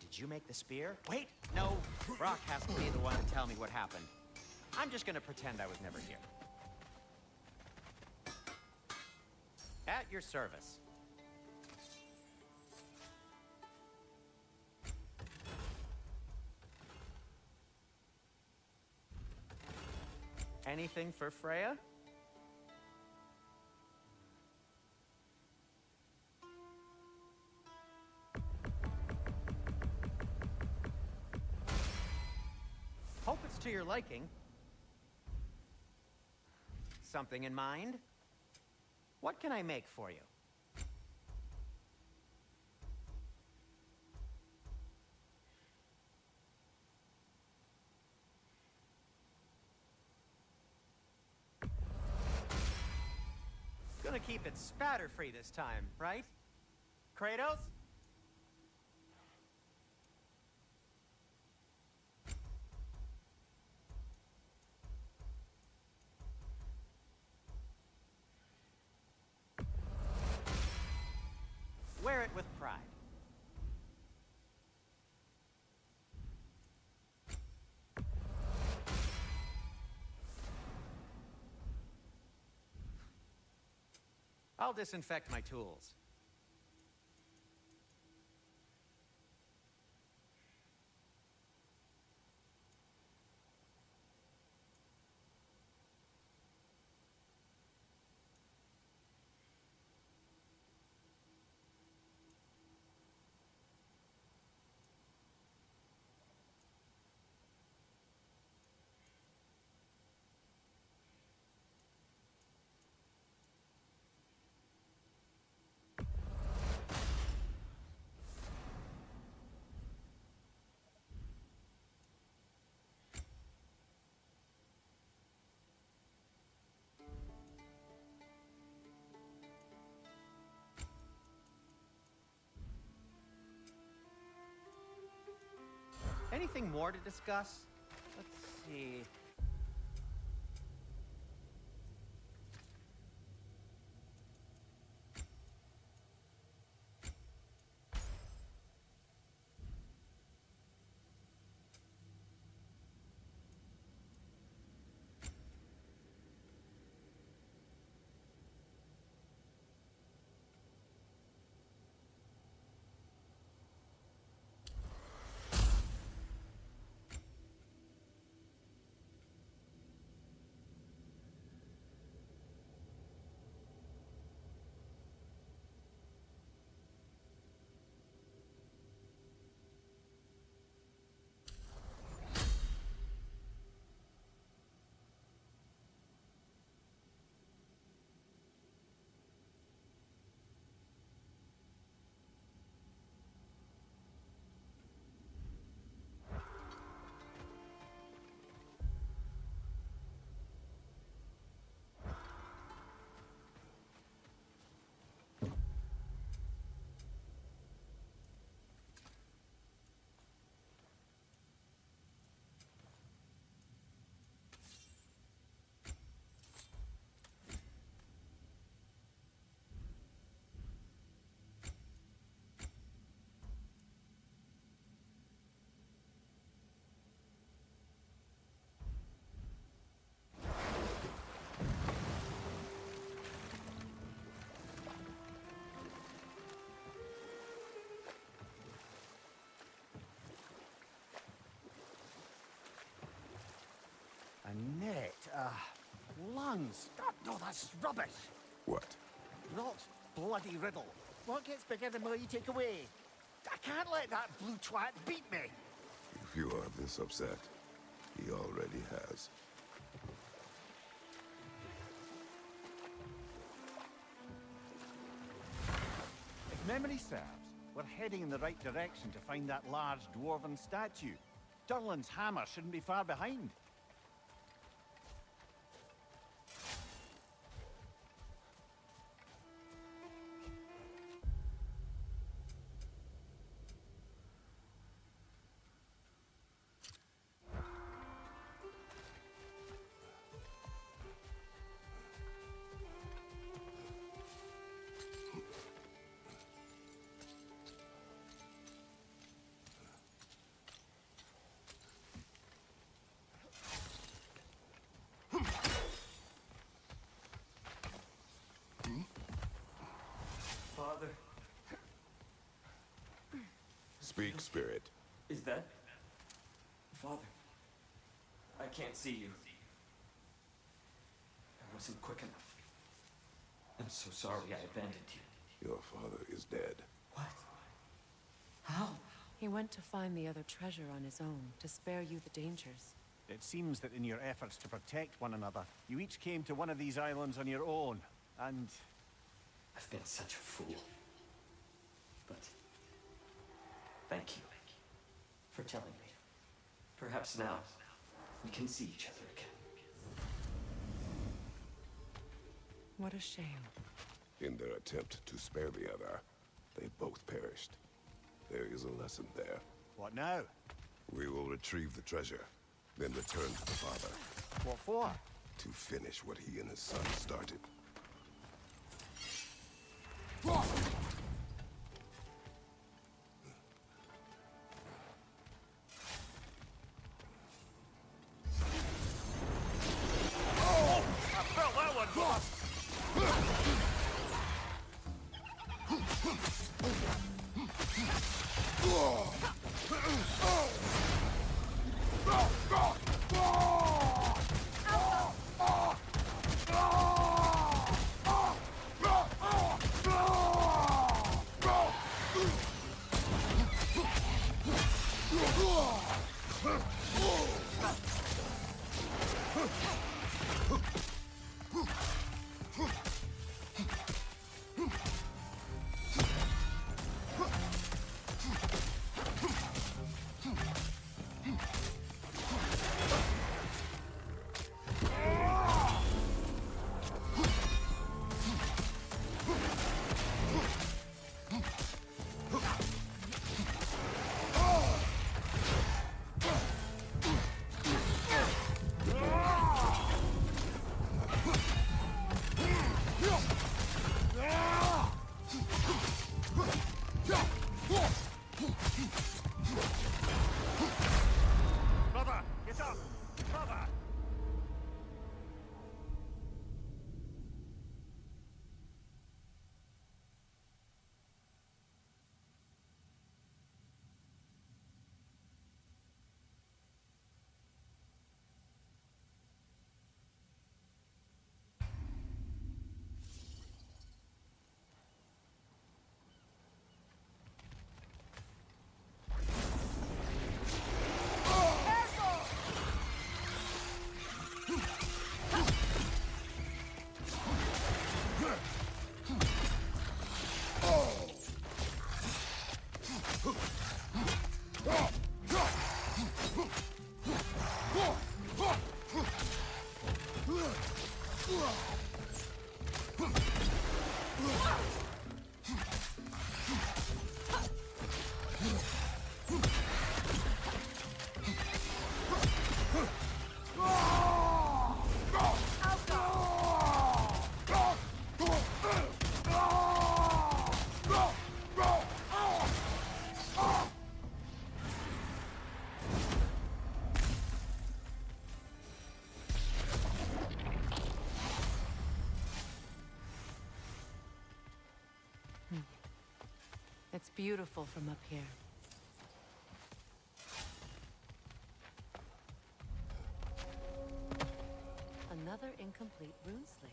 Did you make the spear? Wait, no. Brock has to be the one to tell me what happened. I'm just gonna pretend I was never here. At your service. Anything for Freya? Hope it's to your liking. Something in mind? What can I make for you? Gonna keep it spatter-free this time, right? Kratos? Wear it with pride. I'll disinfect my tools. anything more to discuss? Let's see. A net, lungs. God, no, that's rubbish. What? Rot's bloody riddle. What gets bigger the more you take away? I can't let that blue twat beat me. If you are this upset, he already has. If memory serves, we're heading in the right direction to find that large dwarven statue. Durlins Hammer shouldn't be far behind. Father. Speak, spirit. Is that... Father? I can't see you. I wasn't quick enough. I'm so sorry I abandoned you. Your father is dead. What? How? He went to find the other treasure on his own, to spare you the dangers. It seems that in your efforts to protect one another, you each came to one of these islands on your own, and... I've been such a fool. But... thank you for telling me. Perhaps now, we can see each other again. What a shame. In their attempt to spare the other, they both perished. There is a lesson there. What now? We will retrieve the treasure, then return to the father. What for? To finish what he and his son started. beautiful from up here. Another incomplete rune slate.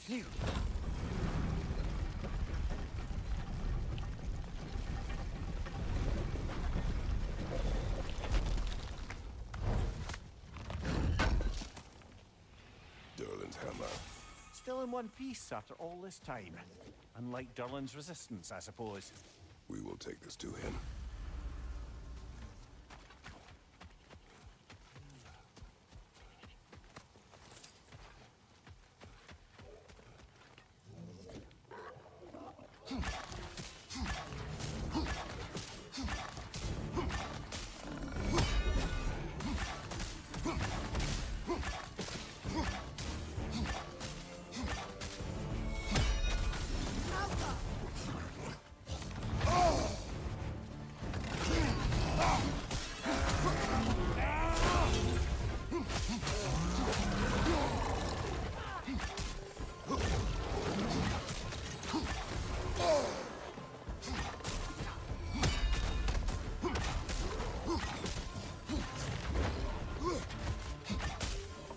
Phew. Durlins Hammer. Still in one piece after all this time. Unlike Durlin's resistance, I suppose. We will take this to him.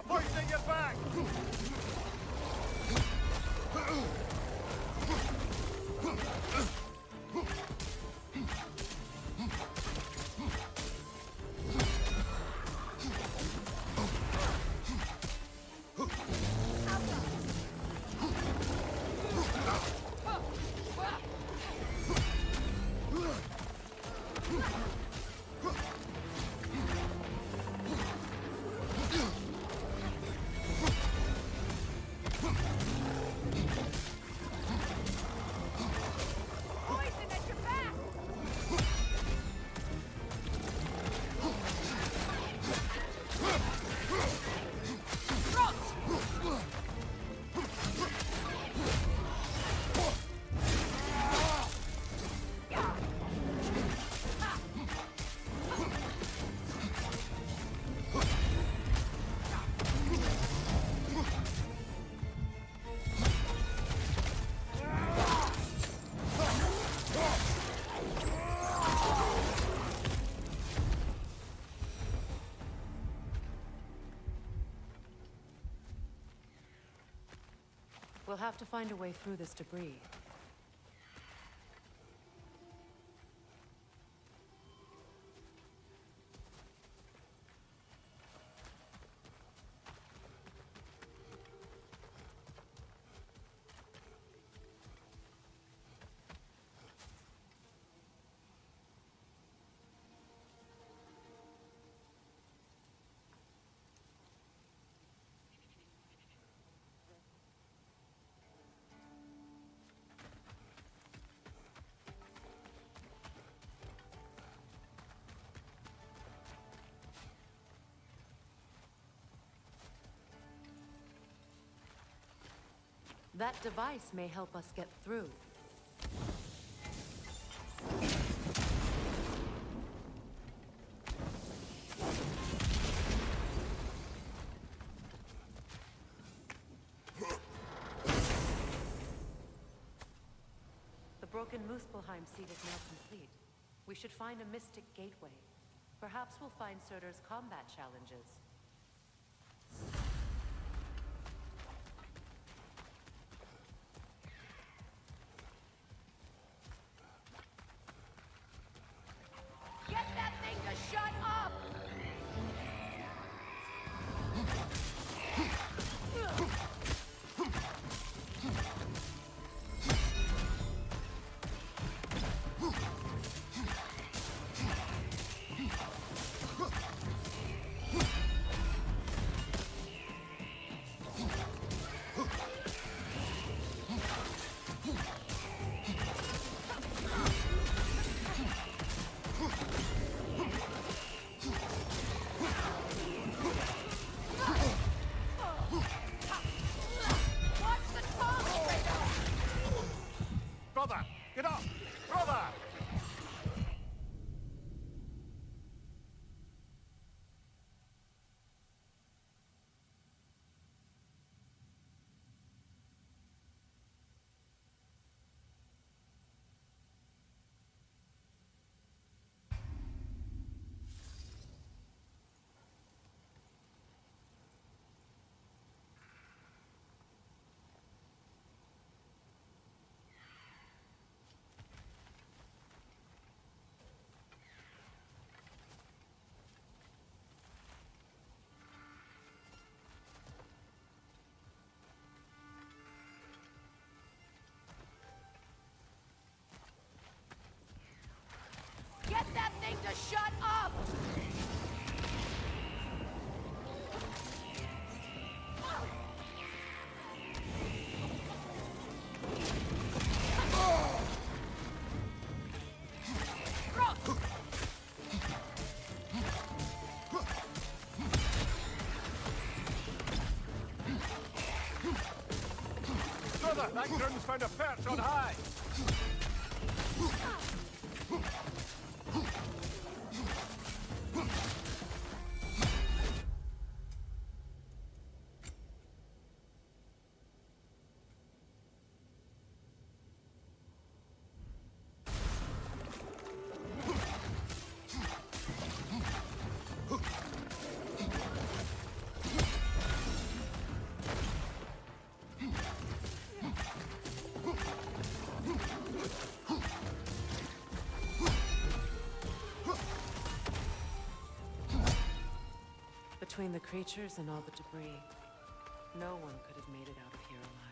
Hoisting it back! We'll have to find a way through this debris. That device may help us get through. The broken Muspelheim seat is now complete. We should find a mystic gateway. Perhaps we'll find Surtur's combat challenges. Get that thing to shut up! Get that thing to shut up! Brother, that grun's found a perch on high! Between the creatures and all the debris, no one could have made it out of here alive.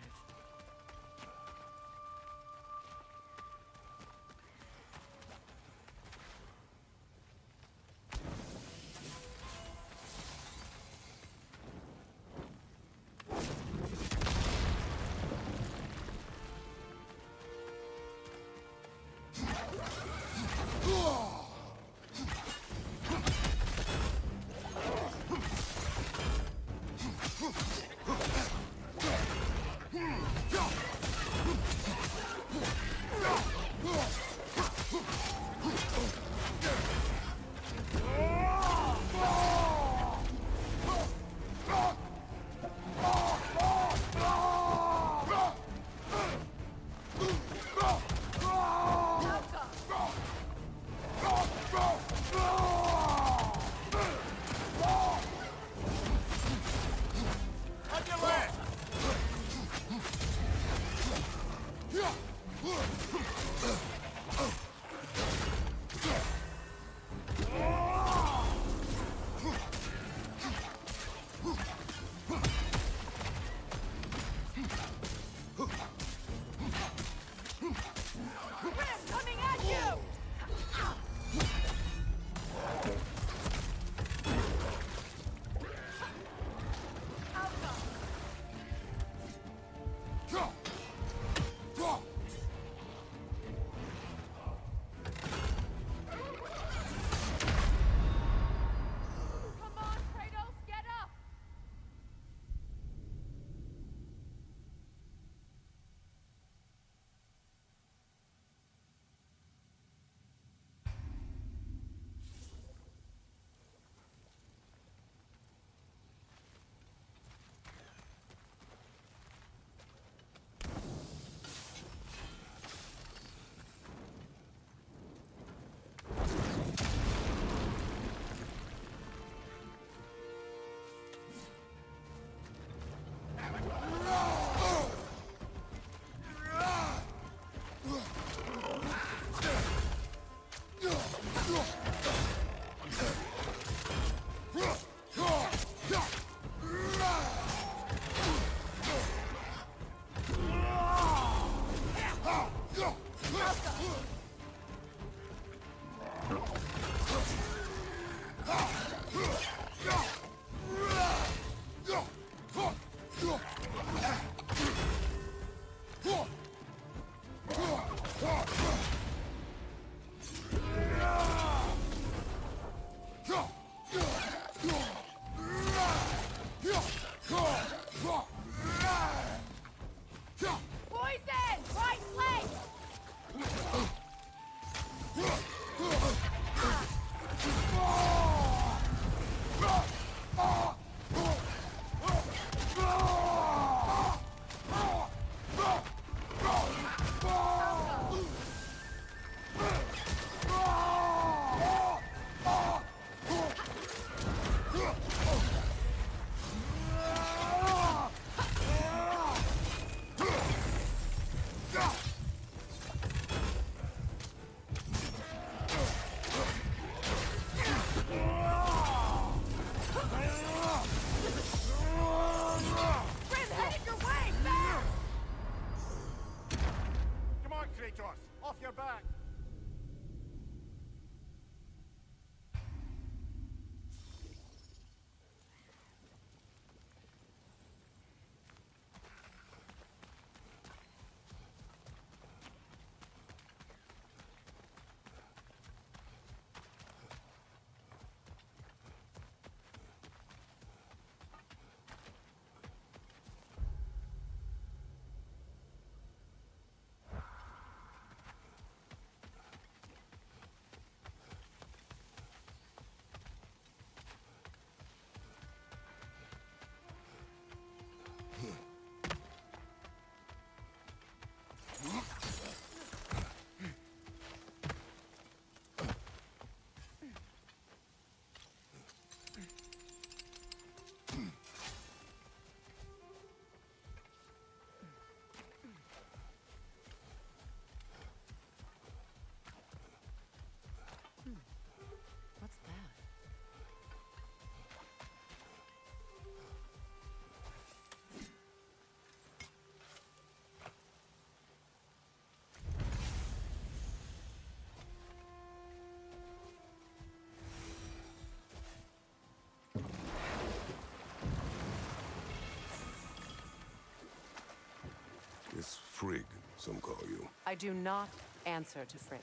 Frigg, some call you. I do not answer to Frigg.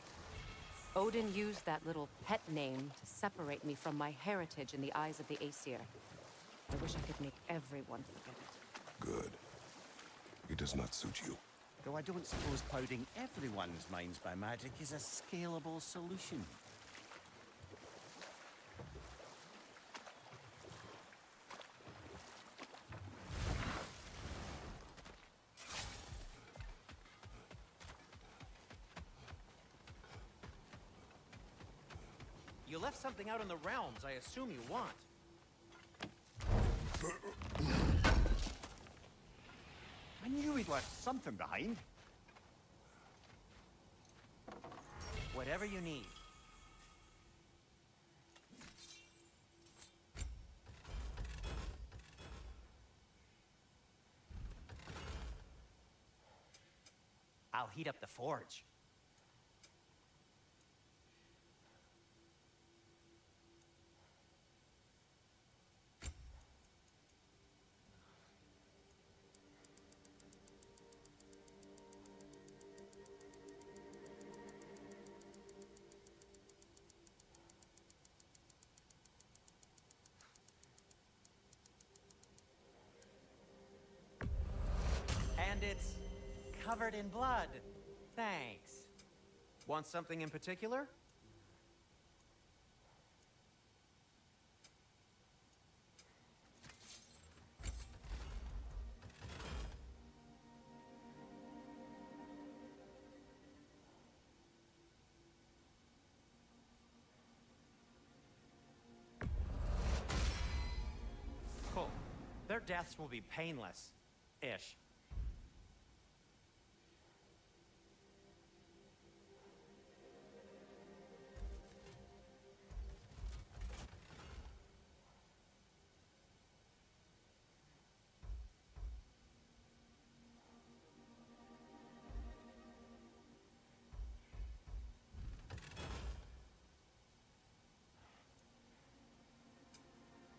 Odin used that little pet name to separate me from my heritage in the eyes of the Aesir. I wish I could make everyone forget it. Good. It does not suit you. Though I don't suppose clouding everyone's minds by magic is a scalable solution. You left something out in the realms I assume you want. I knew we'd left something behind. Whatever you need. I'll heat up the forge. And it's covered in blood. Thanks. Want something in particular? Cool. Their deaths will be painless-ish.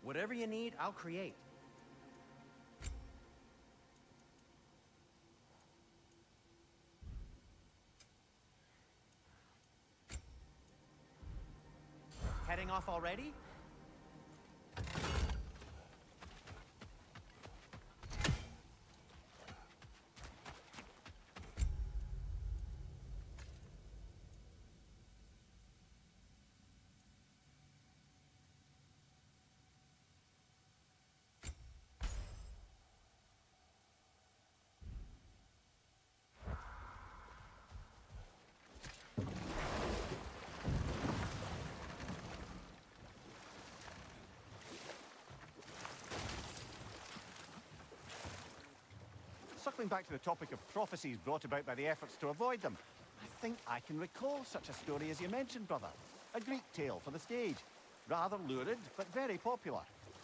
Whatever you need, I'll create. Heading off already? Circling back to the topic of prophecies brought about by the efforts to avoid them, I think I can recall such a story as you mentioned, brother. A Greek tale for the stage. Rather lurid, but very popular.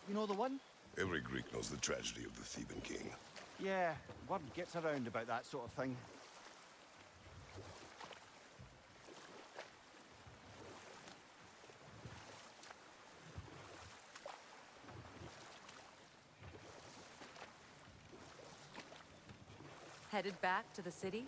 You know the one? Every Greek knows the tragedy of the Theban king. Yeah, word gets around about that sort of thing. Headed back to the city?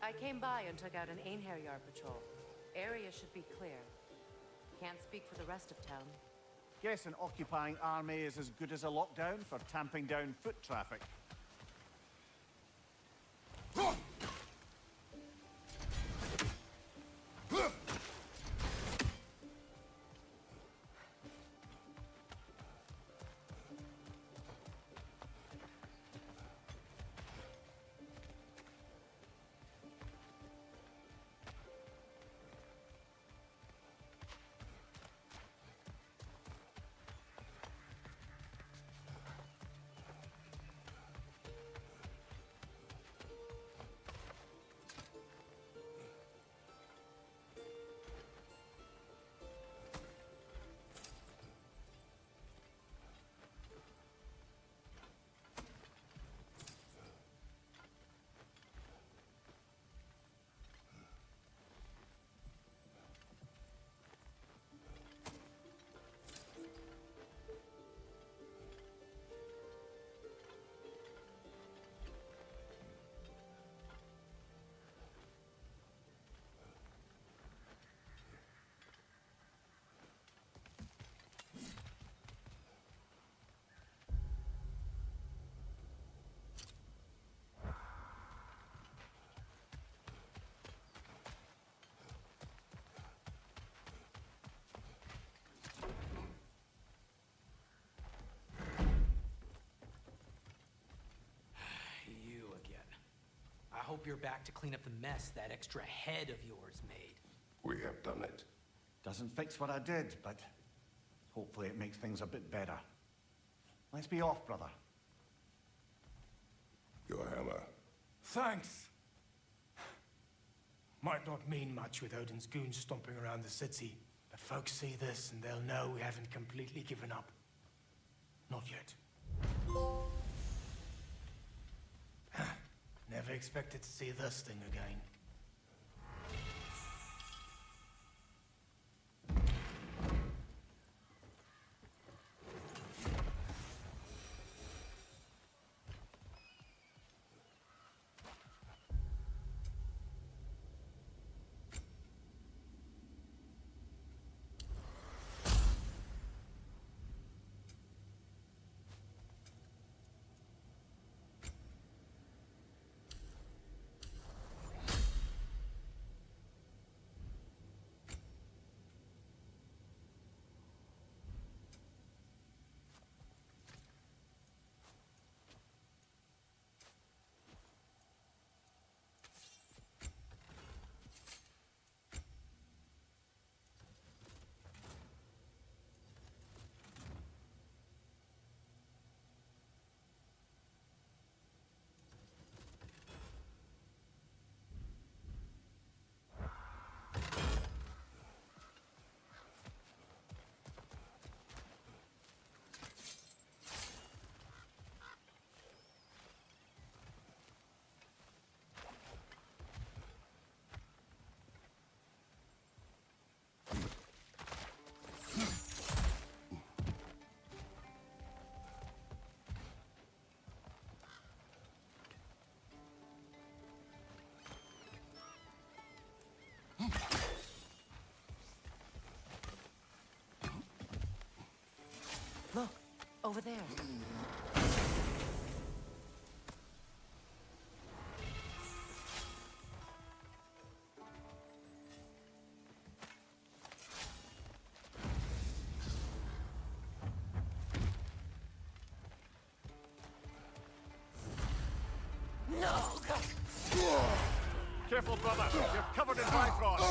I came by and took out an Einherjar patrol. Area should be clear. Can't speak for the rest of town. Guess an occupying army is as good as a lockdown for tamping down foot traffic. hope you're back to clean up the mess that extra head of yours made. We have done it. Doesn't fix what I did, but hopefully it makes things a bit better. Let's be off, brother. Your hammer. Thanks. Might not mean much with Odin's goons stomping around the city, but folks see this and they'll know we haven't completely given up. Not yet. Never expected to see this thing again. Look, over there. No! Careful, brother. You're covered in Bifrost.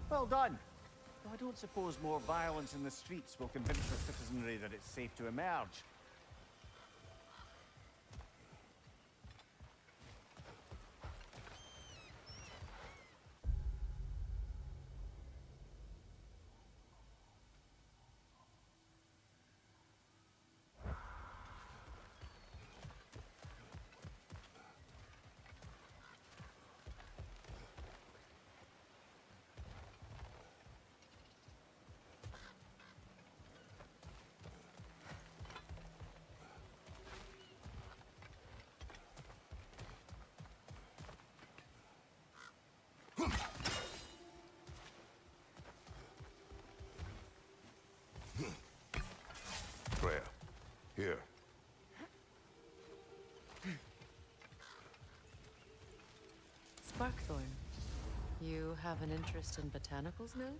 Well done. Though I don't suppose more violence in the streets will convince the citizenry that it's safe to emerge. Freya, here. Sparkthorn, you have an interest in botanicals now?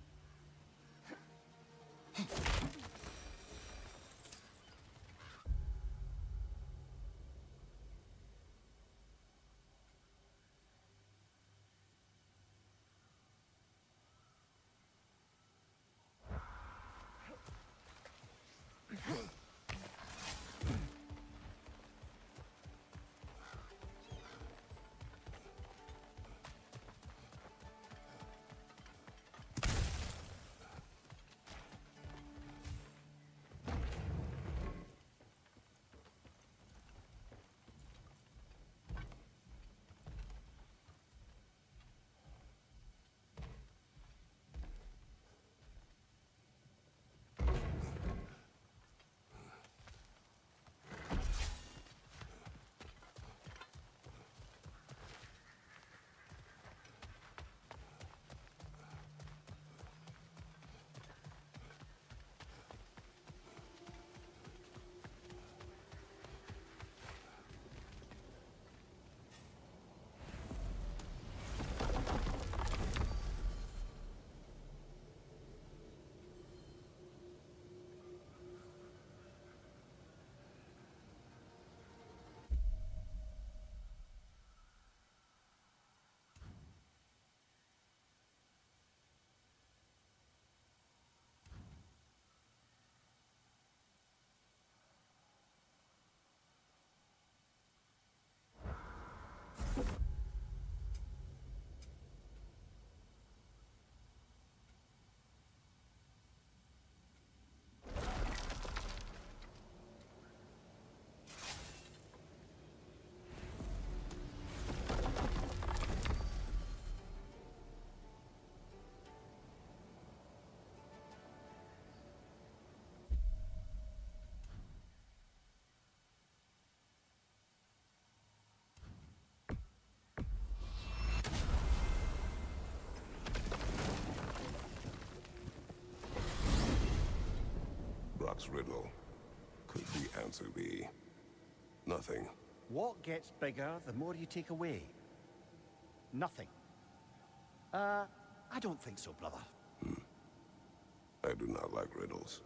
box riddle. Could the answer be nothing? What gets bigger the more you take away? Nothing. I don't think so, brother. I do not like riddles.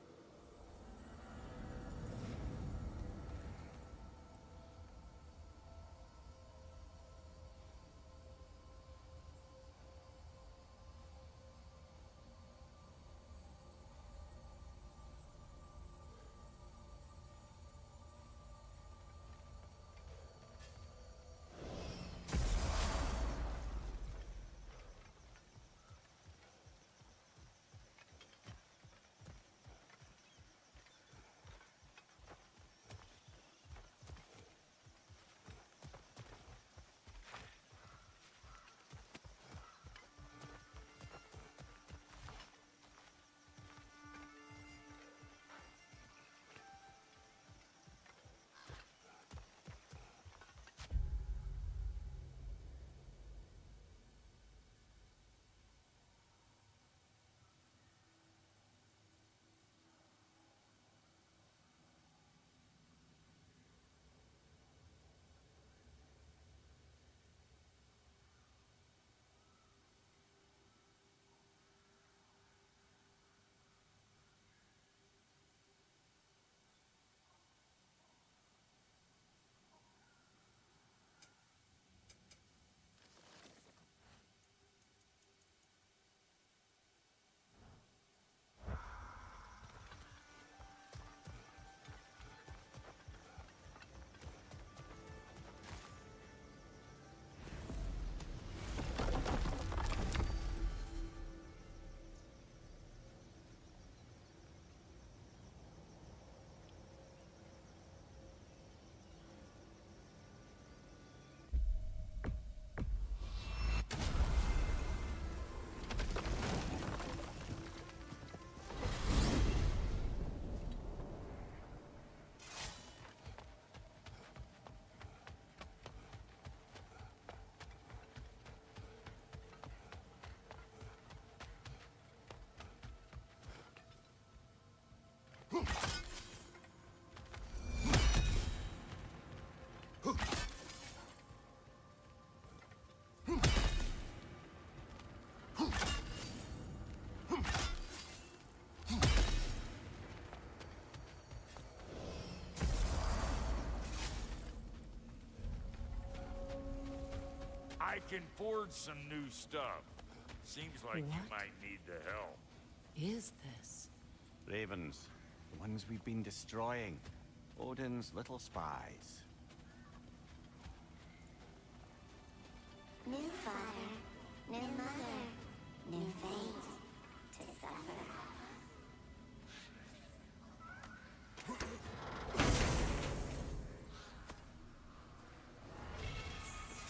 I can forge some new stuff. Seems like you might need the help. Is this? Ravens. The ones we've been destroying. Odin's little spies. New father, new mother, new fate to suffer.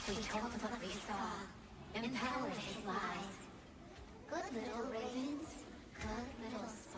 We told what we saw, empowered his lies. Good little ravens, good little spies.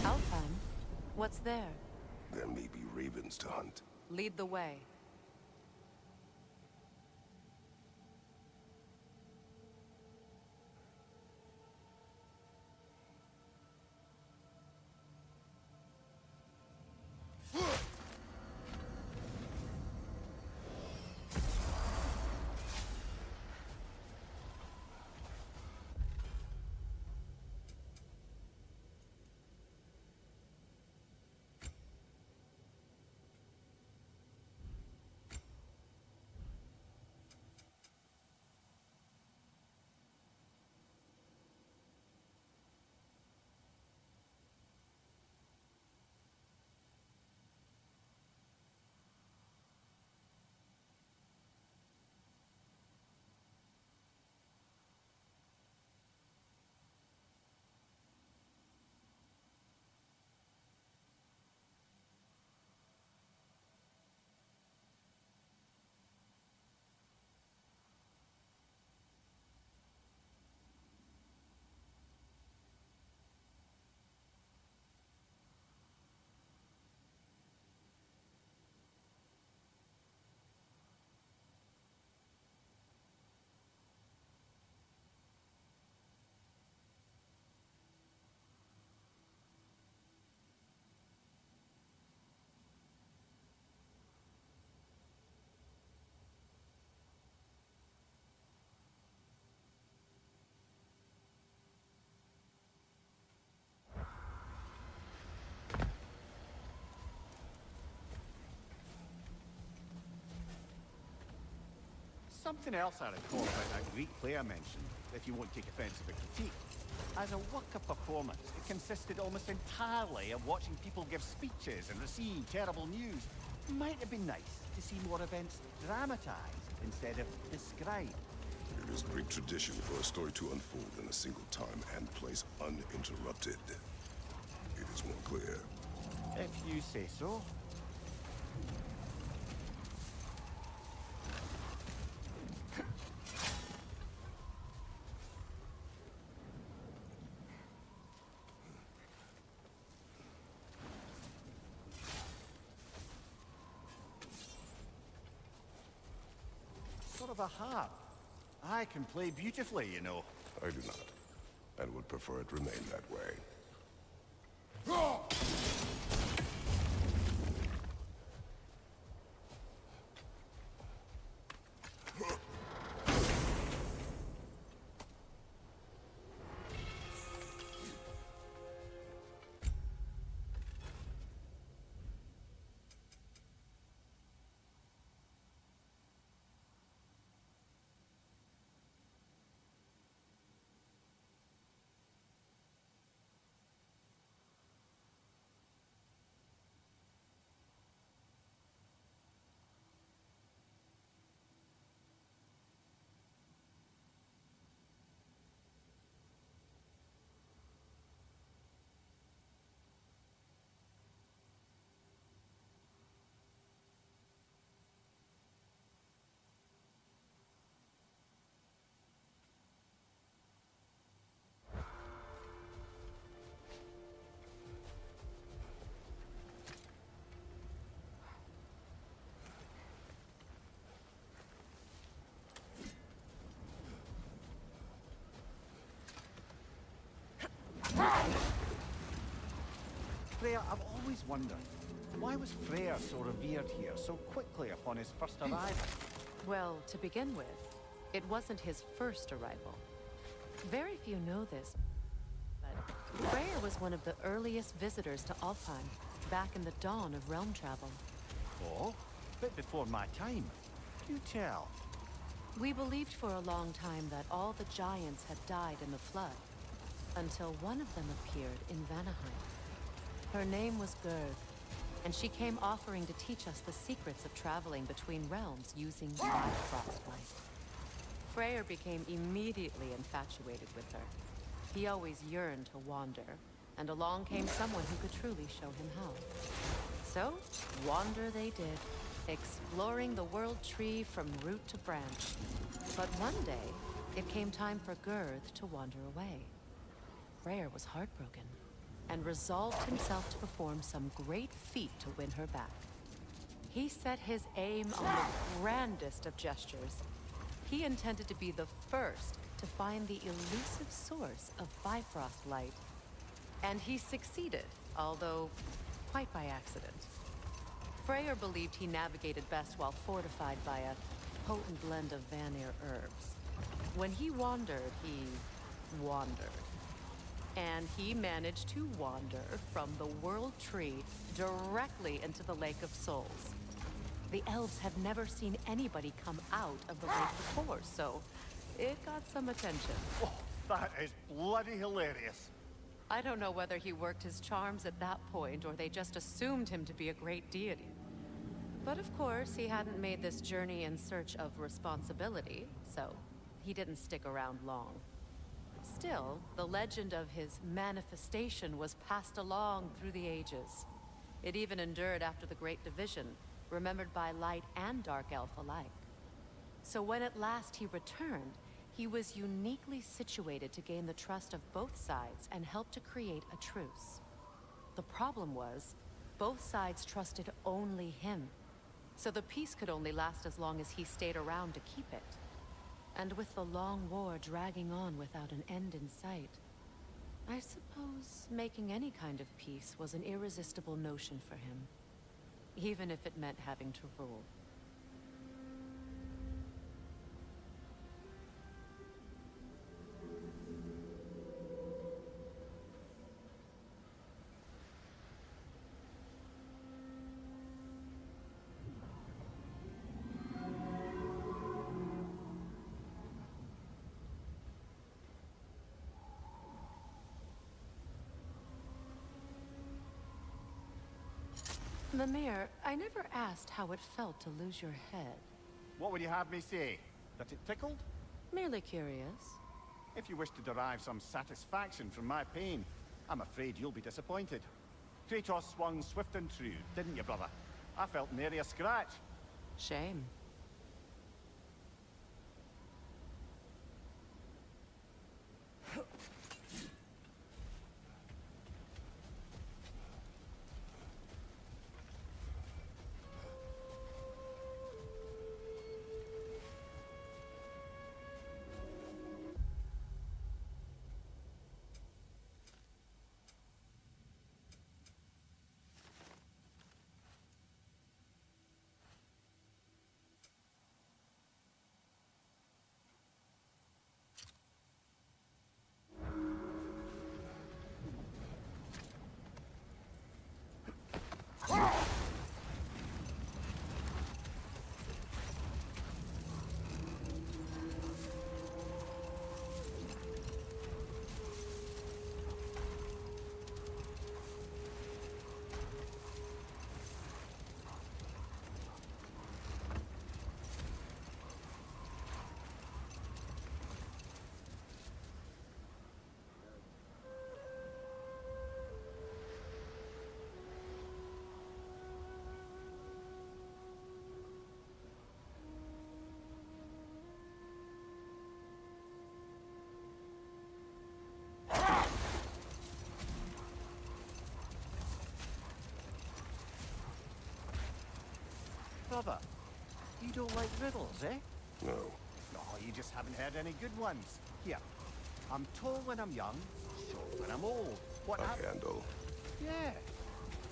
Alfheim? What's there? There may be ravens to hunt. Lead the way. Something else I recall about that Greek play I mentioned, if you won't take offence of the critique. As a work of performance, it consisted almost entirely of watching people give speeches and receive terrible news. Might have been nice to see more events dramatized instead of described. It is Greek tradition for a story to unfold in a single time and place uninterrupted. It is more clear. If you say so. Sort of a harp. I can play beautifully, you know. I do not, and would prefer it remain that way. Freya, I've always wondered, why was Freyr so revered here so quickly upon his first arrival? Well, to begin with, it wasn't his first arrival. Very few know this, but Freyr was one of the earliest visitors to Alfheim, back in the dawn of realm travel. Oh, bit before my time. Do tell. We believed for a long time that all the giants had died in the flood, until one of them appeared in Vanaheim. Her name was Gerd, and she came offering to teach us the secrets of traveling between realms using Bifrost light. Freyr became immediately infatuated with her. He always yearned to wander, and along came someone who could truly show him how. So, wander they did, exploring the world tree from root to branch. But one day, it came time for Gerd to wander away. Freyr was heartbroken, and resolved himself to perform some great feat to win her back. He set his aim on the grandest of gestures. He intended to be the first to find the elusive source of Bifrost light. And he succeeded, although quite by accident. Freyr believed he navigated best while fortified by a potent blend of Vanir herbs. When he wandered, he wandered. And he managed to wander from the World Tree directly into the Lake of Souls. The elves had never seen anybody come out of the lake before, so it got some attention. Oh, that is bloody hilarious. I don't know whether he worked his charms at that point or they just assumed him to be a great deity. But of course, he hadn't made this journey in search of responsibility, so he didn't stick around long. Still, the legend of his manifestation was passed along through the ages. It even endured after the Great Division, remembered by light and dark elf alike. So when at last he returned, he was uniquely situated to gain the trust of both sides and help to create a truce. The problem was, both sides trusted only him. So the peace could only last as long as he stayed around to keep it. And with the long war dragging on without an end in sight, I suppose making any kind of peace was an irresistible notion for him, even if it meant having to rule. Mimir, I never asked how it felt to lose your head. What would you have me say? That it tickled? Merely curious. If you wish to derive some satisfaction from my pain, I'm afraid you'll be disappointed. Kratos swung swift and true, didn't you, brother? I felt nary a scratch. Shame. Brother, you don't like riddles, eh? No. No, you just haven't heard any good ones. Here, I'm tall when I'm young, short when I'm old. What A handle. Yeah.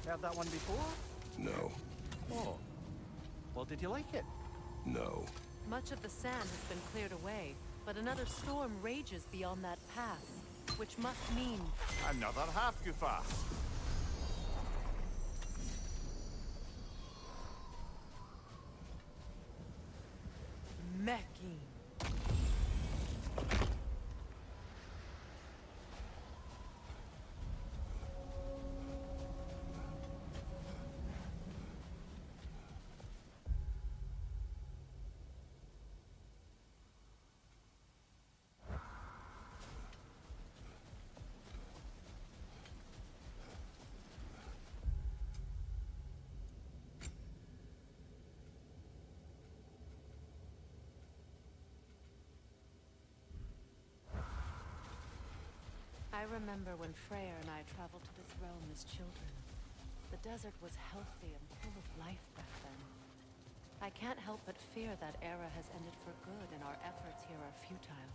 Heard that one before? No. Oh. Well, did you like it? No. Much of the sand has been cleared away, but another storm rages beyond that pass, which must mean... Another half-Kufa. Mecking. I remember when Freyr and I traveled to this realm as children. The desert was healthy and full of life back then. I can't help but fear that era has ended for good and our efforts here are futile.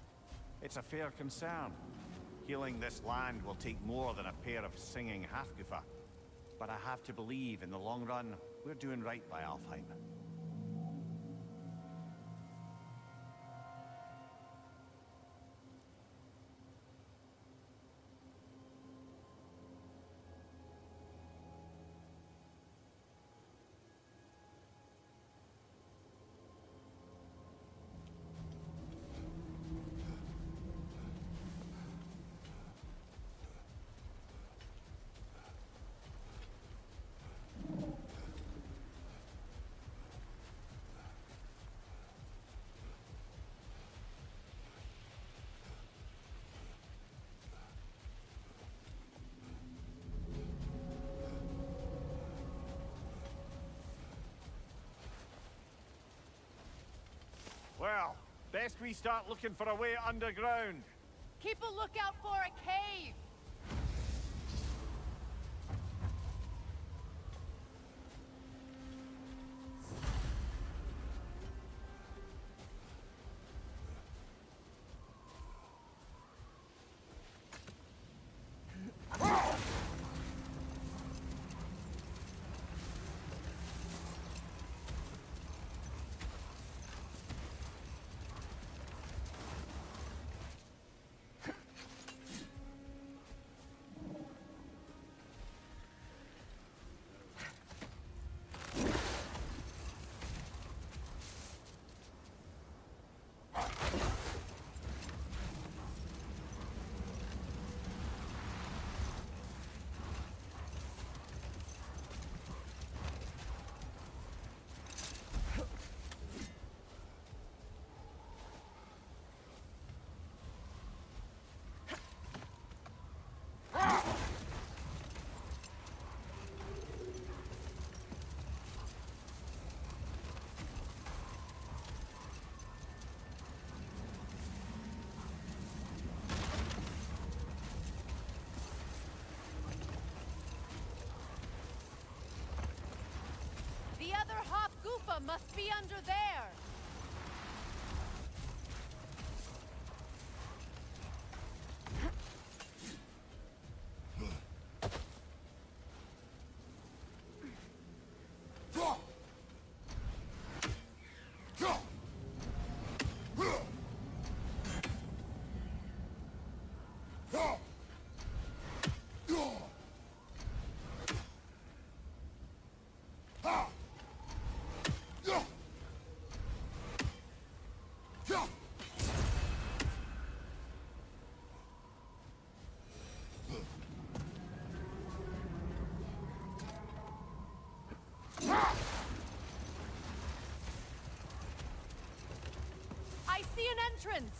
It's a fair concern. Healing this land will take more than a pair of singing half-Kufa. But I have to believe, in the long run, we're doing right by Alfheim. Well, best we start looking for a way underground. Keep a lookout for a cave! Goofa must be under there! I see an entrance!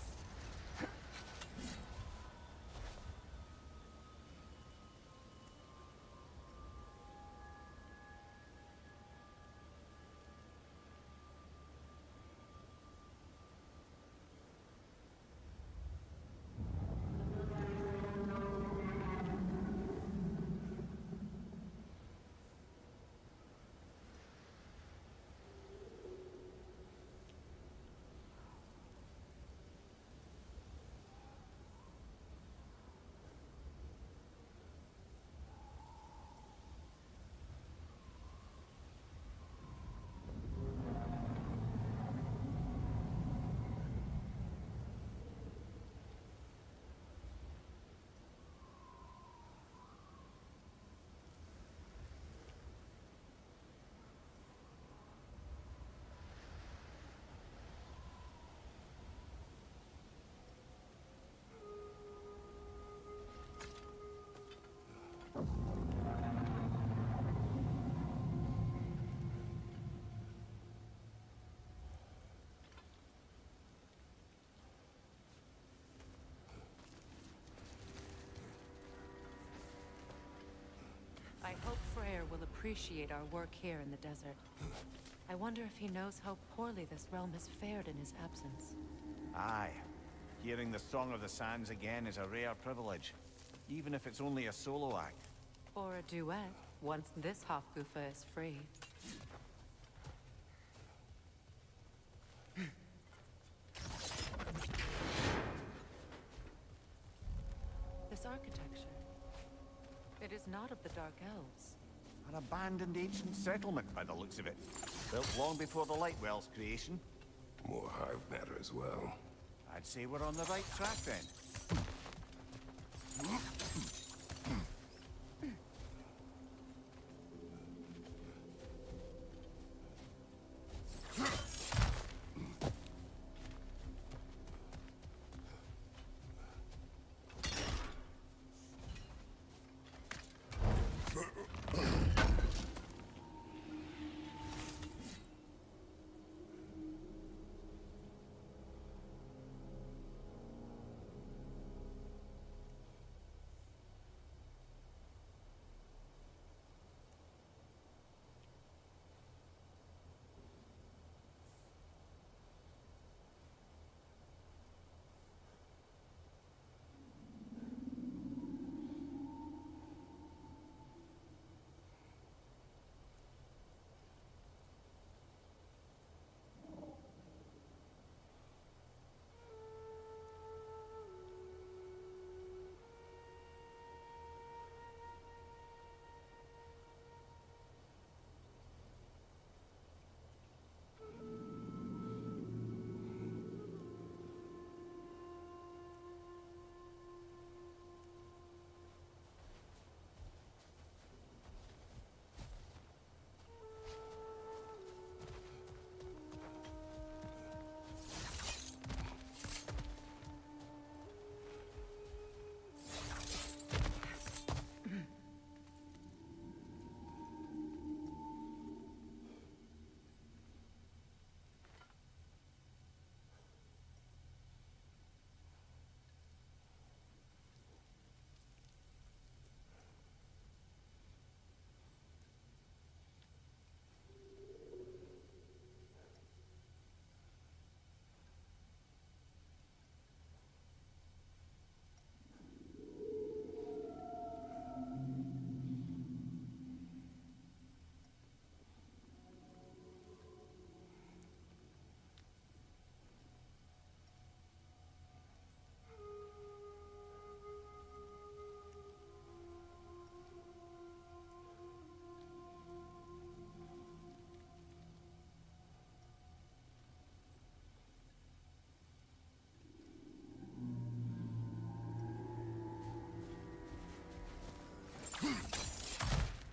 I hope Freyr will appreciate our work here in the desert. I wonder if he knows how poorly this realm has fared in his absence. Aye. Hearing the Song of the Sands again is a rare privilege, even if it's only a solo act. Or a duet, once this Hofgufa is free. This architecture, it is not of the Dark Elves. An abandoned ancient settlement by the looks of it. Built long before the Lightwell's creation. More hive matter as well. I'd say we're on the right track then.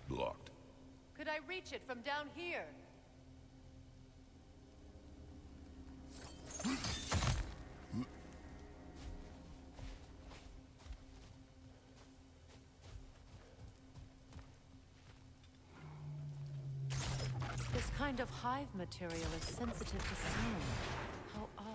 Blocked. Could I reach it from down here? This kind of hive material is sensitive to sound. How odd.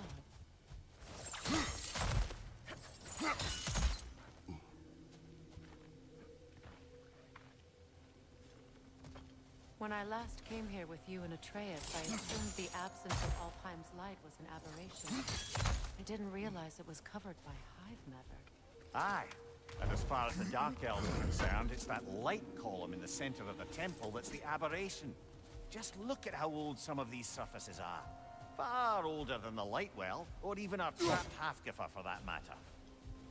When I last came here with you and Atreus, I assumed the absence of Alfheim's light was an aberration. I didn't realize it was covered by hive matter. Aye. And as far as the Dark Elves are concerned, it's that light column in the center of the temple that's the aberration. Just look at how old some of these surfaces are. Far older than the Lightwell, or even our trapped Halfgiffer for that matter.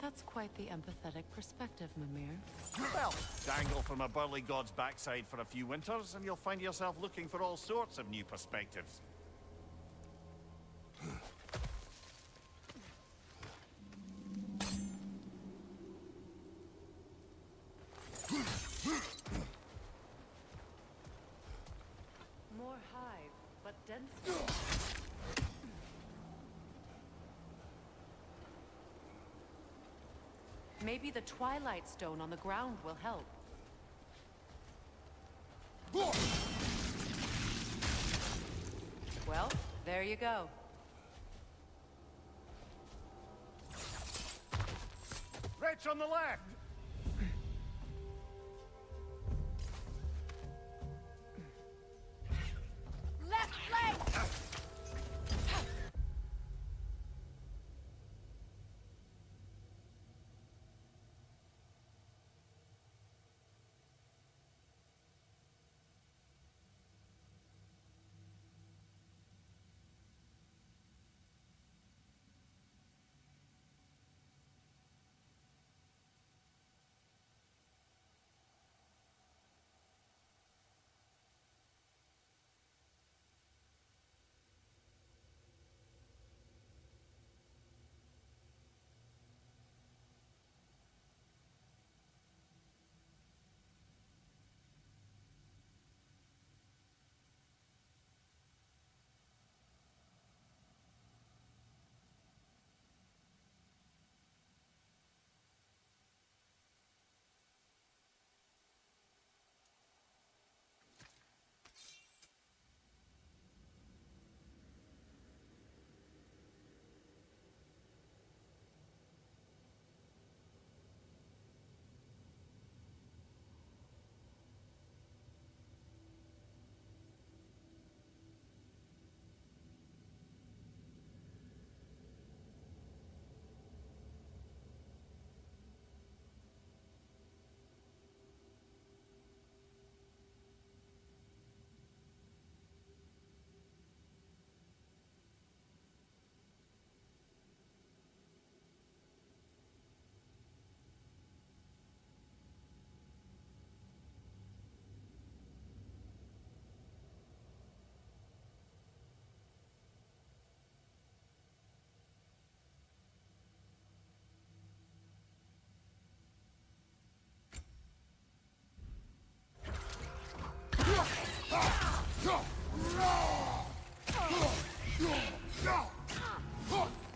That's quite the empathetic perspective, Mimir. Well, dangle from a burly god's backside for a few winters, and you'll find yourself looking for all sorts of new perspectives. More hive, but denser. Maybe the Twilight Stone on the ground will help. Well, there you go. Wretch on the left! Left flank!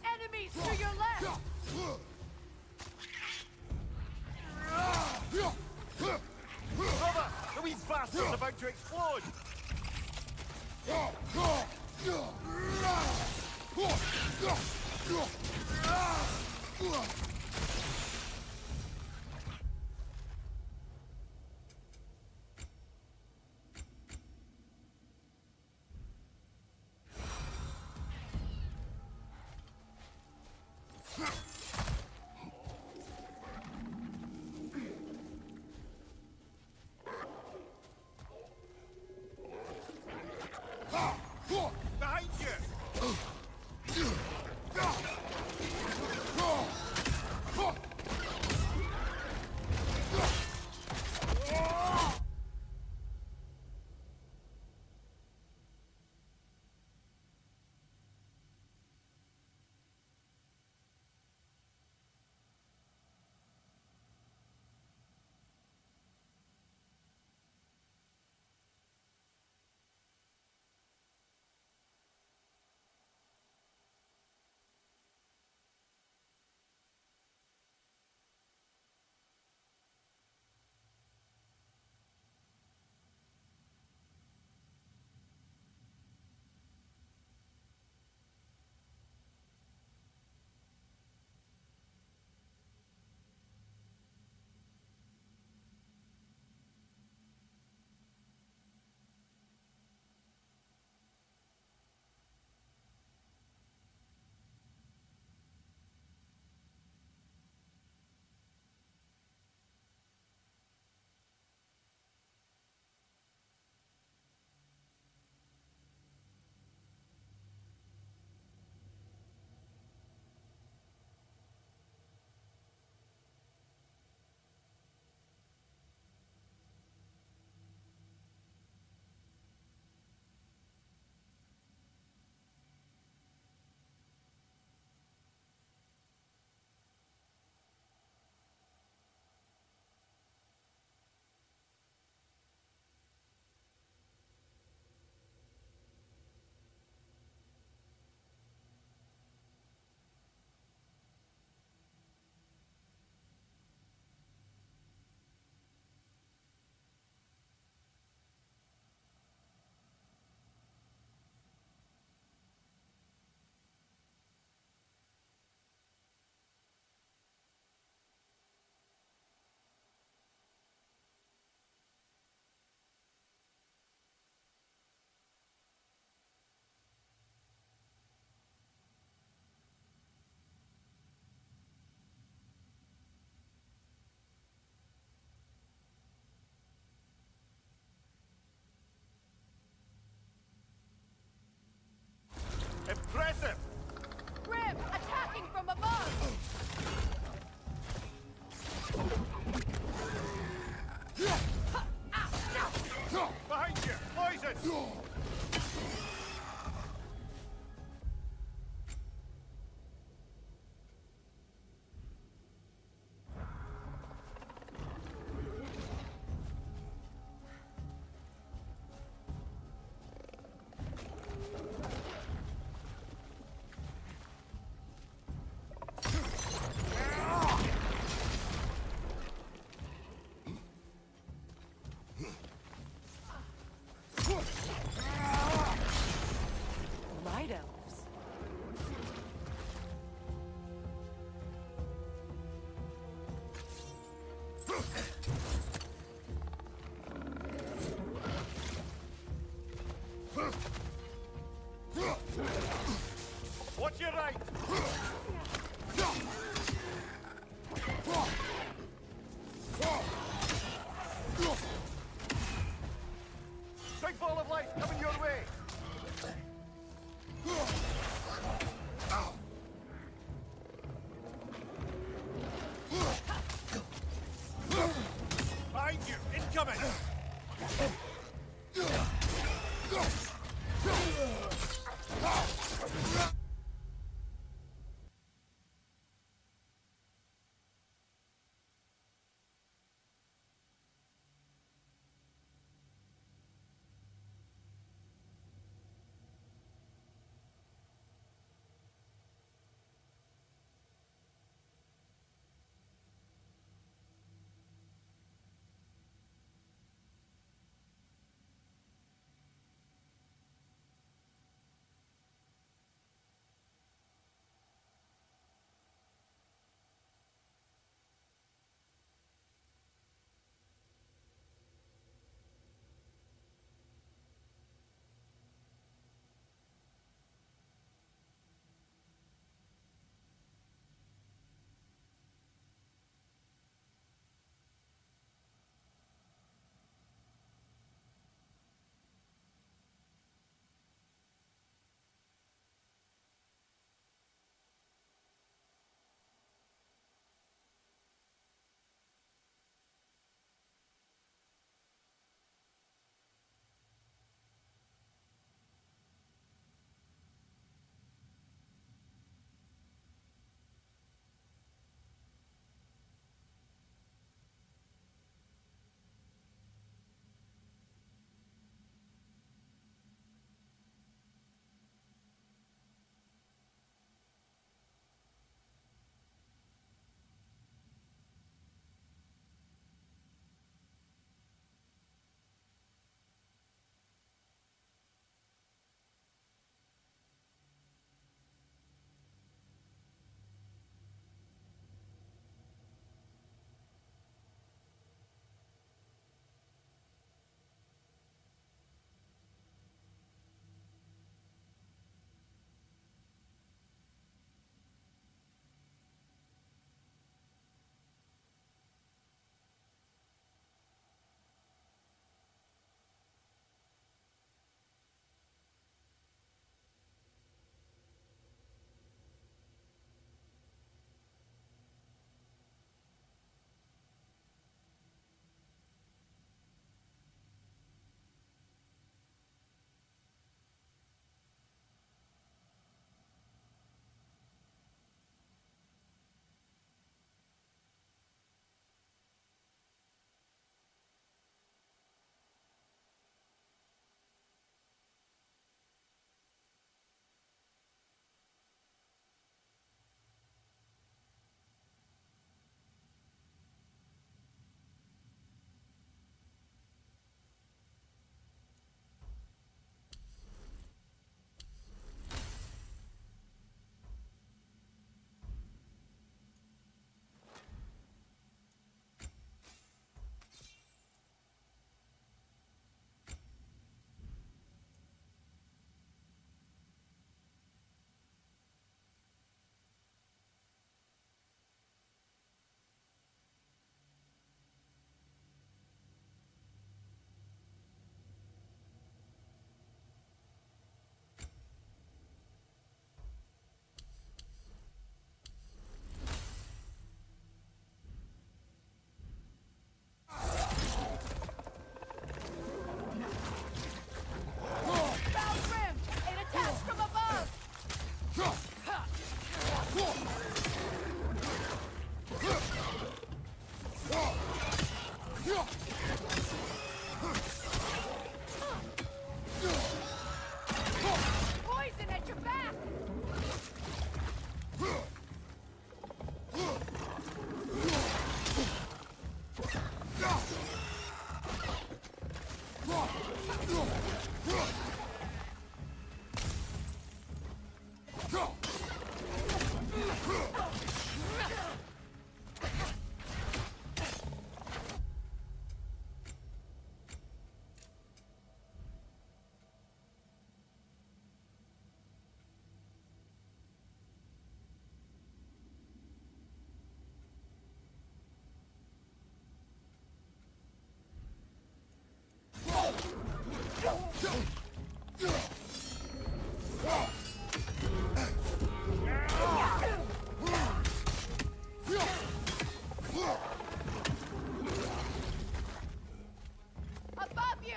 Enemies to your left! Brother, the wee bastard's about to explode! Behind you! Light elves. Watch your right! Big ball of light coming your way! Behind you! Incoming!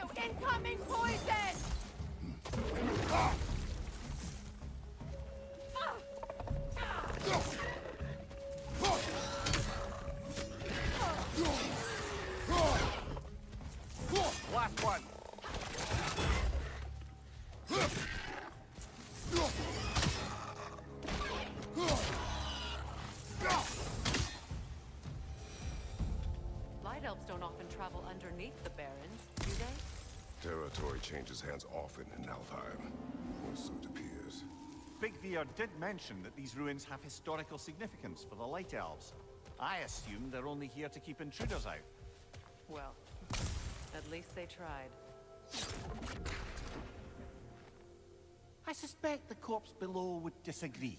you! Incoming poison! Last one. Light elves don't often travel underneath the barrens, do they? Territory changes hands often in Alfheim, or so it appears. Big Veer did mention that these ruins have historical significance for the Light Elves. I assume they're only here to keep intruders out. Well, at least they tried. I suspect the corpse below would disagree.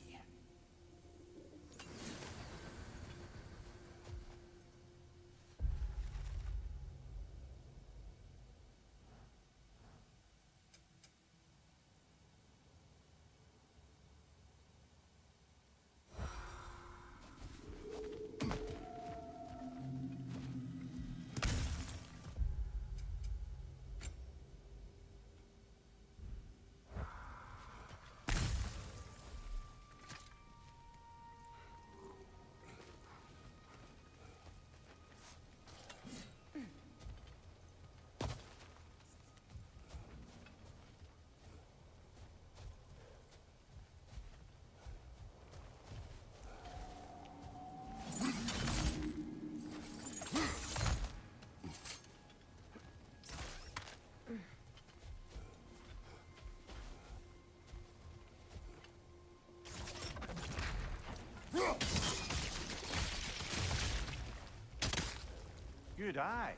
Good eye.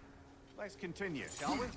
Let's continue, shall we?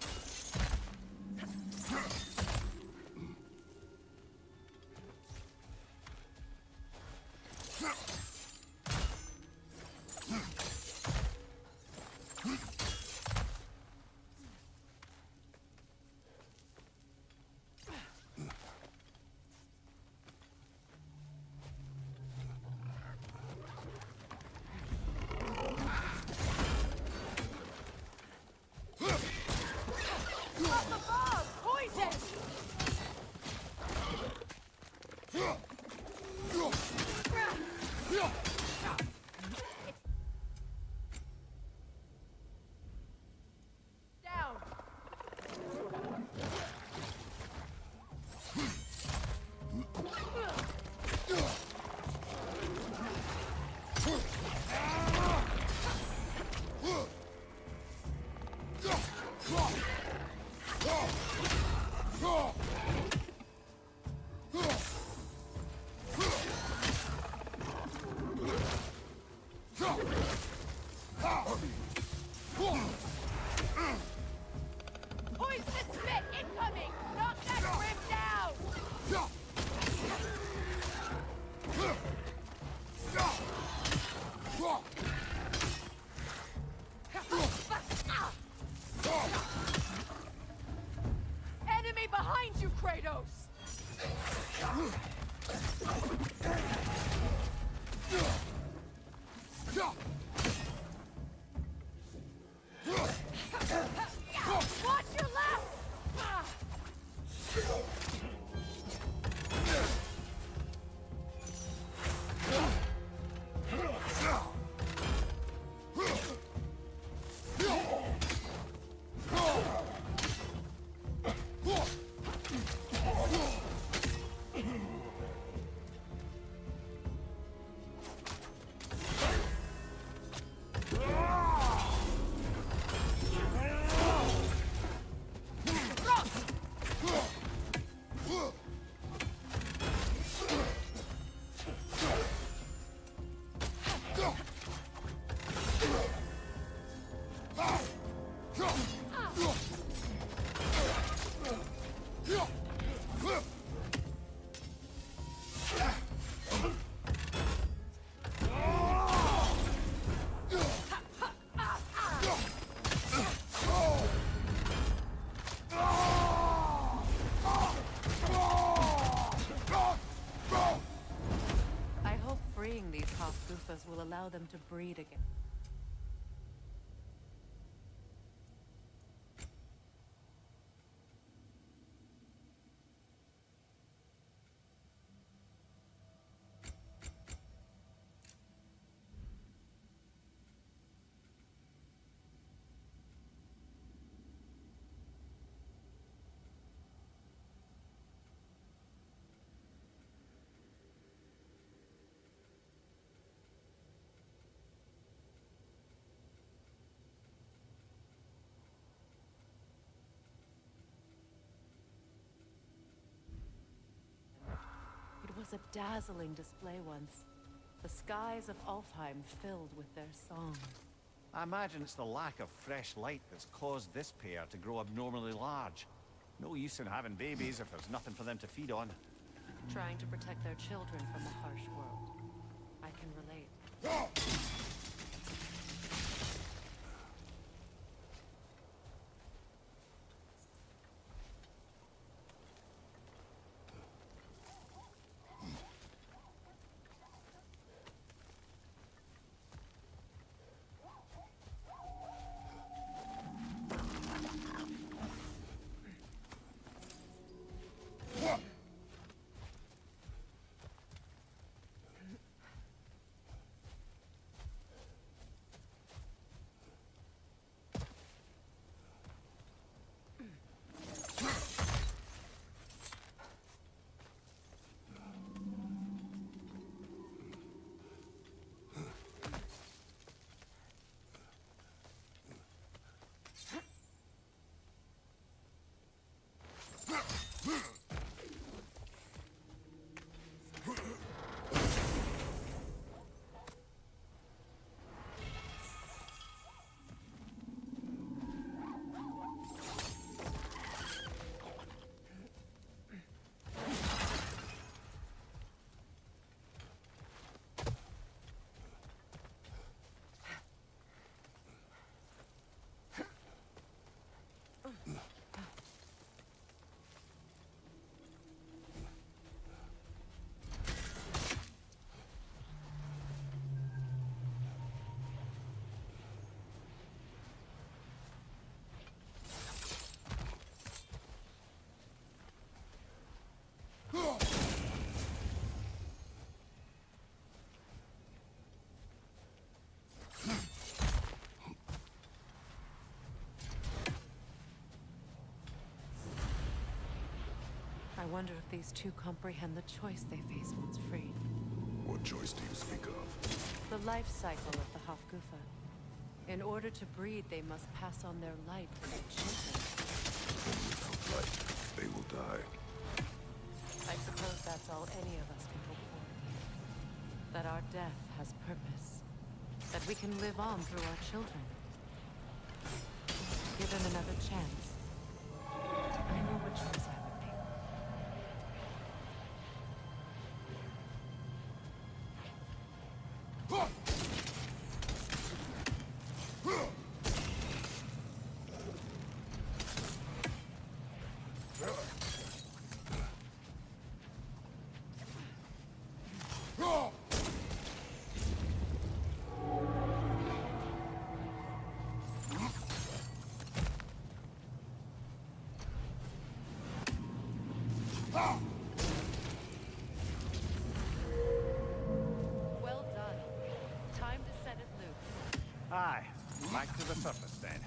Will allow them to breed again. was a dazzling display once. The skies of Alfheim filled with their song. I imagine it's the lack of fresh light that's caused this pair to grow abnormally large. No use in having babies if there's nothing for them to feed on. Trying to protect their children from the harsh world. I can relate. I wonder if these two comprehend the choice they face once freed. What choice do you speak of? The life cycle of the Hofgufa. In order to breed, they must pass on their light to their children. Without light, they will die. I suppose that's all any of us can hope for. That our death has purpose. That we can live on through our children. Give them another chance. I know what choice I would make. Well done. Time to set it loose. Aye, back to the surface then.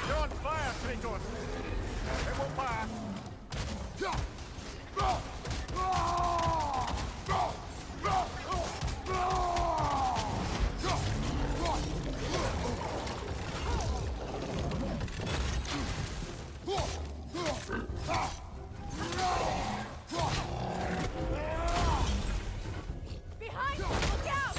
You're on fire, Kratos! It won't pass! Behind you! Look out!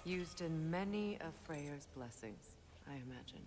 Used in many of Freyr's blessings, I imagine.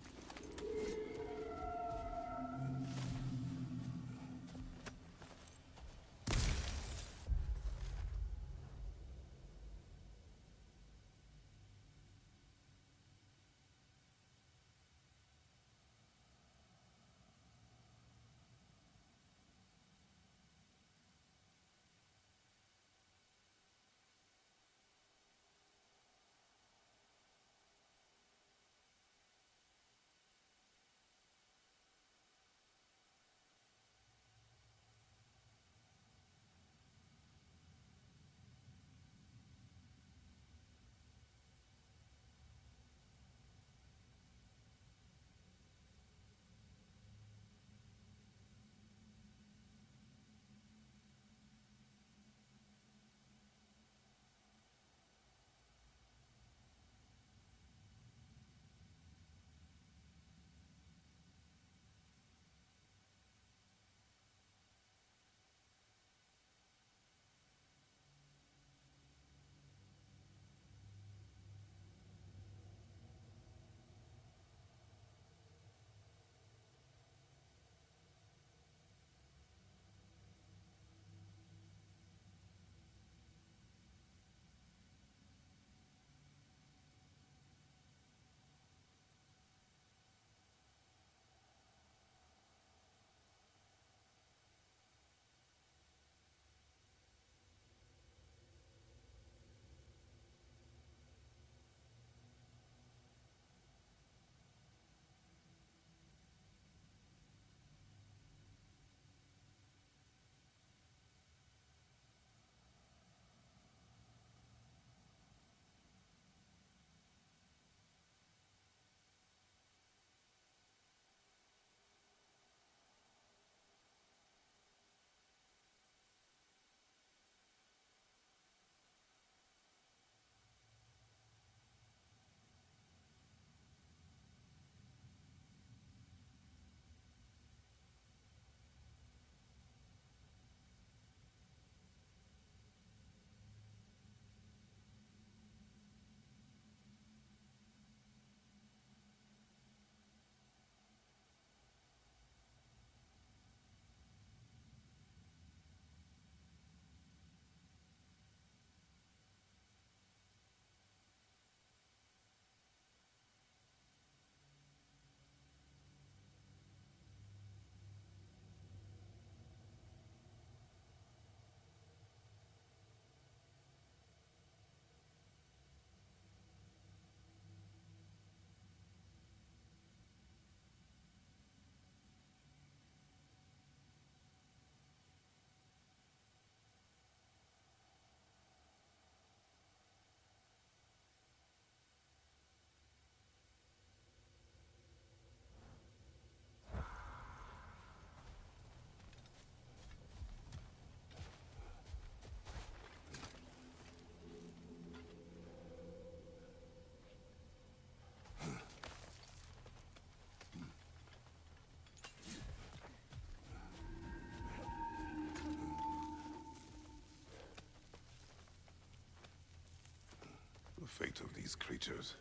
The fate of these creatures,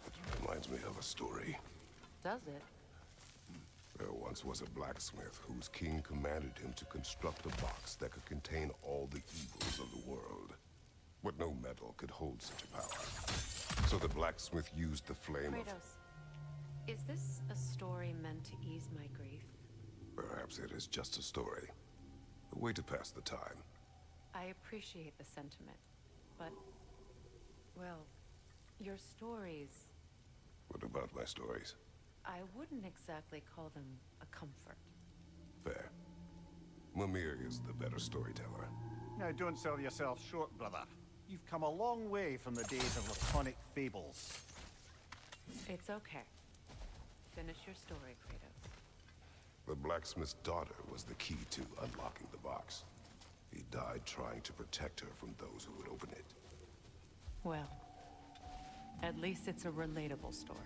it reminds me of a story. Does it? There once was a blacksmith whose king commanded him to construct a box that could contain all the evils of the world. But no metal could hold such power. So the blacksmith used the flame of... Kratos, is this a story meant to ease my grief? Perhaps it is just a story. A way to pass the time. I appreciate the sentiment, but... well, your stories... What about my stories? I wouldn't exactly call them a comfort. Fair. Mimir is the better storyteller. Now, don't sell yourself short, brother. You've come a long way from the days of laconic fables. It's okay. Finish your story, Kratos. The blacksmith's daughter was the key to unlocking the box. He died trying to protect her from those who would open it. Well, at least it's a relatable story.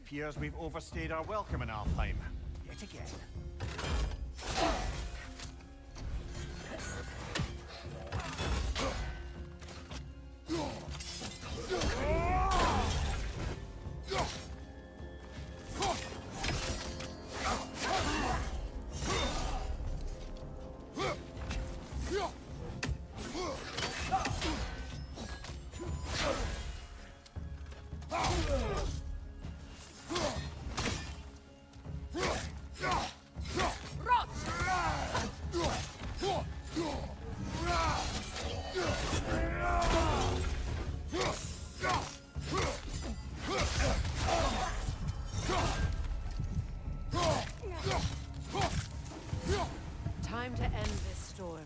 appears we've overstayed our welcome in Alfheim. Yet again. Time to end this storm.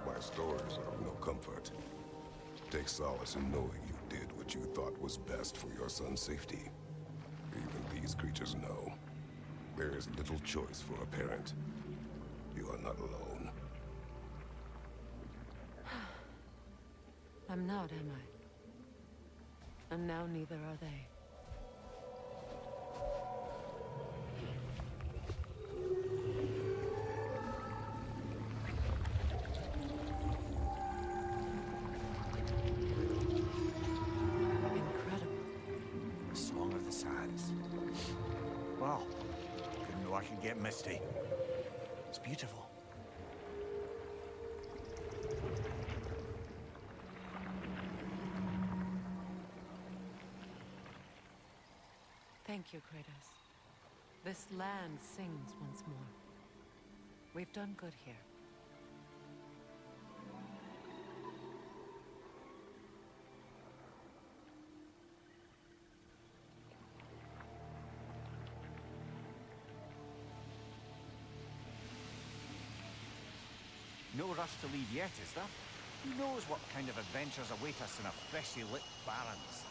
My stories are of no comfort. Take solace in knowing you did what you thought was best for your son's safety. Even these creatures know. There is little choice for a parent. You are not alone. I'm not, am I? And now neither are they. Song of the Sands. Well, didn't know I could get misty. It's beautiful. Thank you, Kratos. This land sings once more. We've done good here. No rush to leave yet, is there? Who knows what kind of adventures await us in our freshly lit barrens?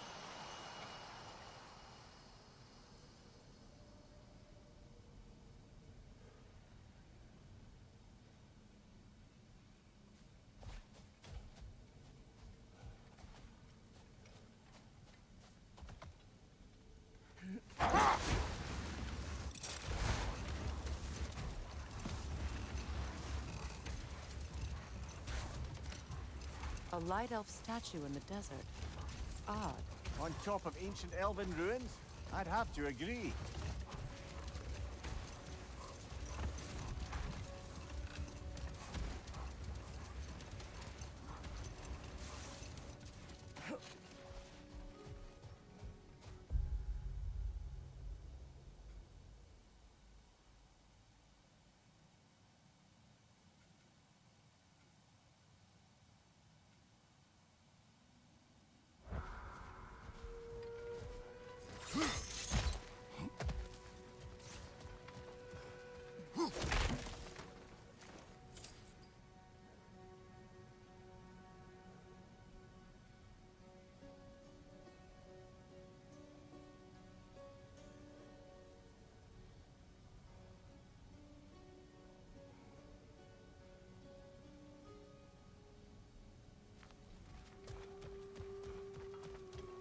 A light elf statue in the desert. Odd. On top of ancient elven ruins? I'd have to agree.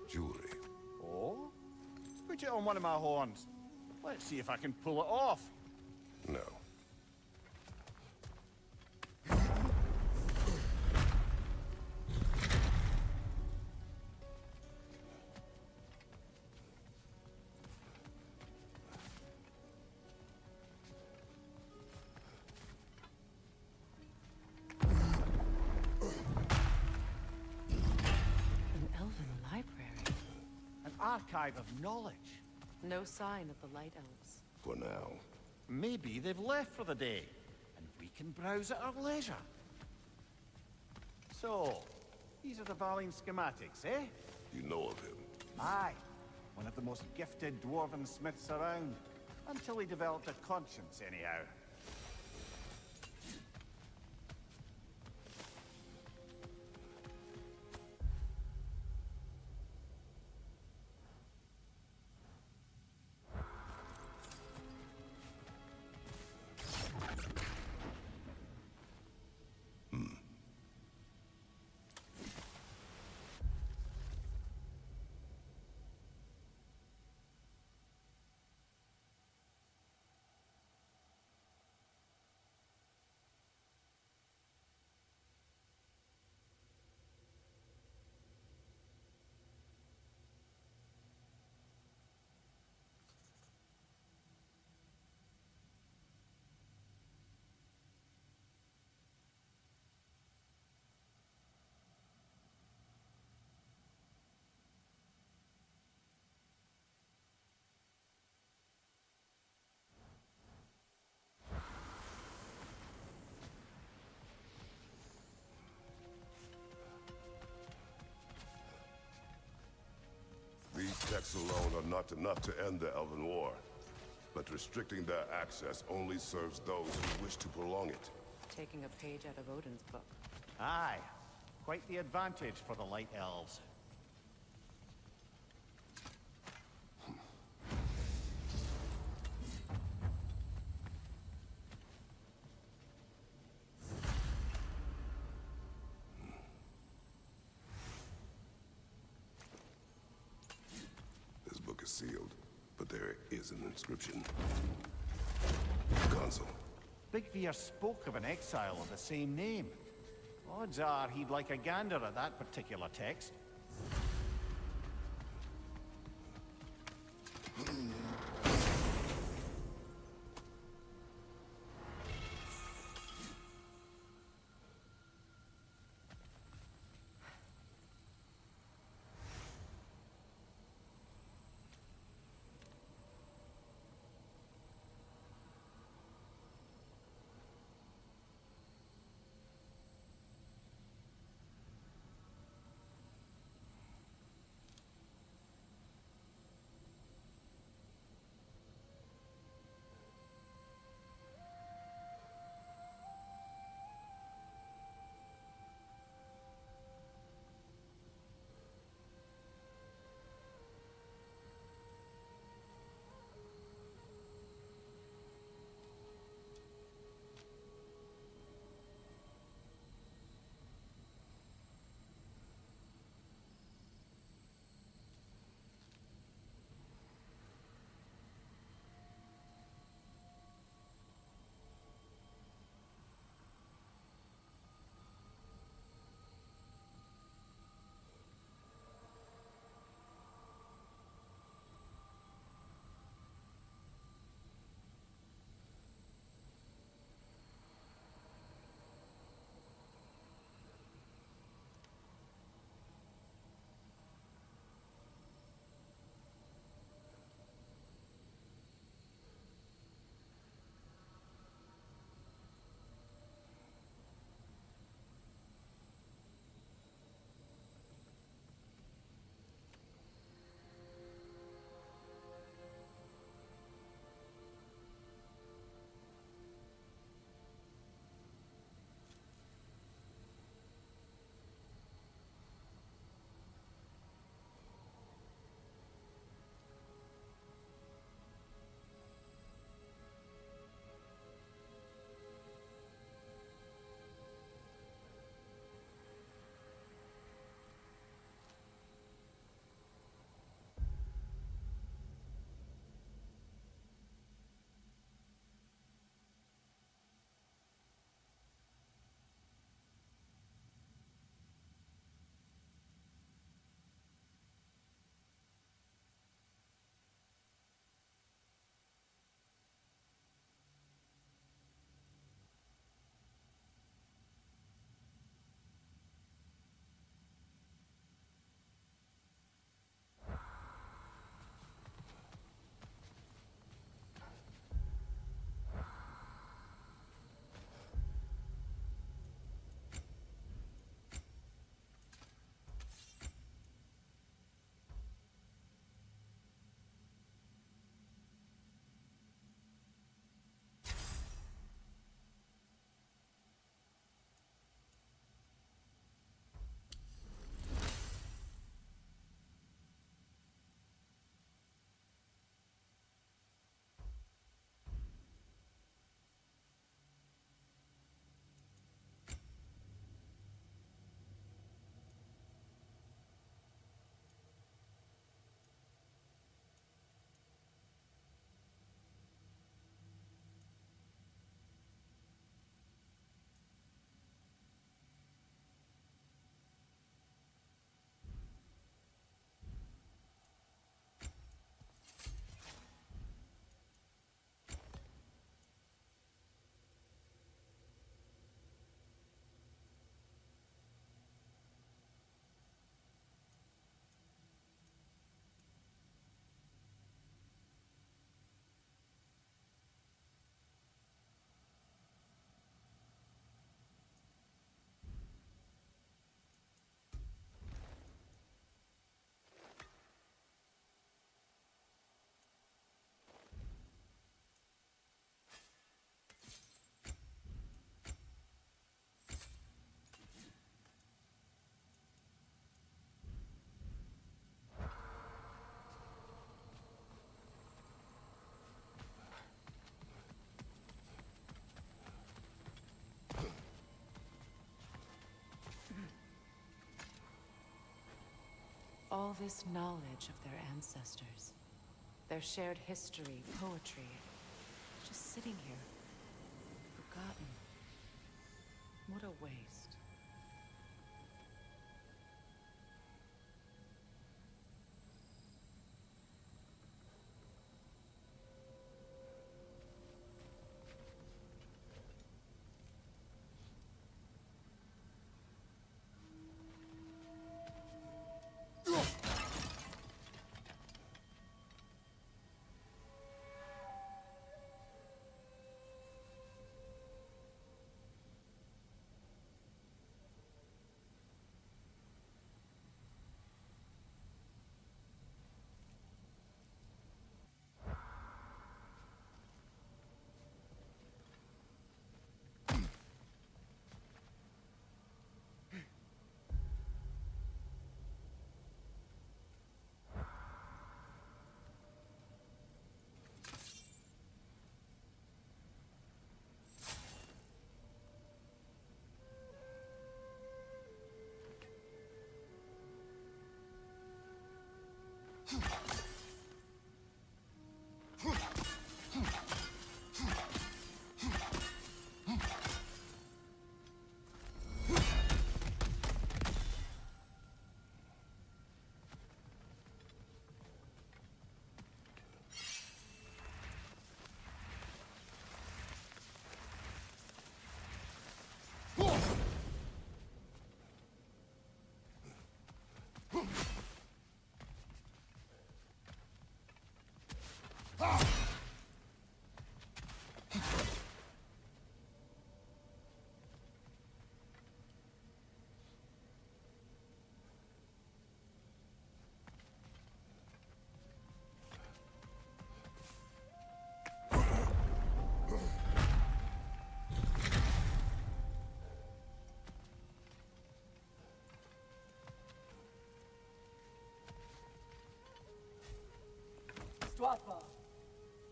Jewelry. Oh? Put it on one of my horns. Let's see if I can pull it off. No. Archive of knowledge. No sign of the Light Elves. For now. Maybe they've left for the day, and we can browse at our leisure. So, these are the Valine schematics, eh? You know of him? Aye. One of the most gifted dwarven smiths around. Until he developed a conscience, anyhow. These texts alone are not enough to end the Elven War. But restricting their access only serves those who wish to prolong it. Taking a page out of Odin's book. Aye. Quite the advantage for the Light Elves. sealed, but there is an inscription. Console. Big Veer spoke of an exile of the same name. Odds are he'd like a gander at that particular text. All this knowledge of their ancestors. Their shared history, poetry, just sitting here, forgotten. What a waste.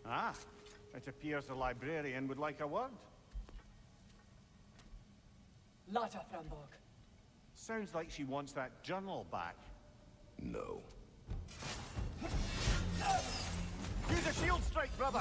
Ah, it appears the librarian would like a word. Lata Framborg. Sounds like she wants that journal back. No. Use a shield strike, brother!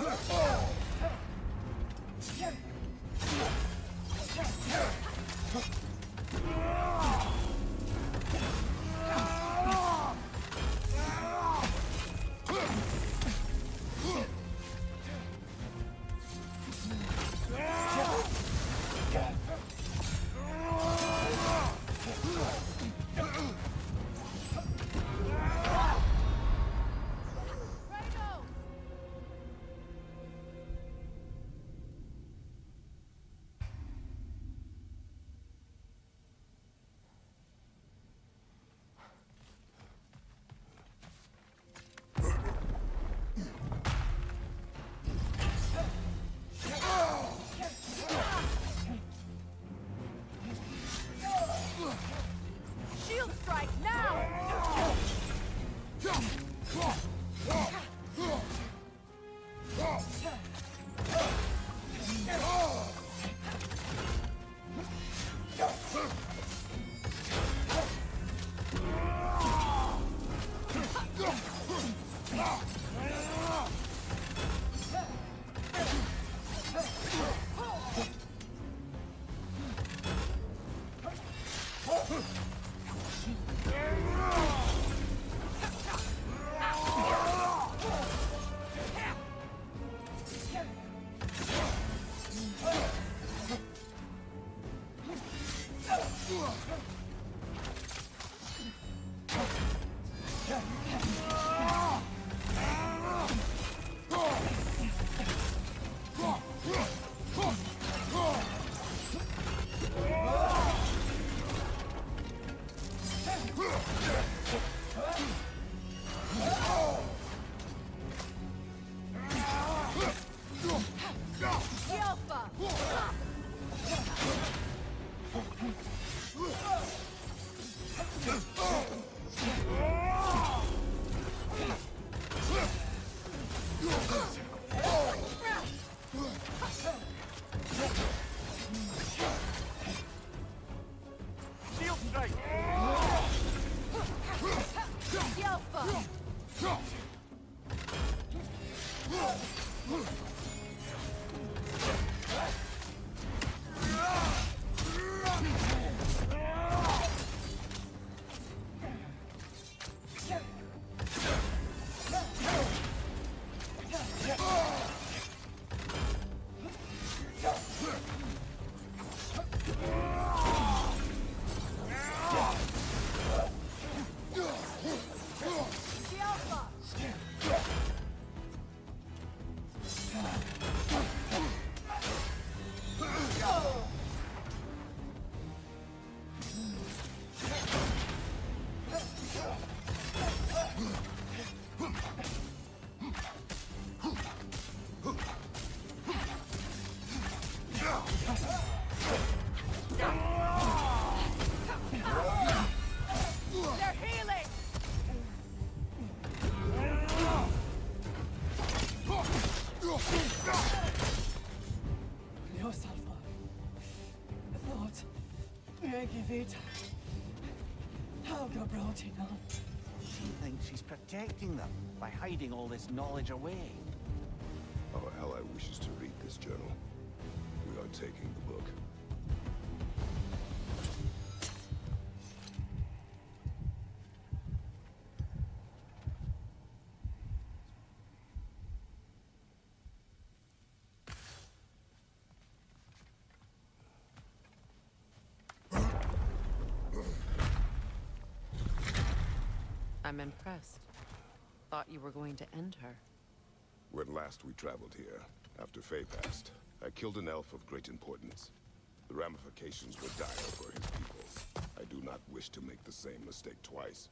Shield strike now! does he know? She thinks she's protecting them by hiding all this knowledge away. Our ally wishes to read this journal. We are taking the book. I'm impressed. Thought you were going to end her. When last we traveled here, after Faye passed, I killed an elf of great importance. The ramifications were dire for his people. I do not wish to make the same mistake twice.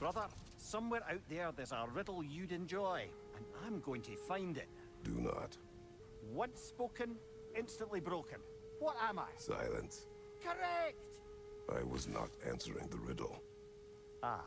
Brother, somewhere out there's a riddle you'd enjoy, and I'm going to find it. Do not. Once spoken, instantly broken. What am I? Silence. Correct! I was not answering the riddle. Ah.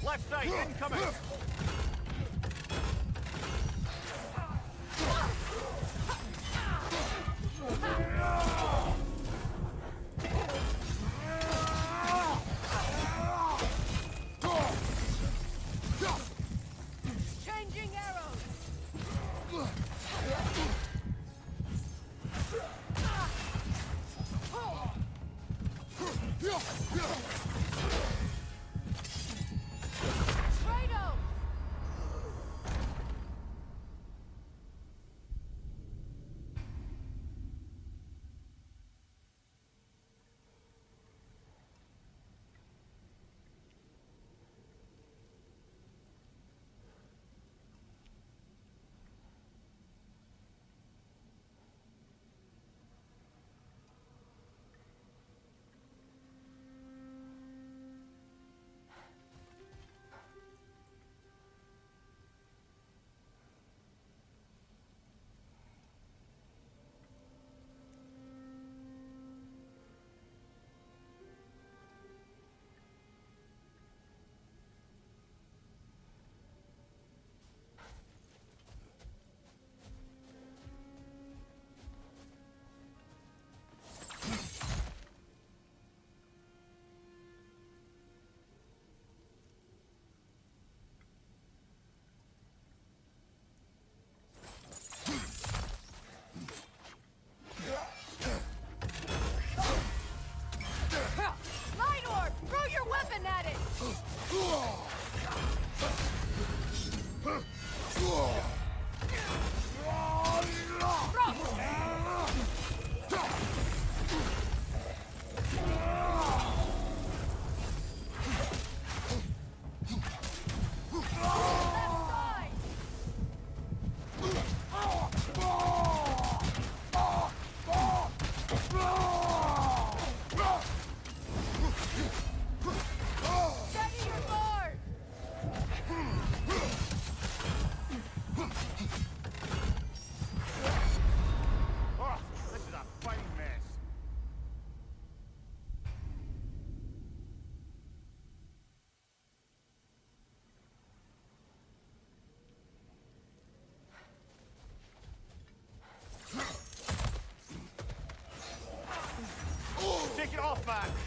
Left side, incoming! Changing arrows!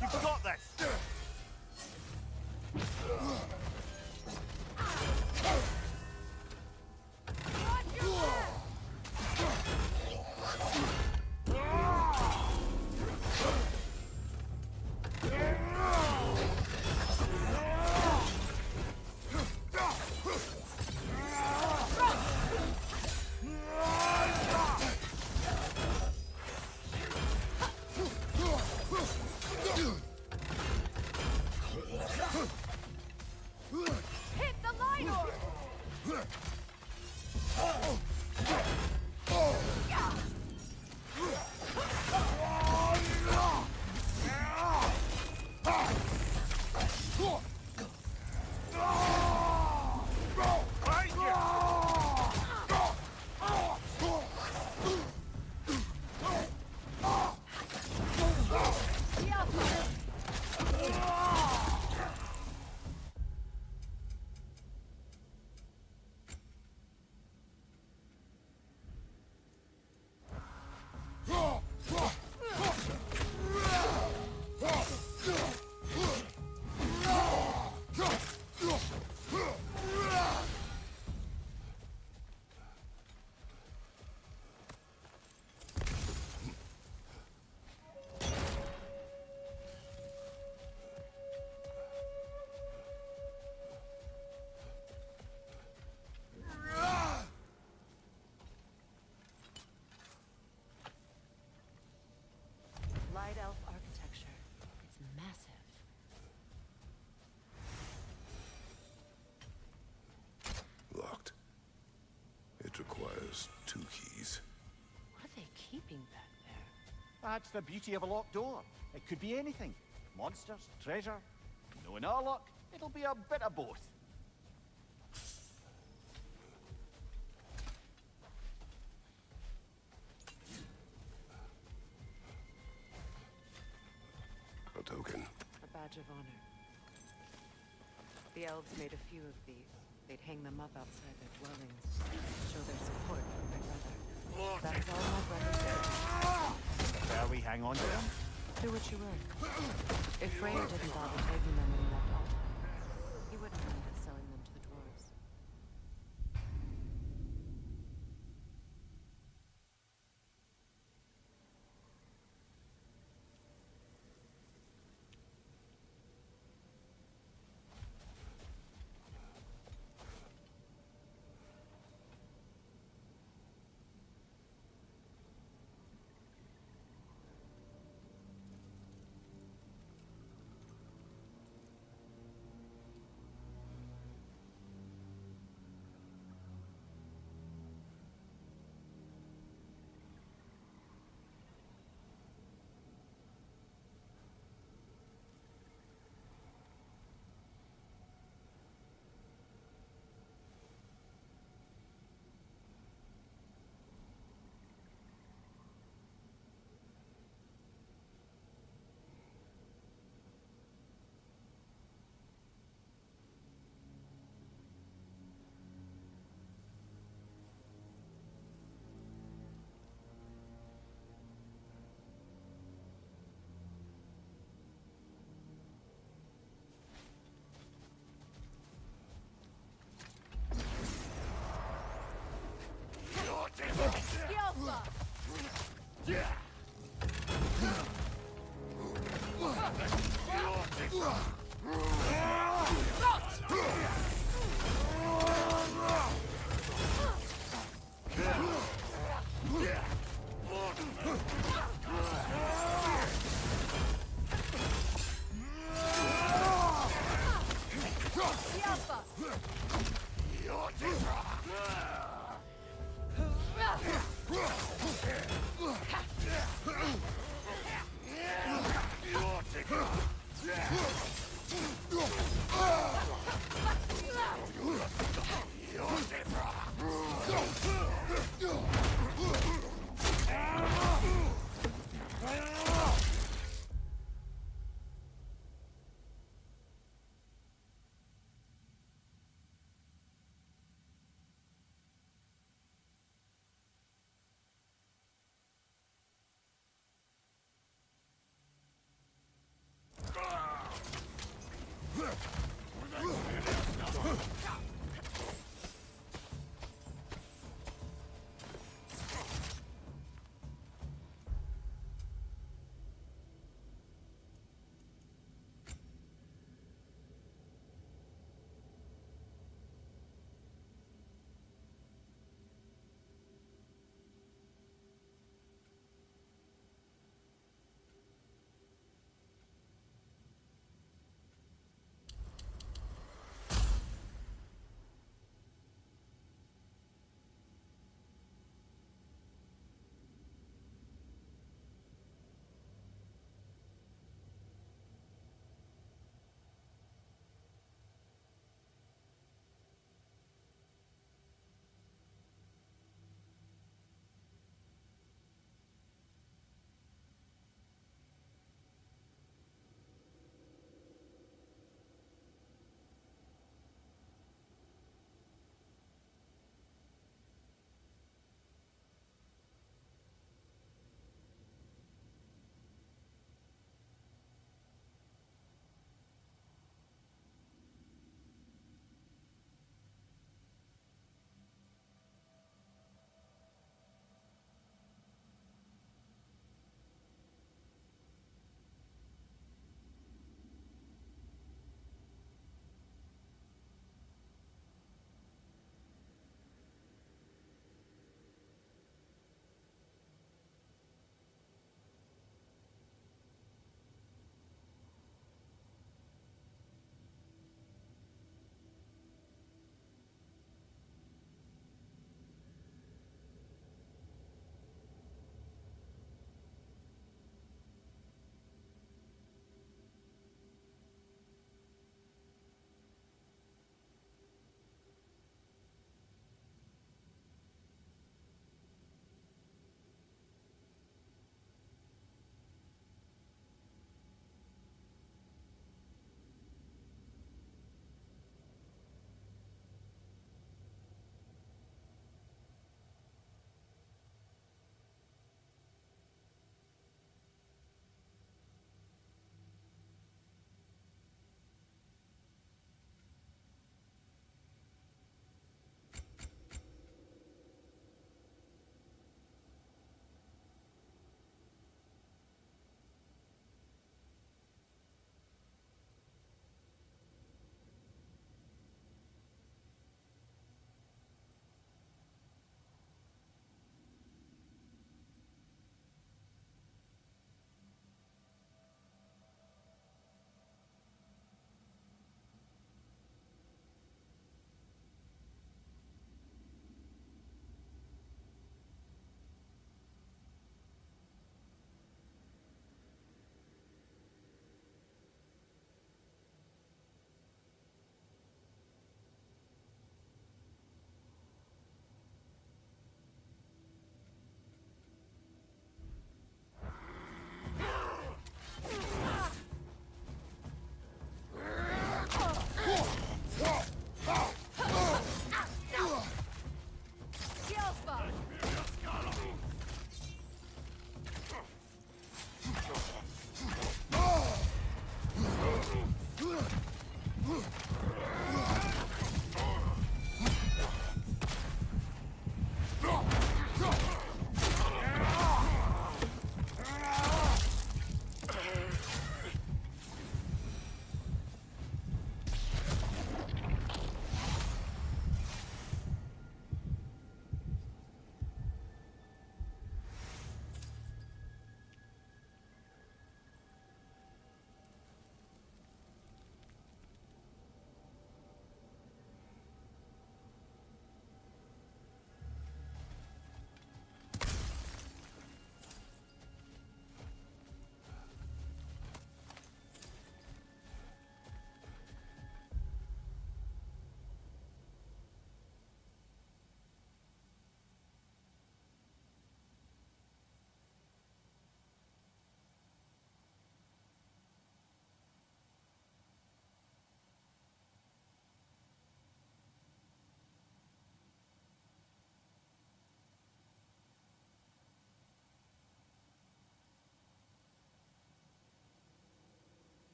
You've got this! Light elf architecture. It's massive. Locked. It requires 2 keys. What are they keeping back there? That's the beauty of a locked door. It could be anything. Monsters, treasure. Knowing our luck, it'll be a bit of both. A token. A badge of honor. The elves made a few of these. They'd hang them up outside their dwellings to show their support for my brother. That's all my brother did. Shall we hang on to them? Do what you will. If Freya didn't bother taking them when he left Alfheim, he wouldn't mind us selling them to the dwarves.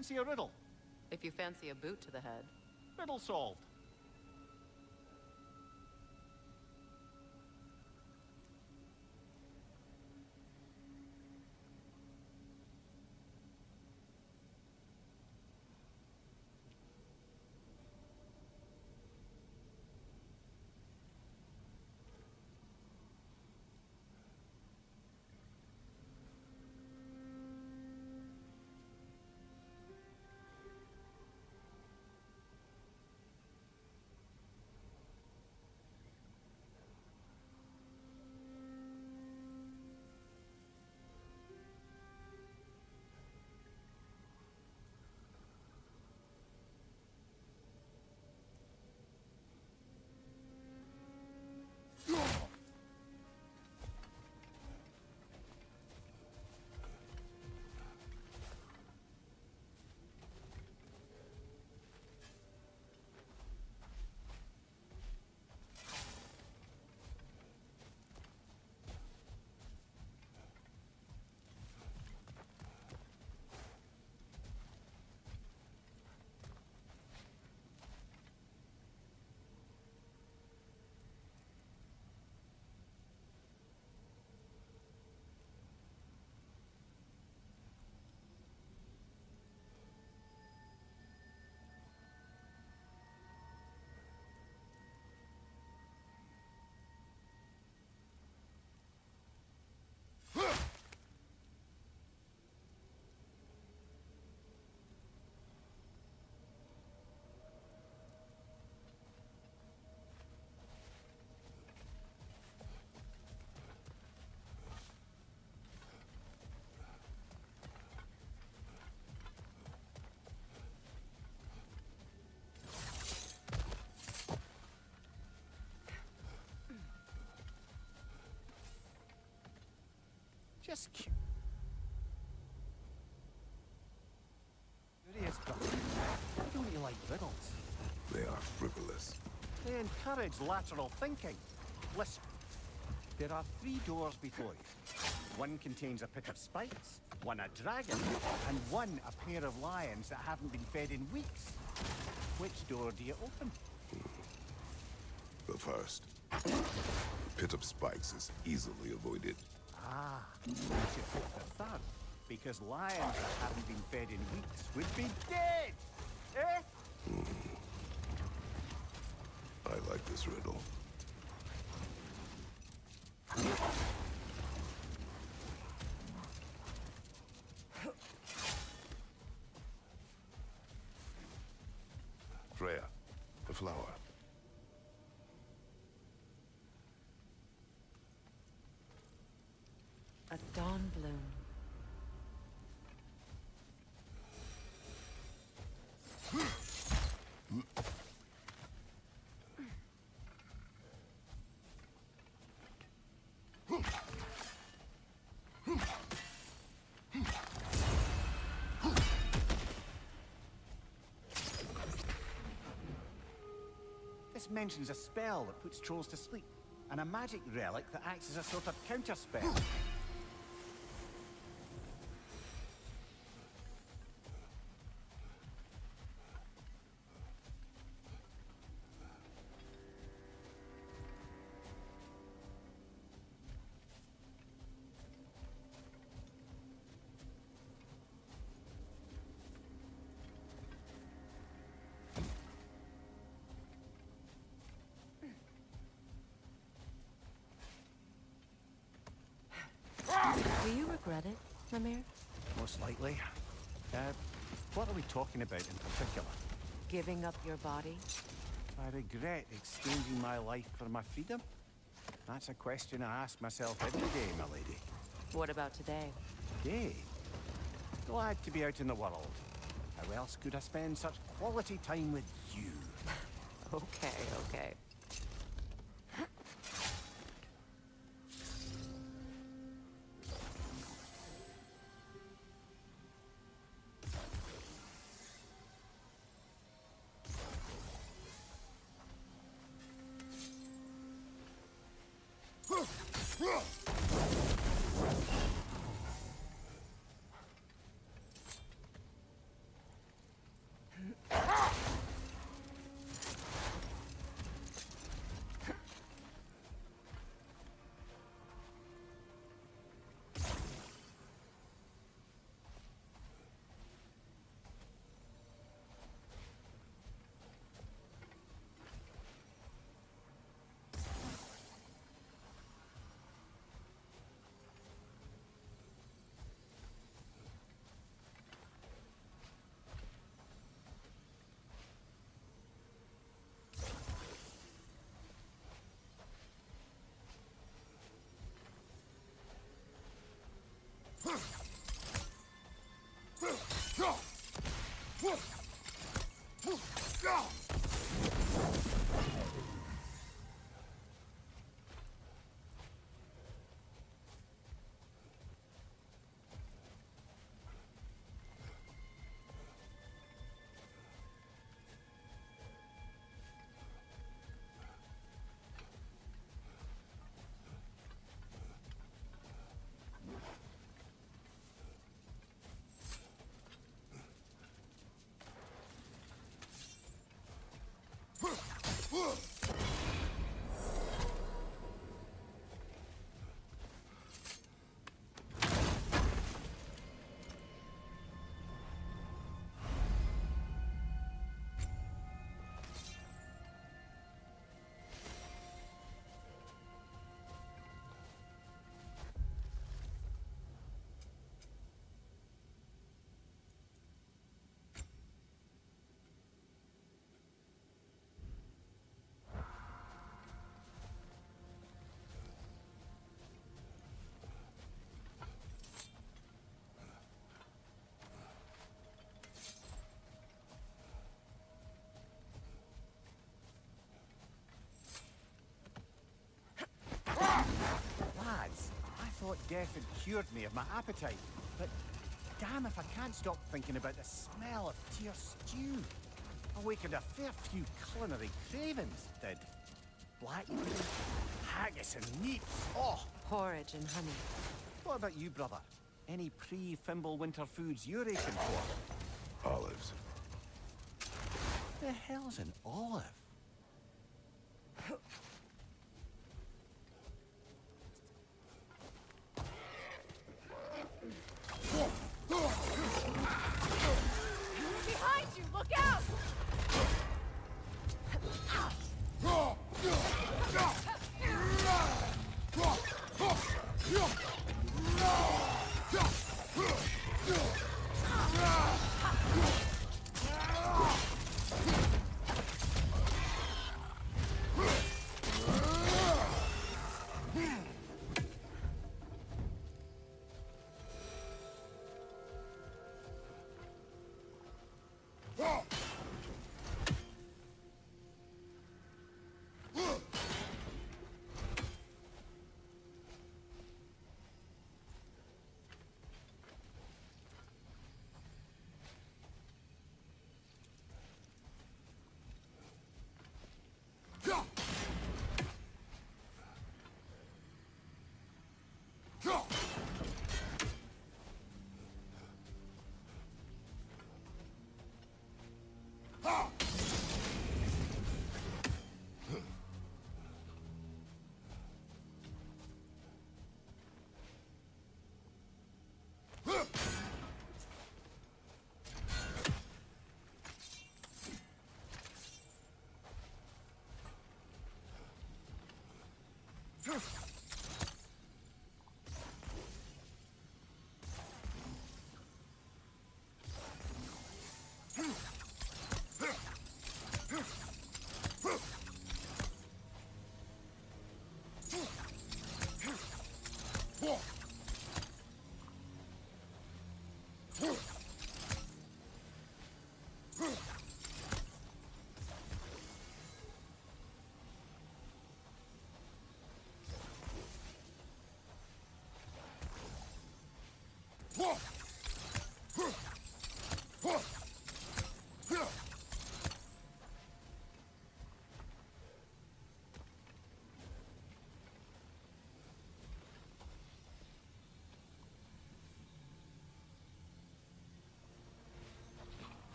Fancy a riddle? If you fancy a boot to the head. Riddle solved. Just curious, but why don't you like riddles? They are frivolous. They encourage lateral thinking. Listen, there are 3 doors before you. One contains a pit of spikes, one a dragon, and one a pair of lions that haven't been fed in weeks. Which door do you open? The first. The pit of spikes is easily avoided. Ah, you should pick the third, because lions that haven't been fed in weeks would be dead! Eh? I like this riddle. Freya, the flower. A dawn bloom. This mentions a spell that puts trolls to sleep, and a magic relic that acts as a sort of counter-spell. Do you regret it, Mimir? Most likely. What are we talking about in particular? Giving up your body? I regret exchanging my life for my freedom? That's a question I ask myself every day, my lady. What about today? Today? Glad to be out in the world. How else could I spend such quality time with you? Okay, okay. death had cured me of my appetite, but damn if I can't stop thinking about the smell of tear stew. Awakened a fair few culinary cravings, did. Blackberry, haggis and neeps, oh! Porridge and honey. What about you, brother? Any pre-Fimble winter foods you're aching for? Olives. The hell's an olive? Behind you! Look out!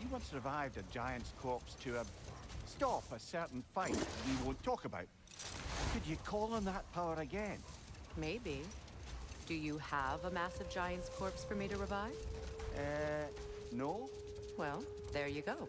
You once revived a giant's corpse to stop a certain fight we won't talk about. Could you call on that power again? Maybe. Do you have a massive giant's corpse for me to revive? No? Well, there you go.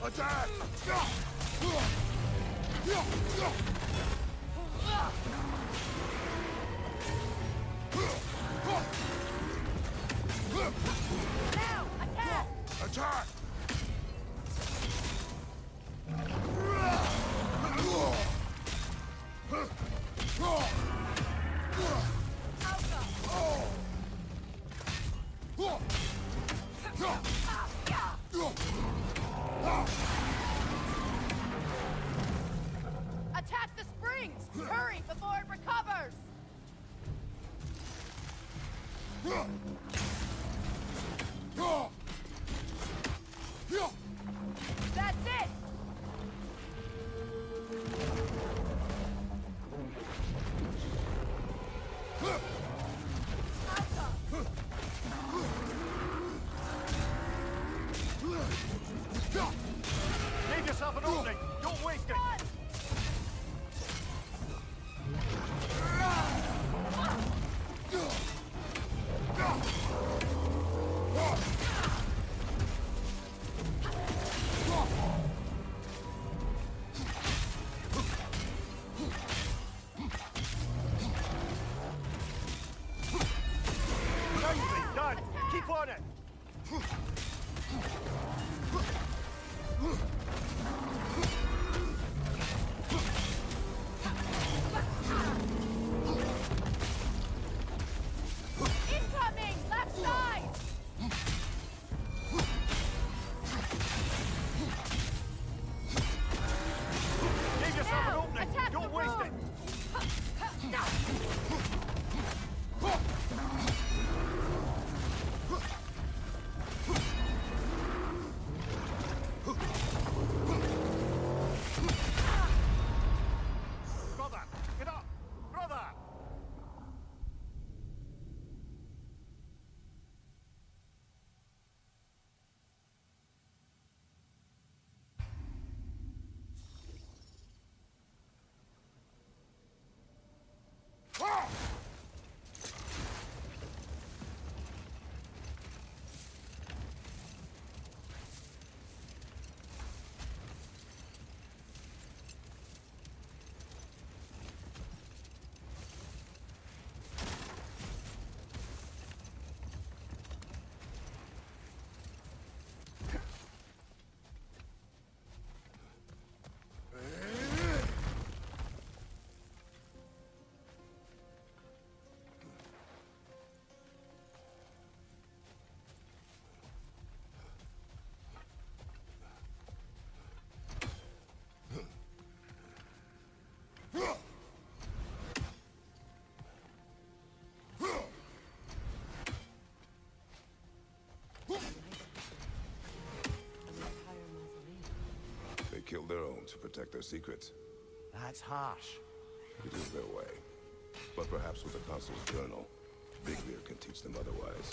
Attack! Now, attack! Attack! Attack the springs! Hurry before it recovers! That's it! Leave yourself an opening! Don't waste it! Nicely done! Keep on it! Incoming! Left side! Leave yourself an opening! Attack Don't the waste room. it! Brother! Get up! Brother! their own to protect their secrets. That's harsh. It is their way. But perhaps with the Council's journal, Vigvir can teach them otherwise.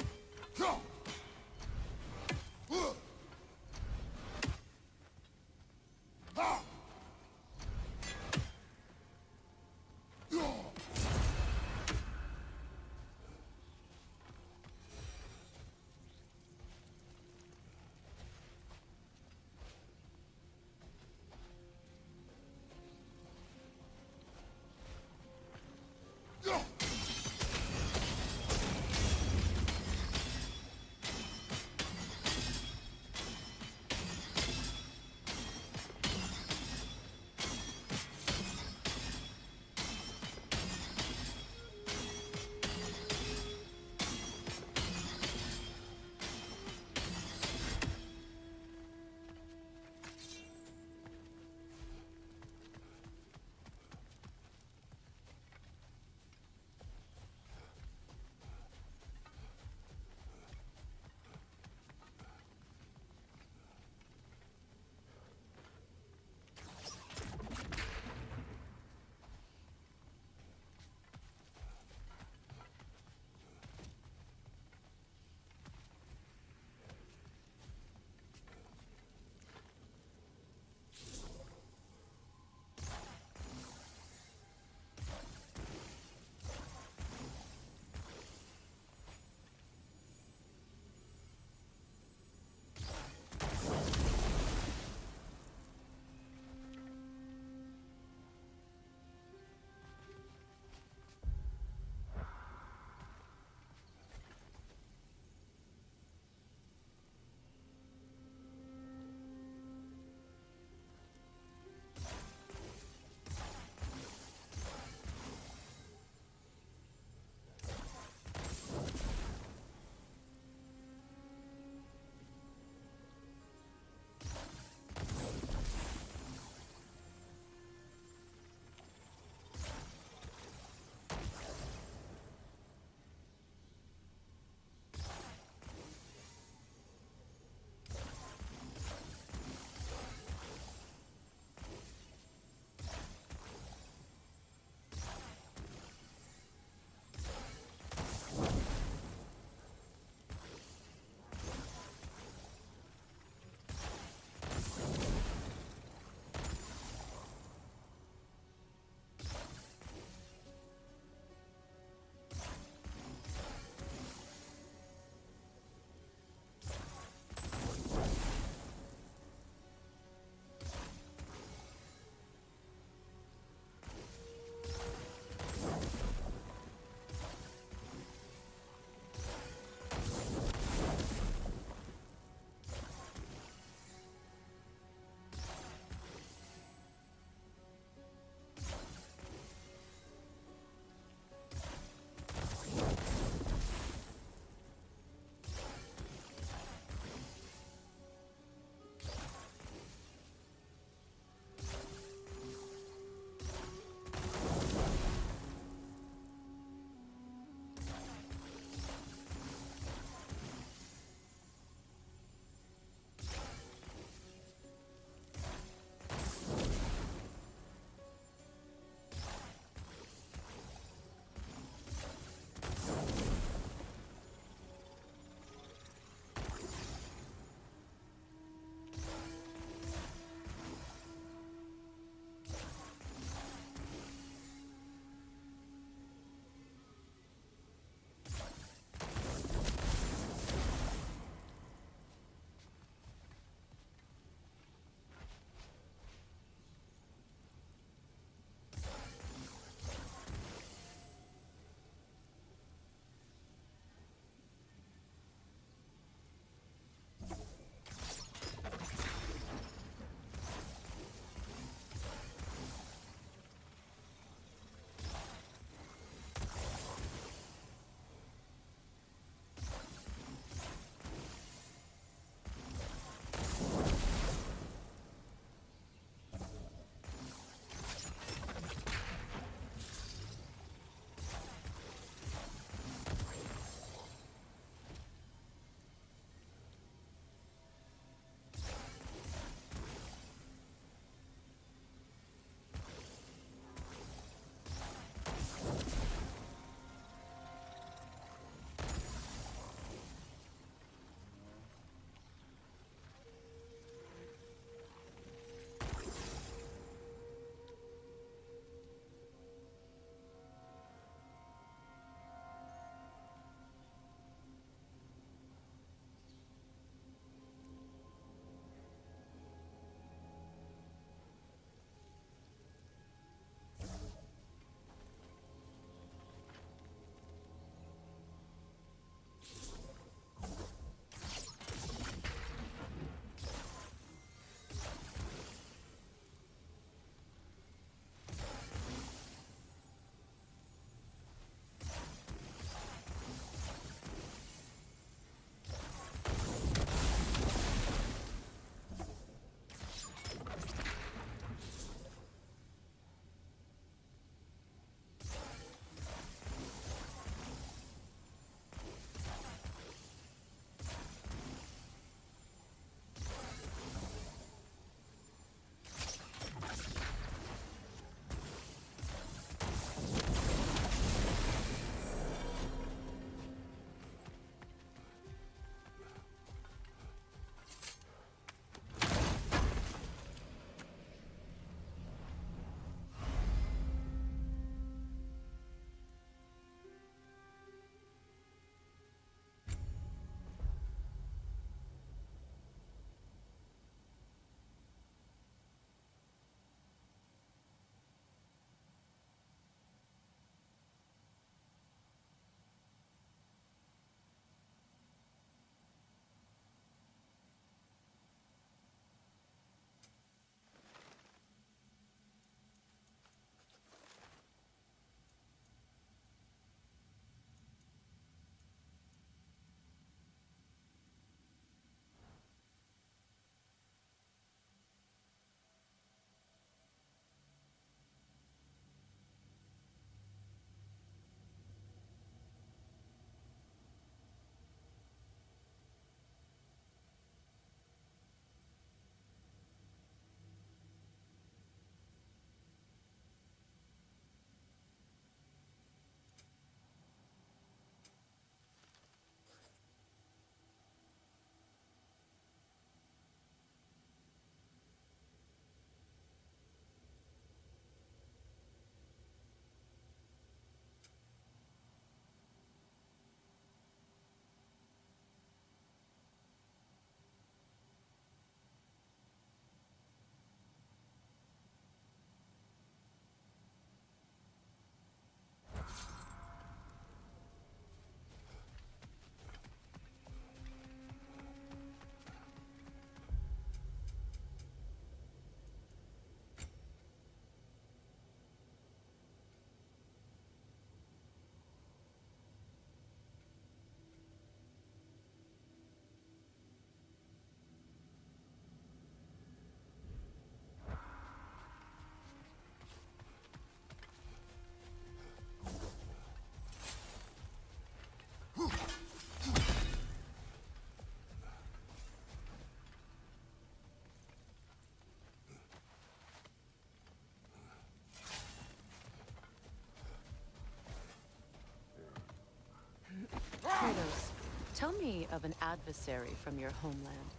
Tell me of an adversary from your homeland.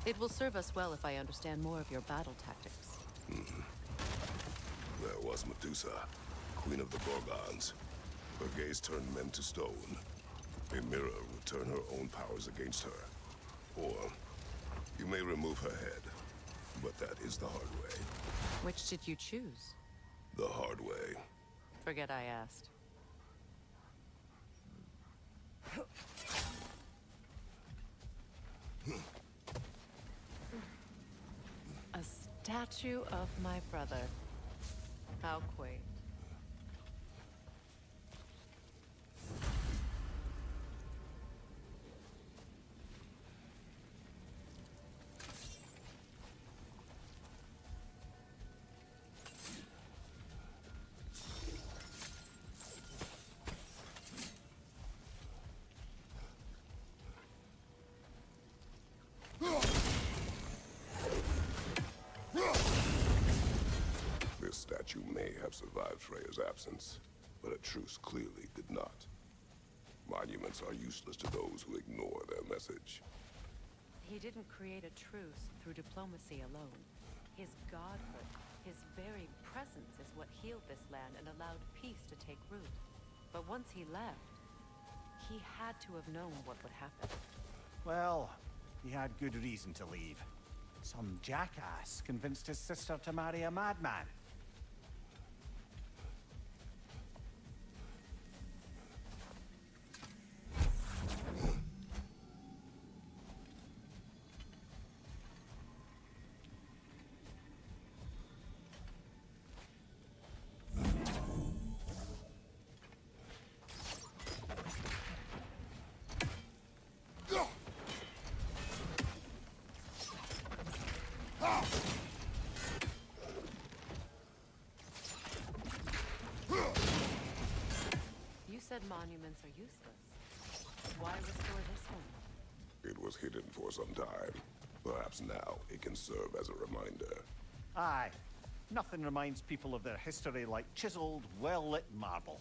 It will serve us well if I understand more of your battle tactics. There was Medusa, queen of the Gorgons. Her gaze turned men to stone. A mirror would turn her own powers against her. Or, you may remove her head, but that is the hard way. Which did you choose? The hard way. Forget I asked. A statue of my brother. How quaint. This statue may have survived Freya's absence, but a truce clearly did not. Monuments are useless to those who ignore their message. He didn't create a truce through diplomacy alone. His godhood, his very presence is what healed this land and allowed peace to take root. But once he left, he had to have known what would happen. Well, he had good reason to leave. Some jackass convinced his sister to marry a madman. You said monuments are useless. Why restore this one? It was hidden for some time. Perhaps now it can serve as a reminder. Aye. Nothing reminds people of their history like chiseled, well-lit marble.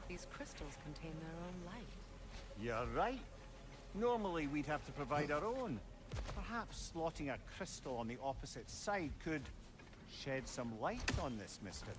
These crystals contain their own light. You're right. Normally we'd have to provide our own. Perhaps slotting a crystal on the opposite side could shed some light on this mystery.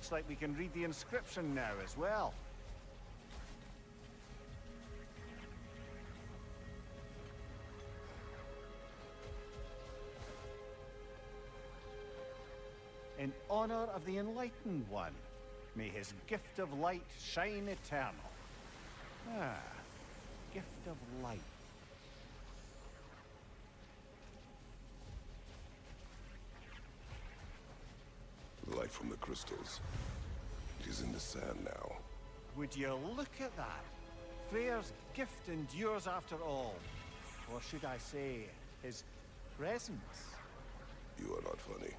Looks like we can read the inscription now as well. In honor of the Enlightened One, may his gift of light shine eternal. Ah, gift of light. The light from the crystals. It is in the sand now. Would you look at that? Freyr's gift endures after all. Or should I say, his presence? You are not funny.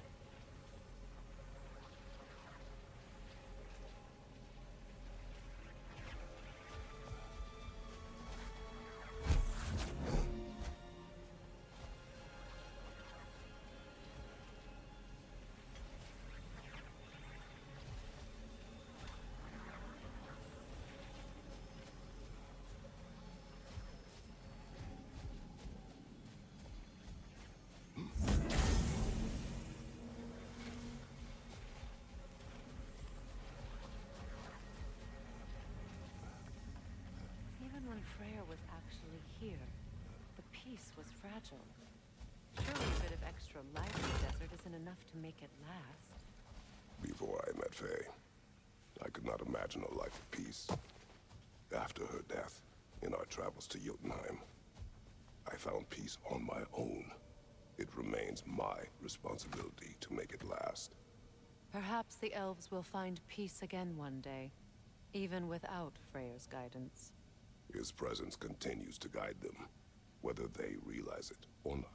Even when Freyr was actually here, the peace was fragile. Surely a bit of extra light in the desert isn't enough to make it last. Before I met Faye, I could not imagine a life of peace. After her death, in our travels to Jotunheim, I found peace on my own. It remains my responsibility to make it last. Perhaps the elves will find peace again one day, even without Freyr's guidance. His presence continues to guide them, whether they realize it or not.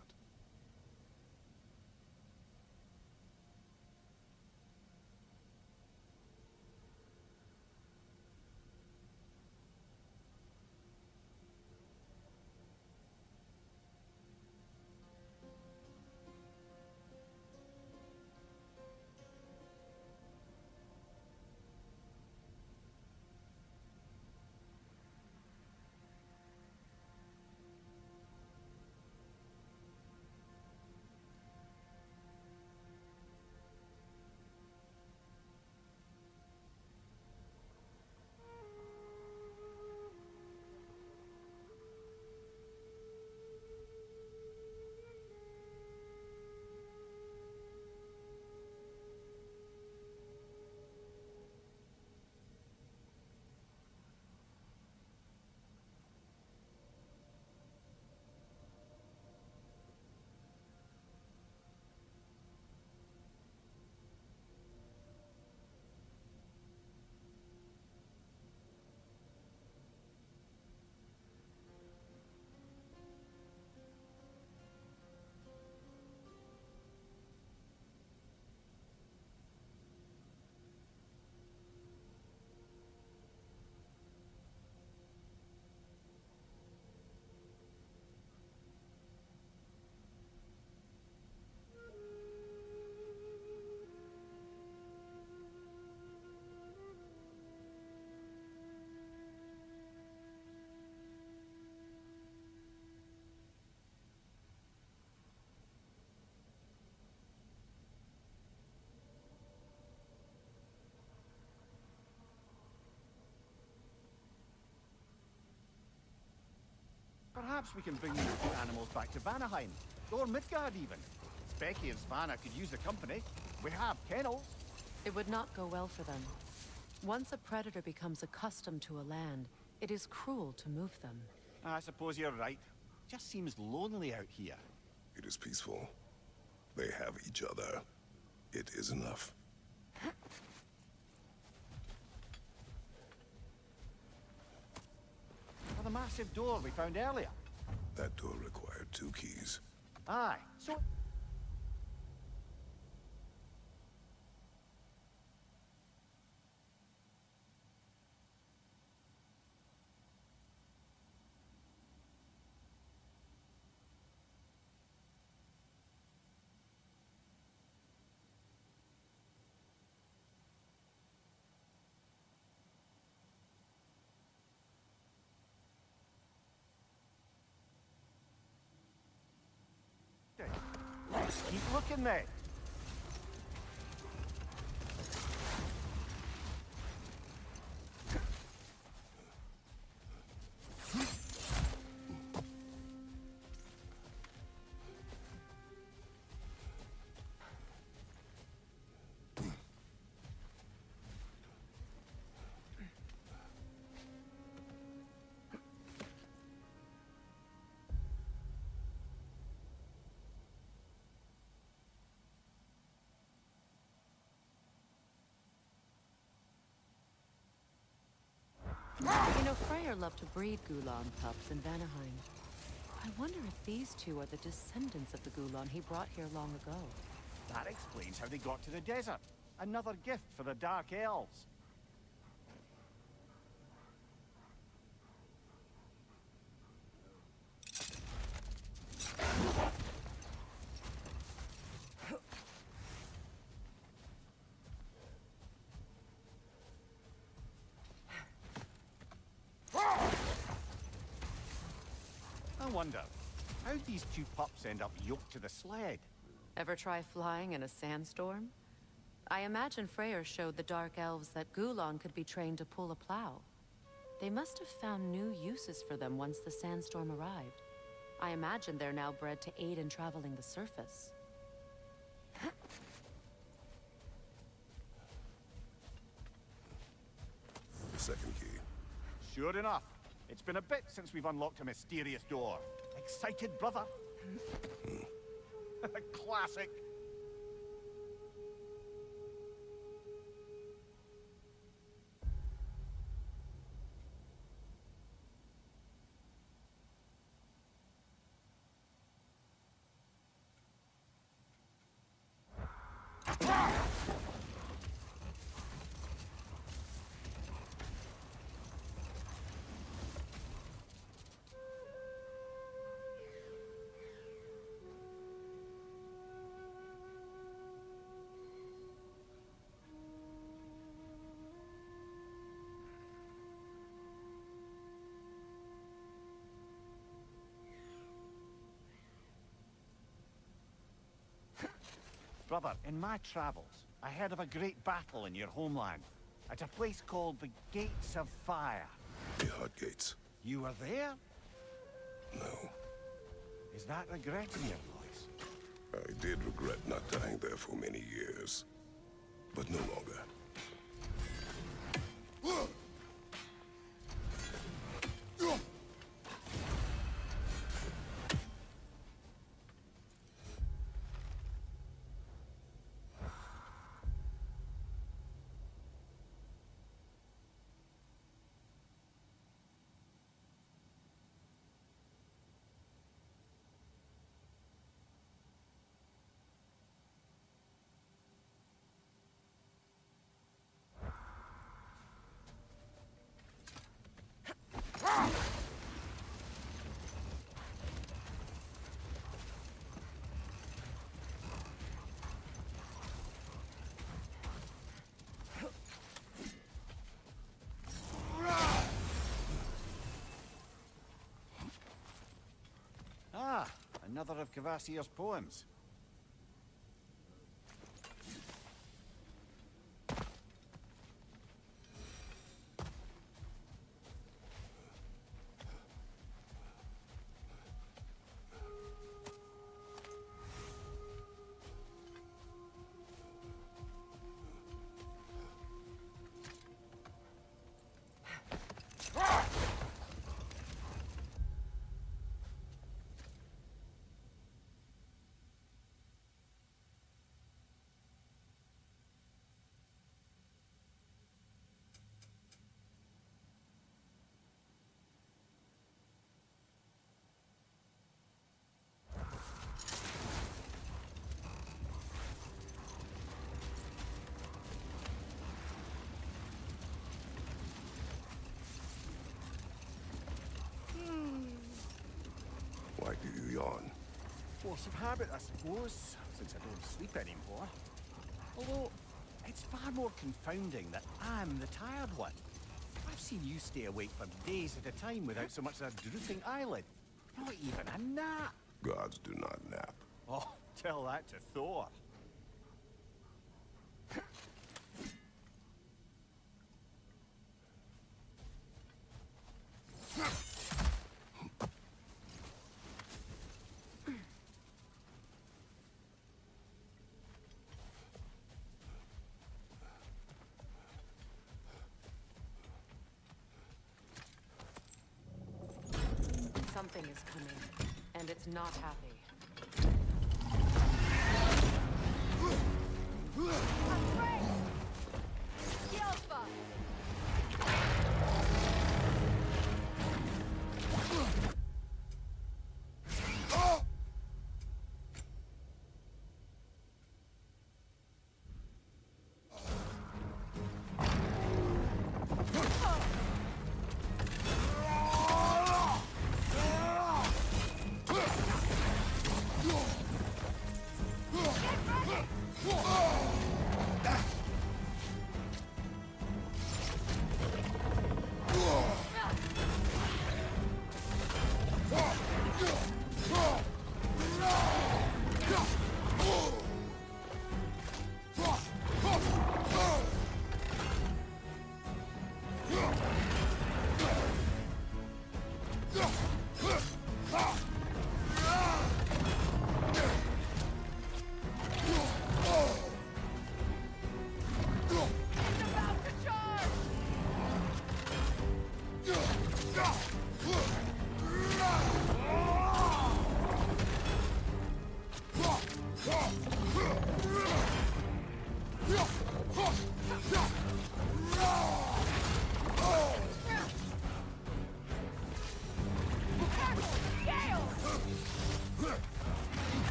Perhaps we can bring these two animals back to Vanaheim, or Midgard even. Specky and Svanna could use the company. We have kennels. It would not go well for them. Once a predator becomes accustomed to a land, it is cruel to move them. I suppose you're right. Just seems lonely out here. It is peaceful. They have each other. It is enough. For the massive door we found earlier. That door required 2 keys. Aye, so... Keep looking, mate. You know, Freyr loved to breed Gulan pups in Vanaheim. I wonder if these two are the descendants of the Gulan he brought here long ago. That explains how they got to the desert. Another gift for the Dark Elves. I wonder, how'd these two pups end up yoked to the sled? Ever try flying in a sandstorm? I imagine Freyr showed the Dark Elves that Gulan could be trained to pull a plow. They must have found new uses for them once the sandstorm arrived. I imagine they're now bred to aid in traveling the surface. The second key. Sure enough. It's been a bit since we've unlocked a mysterious door. Excited, brother? Classic. Brother, in my travels, I heard of a great battle in your homeland, at a place called the Gates of Fire. The Hot Gates. You were there? No. Is that regret in your voice? I did regret not dying there for many years, but no longer. Ah, another of Kvasir's poems. Why do you yawn? Force of habit, I suppose, since I don't sleep anymore. Although, it's far more confounding that I'm the tired one. I've seen you stay awake for days at a time without so much as a drooping eyelid. Not even a nap. Gods do not nap. Oh, tell that to Thor. Something is coming, and it's not happy.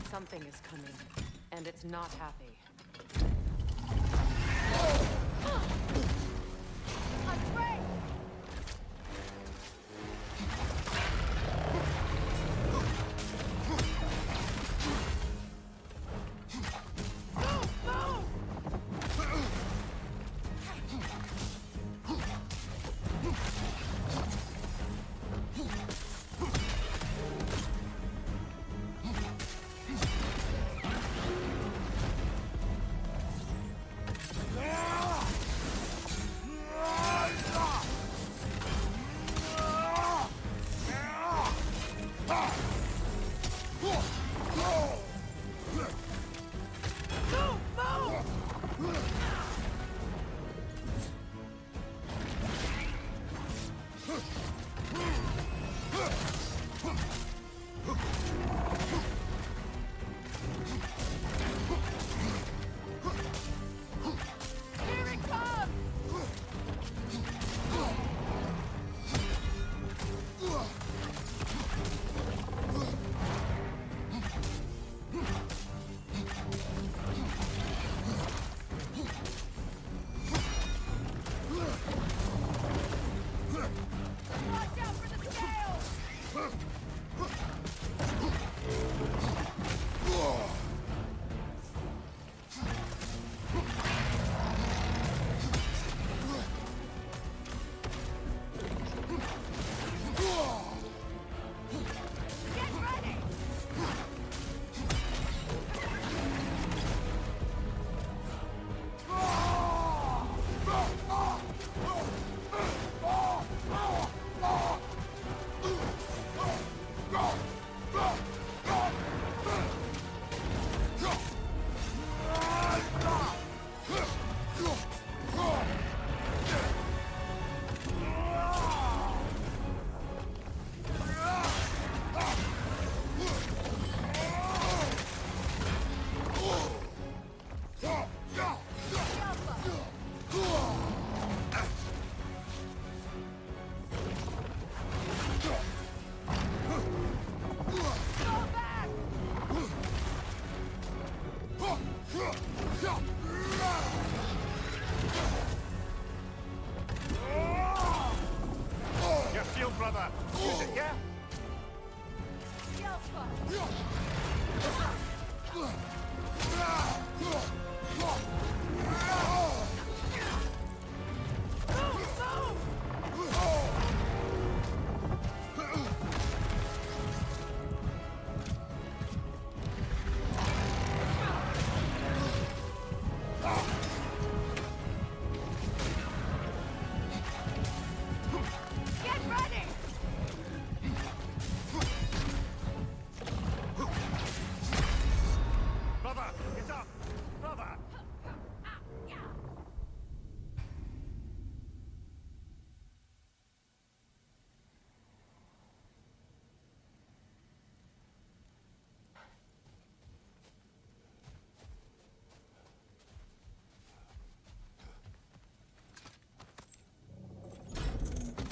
Something is coming, and it's not happy.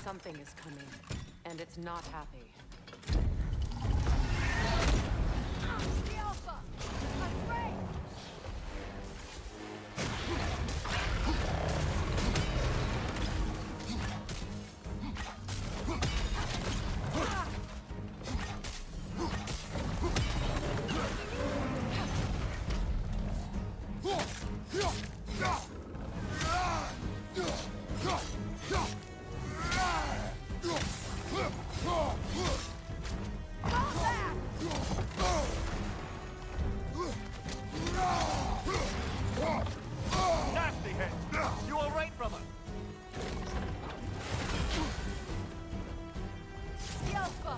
Something is coming, and it's not happy. The Alpha! I'm free! Nasty hit! You all right, brother? The Alpha!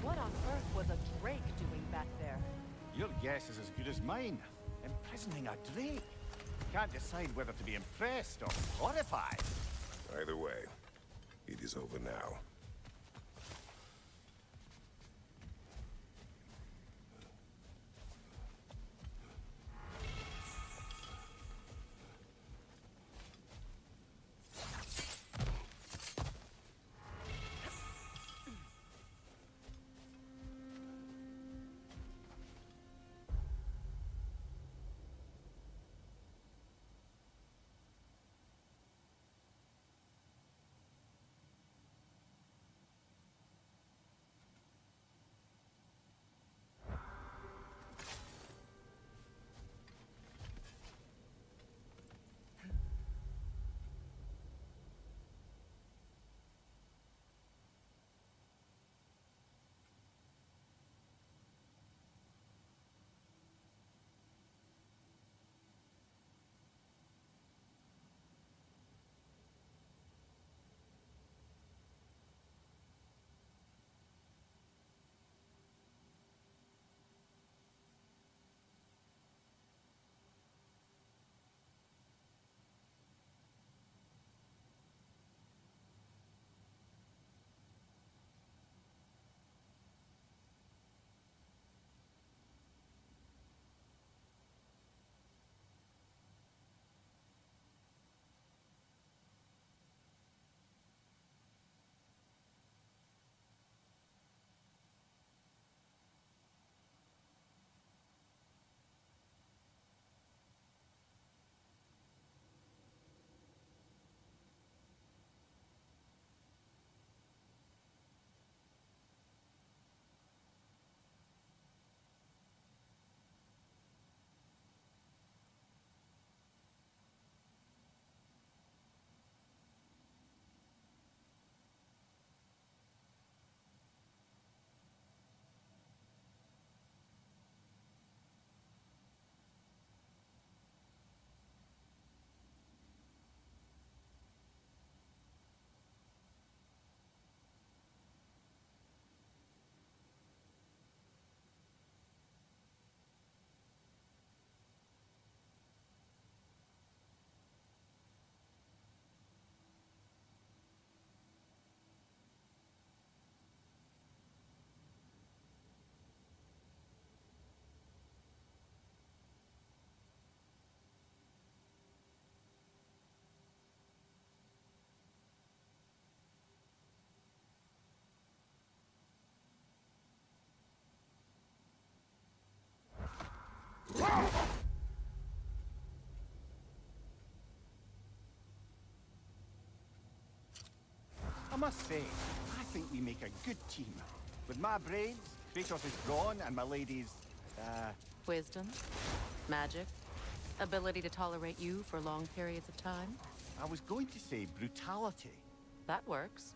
What on earth was a drake doing back there? Your guess is as good as mine. Imprisoning a drake. Can't decide whether to be impressed or horrified. Either way, it is over now. I must say, I think we make a good team. With my brains, Kratos is gone, and my lady's, Wisdom, magic, ability to tolerate you for long periods of time. I was going to say brutality. That works.